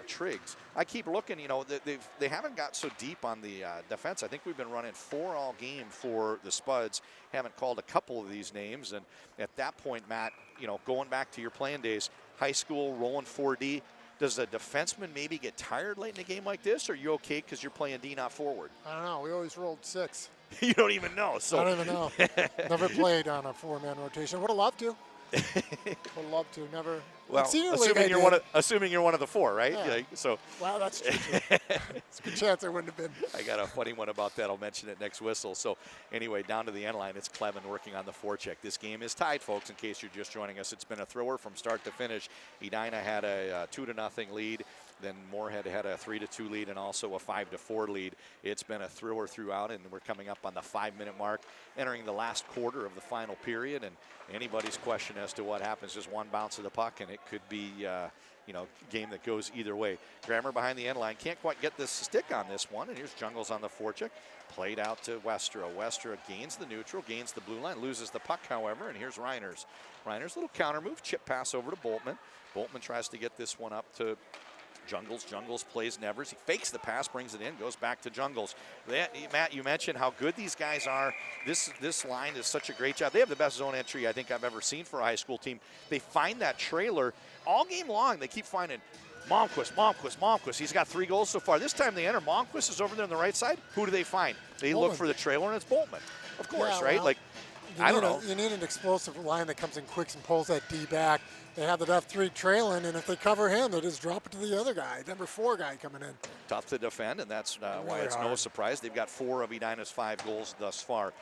Triggs. I keep looking, they haven't got so deep on the defense. I think we've been running 4 all game for the Spuds. Haven't called a couple of these names, and at that point, Matt, going back to your playing days, high school, rolling 4D, does the defenseman maybe get tired late in a game like this, or are you okay because you're playing D, not forward? I don't know. We always rolled 6. You don't even know. So I don't even know. Never played on a 4-man rotation. Would have loved to. Would have loved to. Never. Well, assuming you're one of the 4, right? Yeah. So. Wow, that's true. It's a good chance I wouldn't have been. I got a funny one about that. I'll mention it next whistle. So anyway, down to the end line, it's Clevin working on the forecheck. This game is tied, folks, in case you're just joining us. It's been a thrower from start to finish. Edina had a 2-0 lead. Then Moorhead had a 3-2 lead and also a 5-4 lead. It's been a thrower throughout, and we're coming up on the 5-minute mark, entering the last quarter of the final period. And anybody's question as to what happens, just one bounce of the puck, and it could be, game that goes either way. Grammer behind the end line can't quite get this stick on this one, and here's Jungles on the forecheck. Played out to Westra. Westra gains the neutral, gains the blue line, loses the puck, however, and here's Reiners. Reiners, little counter move, chip pass over to Boltman. Boltman tries to get this one up to Jungles. Jungles plays Nevers. He fakes the pass, brings it in, goes back to Jungles. Matt, you mentioned how good these guys are. This line is such a great job. They have the best zone entry I think I've ever seen for a high school team. They find that trailer all game long. They keep finding Malmquist. He's got 3 goals so far. This time they enter. Malmquist is over there on the right side. Who do they find? They look for the trailer, and it's Boltman. Of course, right? Well, I don't know. You need an explosive line that comes in quick and pulls that D back. They have the F3 trailing, and if they cover him, they just drop it to the other guy, number 4 guy coming in. Tough to defend, and that's why it's no surprise. They've got 4 of Edina's 5 goals thus far.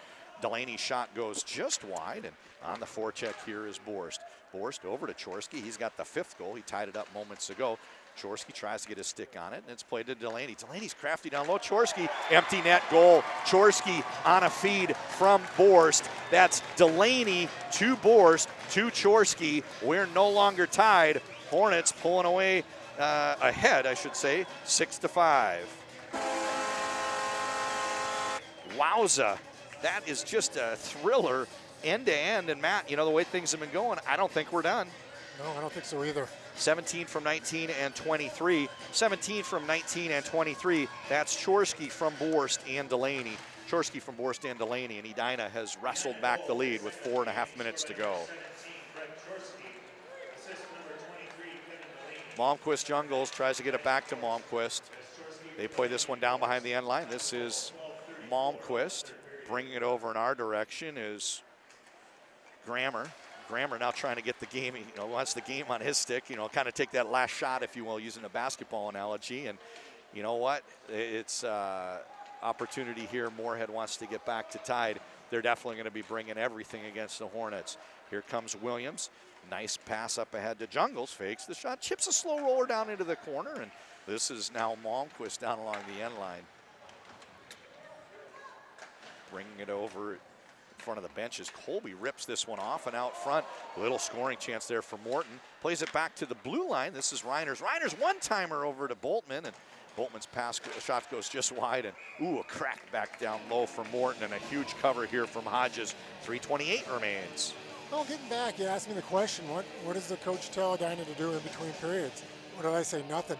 Delaney's shot goes just wide, and on the forecheck here is Borst. Borst over to Chorsky. He's got the 5th goal. He tied it up moments ago. Chorsky tries to get his stick on it, and it's played to Delaney. Delaney's crafty down low. Chorsky, empty net goal. Chorsky on a feed from Borst. That's Delaney to Borst to Chorsky. We're no longer tied. Hornets pulling away ahead, I should say, 6-5. Wowza, that is just a thriller end to end. And Matt, you know, the way things have been going, I don't think we're done. No, I don't think so either. 17 from 19 and 23. 17 from 19 and 23. That's Chorsky from Borst and Delaney. Chorsky from Borst and Delaney, and Edina has wrestled back the lead with 4.5 minutes to go. Malmquist Jungles tries to get it back to Malmquist. They play this one down behind the end line. This is Malmquist. Bringing it over in our direction is Grammer. Grammer now trying to get the game, you know, wants the game on his stick, you know, kind of take that last shot, if you will, using a basketball analogy. And you know what? It's opportunity here. Moorhead wants to get back to tied. They're definitely going to be bringing everything against the Hornets. Here comes Williams. Nice pass up ahead to Jungles. Fakes the shot, chips a slow roller down into the corner, and this is now Malmquist down along the end line. Bringing it over in front of the benches. Colby rips this one off and out front. Little scoring chance there for Morton. Plays it back to the blue line. This is Reiner's. Reiner's one-timer over to Boltman, and Boltman's pass shot goes just wide, and ooh, a crack back down low for Morton, and a huge cover here from Hodges. 3:28 remains. Well, getting back, you asked me the question, what does the coach tell Edina to do in between periods? What did I say? Nothing.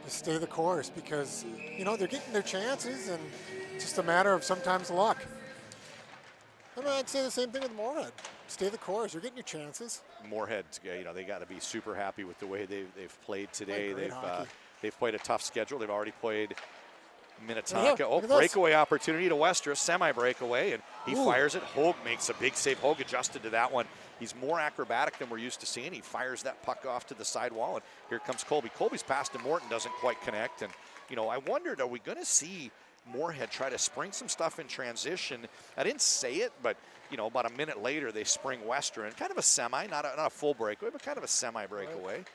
Just stay the course, because, you know, they're getting their chances, and it's just a matter of sometimes luck. I mean, I'd say the same thing with Moorhead. Stay the course. You're getting your chances. Moorhead, you know, they got to be super happy with the way they've played today. Hockey. They've played a tough schedule. They've already played Minnetonka. Look at breakaway opportunity to Westra, semi-breakaway, and he fires it. Hogue makes a big save. Hogue adjusted to that one. He's more acrobatic than we're used to seeing. He fires that puck off to the sidewall, and here comes Colby. Colby's pass to Morton doesn't quite connect, and, you know, I wondered, are we going to see Moorhead try to spring some stuff in transition? I didn't say it, but, you know, about a minute later, they spring Westra, and kind of a semi, not a full breakaway, but kind of a semi-breakaway. Right.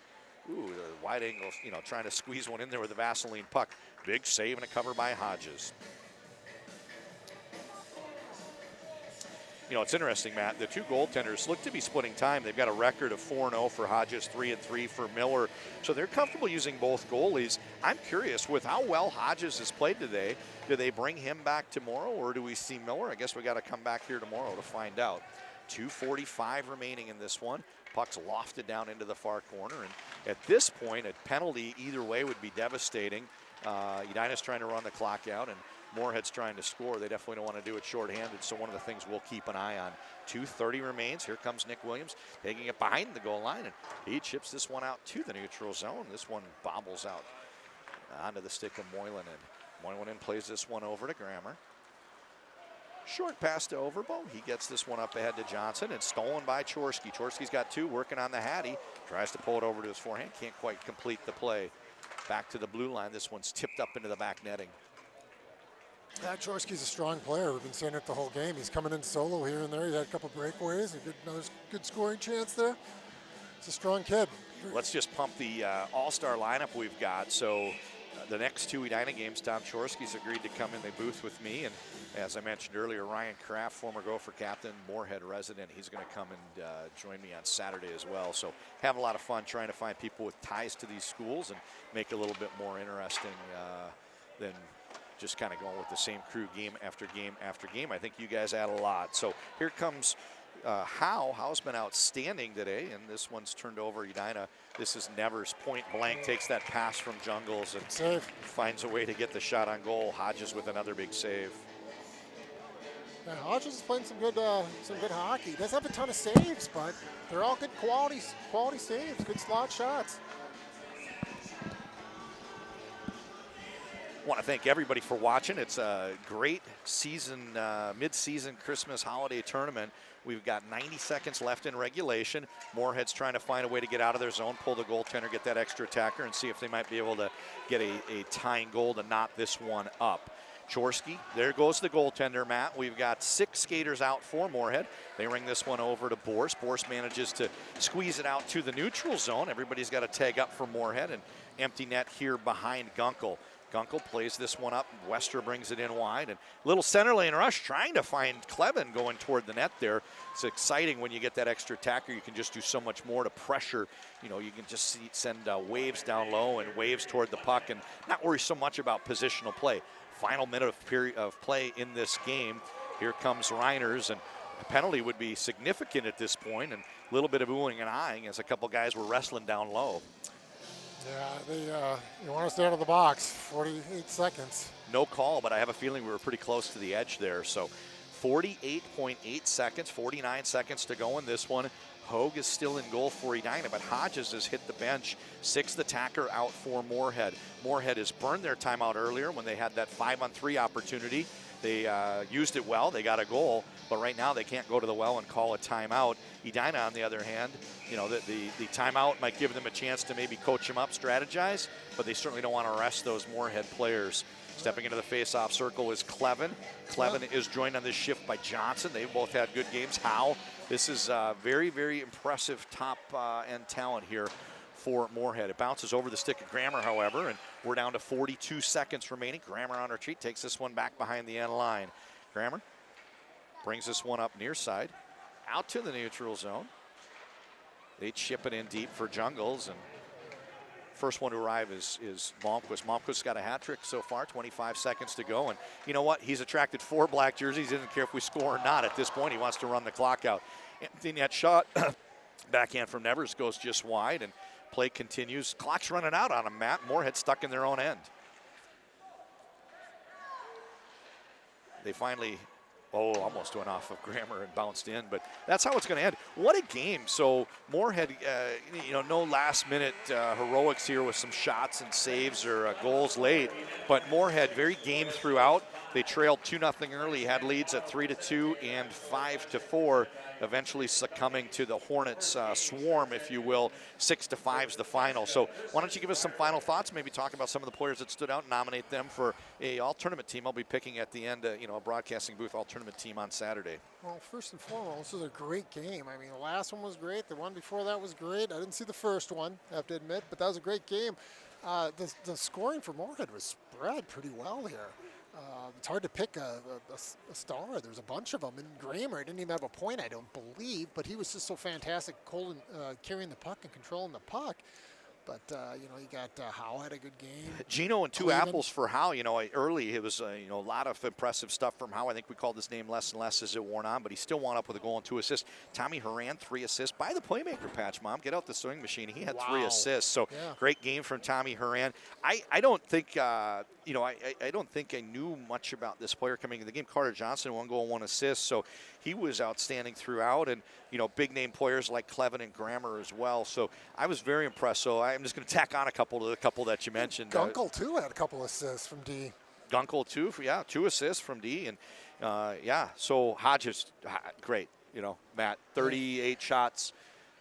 Ooh, the wide angle, you know, trying to squeeze one in there with a Vaseline puck. Big save and a cover by Hodges. You know, it's interesting, Matt. The two goaltenders look to be splitting time. They've got a record of 4-0 for Hodges, 3-3 for Miller. So they're comfortable using both goalies. I'm curious, with how well Hodges has played today, do they bring him back tomorrow, or do we see Miller? I guess we got to come back here tomorrow to find out. 2:45 remaining in this one. Puck's lofted down into the far corner, and at this point, a penalty either way would be devastating. Edina's trying to run the clock out, and Moorhead's trying to score. They definitely don't want to do it shorthanded, so one of the things we'll keep an eye on. 2:30 remains. Here comes Nick Williams, taking it behind the goal line, and he chips this one out to the neutral zone. This one bobbles out onto the stick of Moylan, and Moylan plays this one over to Grammer. Short pass to Overbo. He gets this one up ahead to Johnson. It's stolen by Chorsky. Chorsky's got two, working on the Hattie. Tries to pull it over to his forehand. Can't quite complete the play. Back to the blue line. This one's tipped up into the back netting. Chorsky's a strong player. We've been saying it the whole game. He's coming in solo here and there. He's had a couple breakaways. Another good scoring chance there. It's a strong kid. Let's just pump the all-star lineup we've got. So the next two Edina games, Tom Chorsky's agreed to come in the booth with me. And as I mentioned earlier, Ryan Kraft, former Gopher captain, Moorhead resident, he's going to come and join me on Saturday as well. So have a lot of fun trying to find people with ties to these schools and make it a little bit more interesting than just kind of going with the same crew game after game after game. I think you guys add a lot. So here comes Howe. Howe's been outstanding today, and this one's turned over. Edina, this is Nevers, point blank, takes that pass from Jungles and finds a way to get the shot on goal. Hodges with another big save. Yeah, Hodges is playing some good hockey. He doesn't have a ton of saves, but they're all good quality saves, good slot shots. Want to thank everybody for watching. It's a great season, mid-season Christmas holiday tournament. We've got 90 seconds left in regulation. Moorhead's trying to find a way to get out of their zone, pull the goaltender, get that extra attacker, and see if they might be able to get a tying goal to knot this one up. Chorsky, there goes the goaltender, Matt. We've got 6 skaters out for Moorhead. They ring this one over to Bourse. Bourse manages to squeeze it out to the neutral zone. Everybody's got to tag up for Moorhead, and empty net here behind Gunkel. Gunkel plays this one up. Wester brings it in wide, and little center lane rush trying to find Clevin going toward the net there. It's exciting when you get that extra attacker. You can just do so much more to pressure. You know, you can just send waves down low and waves toward the puck and not worry so much about positional play. Final minute of play in this game. Here comes Reiners, and a penalty would be significant at this point, and a little bit of oohing and eyeing as a couple guys were wrestling down low. Yeah, you want to stay out of the box, 48 seconds. No call, but I have a feeling we were pretty close to the edge there. So 48.8 seconds, 49 seconds to go in this one. Hogue is still in goal for Edina, but Hodges has hit the bench. 6th attacker out for Moorhead. Moorhead has burned their timeout earlier when they had that 5-on-3 opportunity. They used it well. They got a goal, but right now they can't go to the well and call a timeout. Edina, on the other hand, you know, the timeout might give them a chance to maybe coach them up, strategize, but they certainly don't want to arrest those Moorhead players. Stepping into the face-off circle is Clevin. Clevin is joined on this shift by Johnson. They both had good games. Howe. This is very, very impressive top-end talent here for Moorhead. It bounces over the stick of Grammer, however, and we're down to 42 seconds remaining. Grammer on retreat takes this one back behind the end line. Grammer brings this one up near side, out to the neutral zone. They chip it in deep for Jungles, and first one to arrive is Malmquist. Malmquist's got a hat trick so far, 25 seconds to go. And you know what? He's attracted 4 black jerseys. He doesn't care if we score or not at this point. He wants to run the clock out. Empty net shot. Backhand from Nevers goes just wide, and play continues. Clock's running out on him, Matt. Moorhead stuck in their own end. They finally, almost went off of Grammer and bounced in, but that's how it's going to end. What a game. So Moorhead, no last-minute heroics here with some shots and saves or goals late, but Moorhead very game throughout. They trailed 2-0 early, had leads at 3-2 and 5-4, eventually succumbing to the Hornets swarm, if you will. 6-5 is the final. So why don't you give us some final thoughts, maybe talk about some of the players that stood out and nominate them for a all-tournament team. I'll be picking at the end, a broadcasting booth all-tournament team on Saturday. Well, first and foremost, this was a great game. I mean, the last one was great. The one before that was great. I didn't see the first one, I have to admit, but that was a great game. The scoring for Moorhead was spread pretty well here. It's hard to pick a star. There's a bunch of them. And Grammer didn't even have a point, I don't believe, but he was just so fantastic carrying the puck and controlling the puck. But, you got Howe had a good game. Gino and 2 apples for Howe. Early it was, a lot of impressive stuff from Howe. I think we called his name less and less as it wore on, but he still wound up with a goal and 2 assists. Tommy Horan, 3 assists. By the playmaker patch, Mom. Get out the sewing machine. He had 3 assists. So great game from Tommy Horan. I don't think, I don't think I knew much about this player coming in the game. Carter Johnson, 1 goal, 1 assist. So he was outstanding throughout. And, big name players like Clevin and Grammer as well. So I was very impressed. So I'm just going to tack on a couple to the couple that you mentioned. Gunkel, too, had a couple assists from D. Gunkel, too, 2 assists from D. And, so Hodges, great. Matt, 38 shots.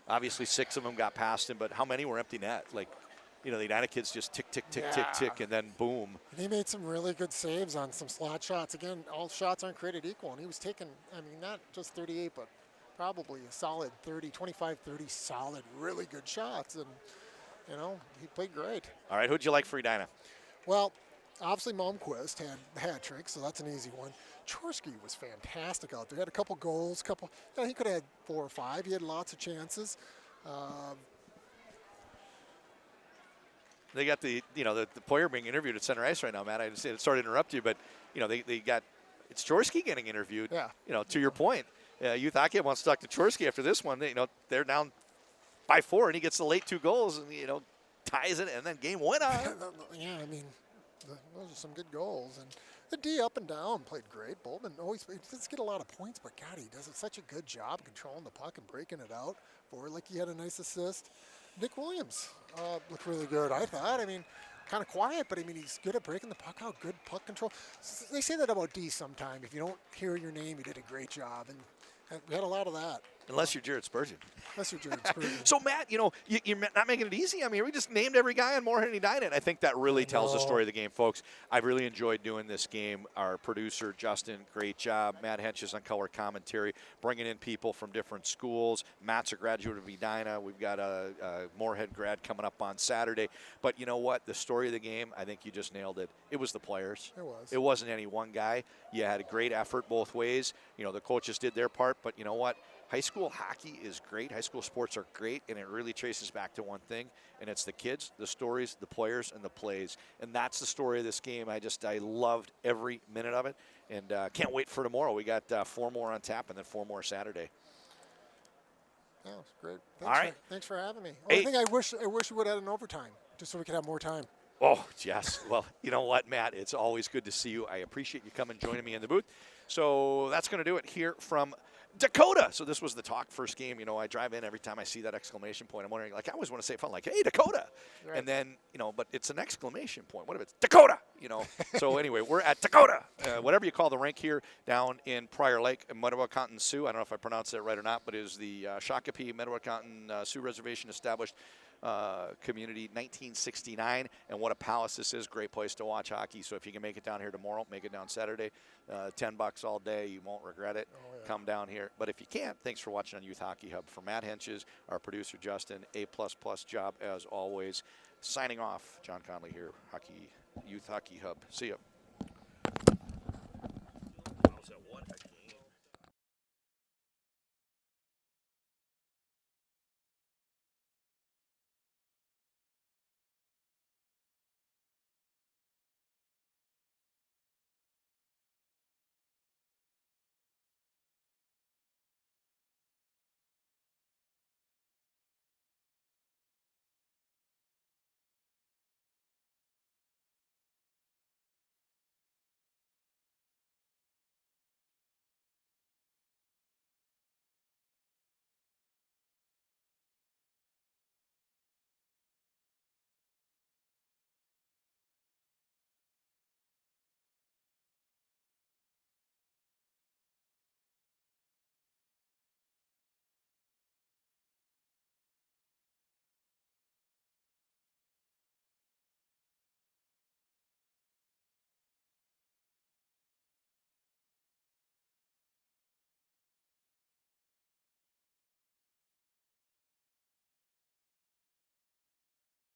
Obviously, 6 of them got past him. But how many were empty net? The Edina kids just tick, tick, tick, tick, tick, and then boom. And he made some really good saves on some slot shots. Again, all shots aren't created equal, and he was taking, not just 38, but probably a solid 30, 25, 30 solid, really good shots. And, he played great. All right, who'd you like for Edina? Well, obviously Malmquist had the hat trick, so that's an easy one. Chorsky was fantastic out there. He had a couple goals, he could have had 4 or 5. He had lots of chances. They got the player being interviewed at center ice right now, Matt. I just sorry to interrupt you, but they got it's Chorsky getting interviewed. Yeah. To your point, Youth Hockey wants to talk to Chorsky after this one. They're down by 4, and he gets the late 2 goals, and ties it, and then game winner. Yeah, those are some good goals, and the D up and down played great. Bowman always doesn't get a lot of points, but God, he does such a good job controlling the puck and breaking it out. Forward, he had a nice assist. Nick Williams looked really good, I thought. Kind of quiet, but he's good at breaking the puck out, good puck control. They say that about D sometime. If you don't hear your name, you did a great job, and we had a lot of that. Unless you're Jared Spurgeon. Unless you're Jared Spurgeon. So, Matt, you're not making it easy. I mean, we just named every guy on Moorhead and Edina, and I think that really tells the story of the game, folks. I've really enjoyed doing this game. Our producer, Justin, great job. Matt Henches on color commentary, bringing in people from different schools. Matt's a graduate of Edina. We've got a Moorhead grad coming up on Saturday. But you know what? The story of the game, I think you just nailed it. It was the players. It was. It wasn't any one guy. You had a great effort both ways. The coaches did their part, but you know what? High school hockey is great. High school sports are great, and it really traces back to one thing, and it's the kids, the stories, the players, and the plays. And that's the story of this game. I loved every minute of it, and can't wait for tomorrow. We got 4 more on tap, and then 4 more Saturday. Yeah, it's great. All right. Thanks for having me. Hey. I think I wish we would have had an overtime, just so we could have more time. Oh, yes. Well, you know what, Matt? It's always good to see you. I appreciate you coming, joining me in the booth. So that's going to do it here from Dakota. So this was the talk first game. I drive in every time I see that exclamation point. I'm wondering, I always want to say fun, hey, Dakota. Right. And then, but it's an exclamation point. What if it's Dakota? So anyway, we're at Dakota. Whatever you call the rink here down in Prior Lake, Metawakanton Sioux. I don't know if I pronounced that right or not, but it is the Shakopee Metawakanton Sioux Reservation established community 1969, and what a palace this is. Great place to watch hockey. So if you can make it down here tomorrow, make it down Saturday. $10 all day, you won't regret it. Come down here. But if you can't, thanks for watching on Youth Hockey Hub. For Matt Henches, our producer Justin, A++ job as always. Signing off, John Conley here, Youth Hockey Hub. See ya.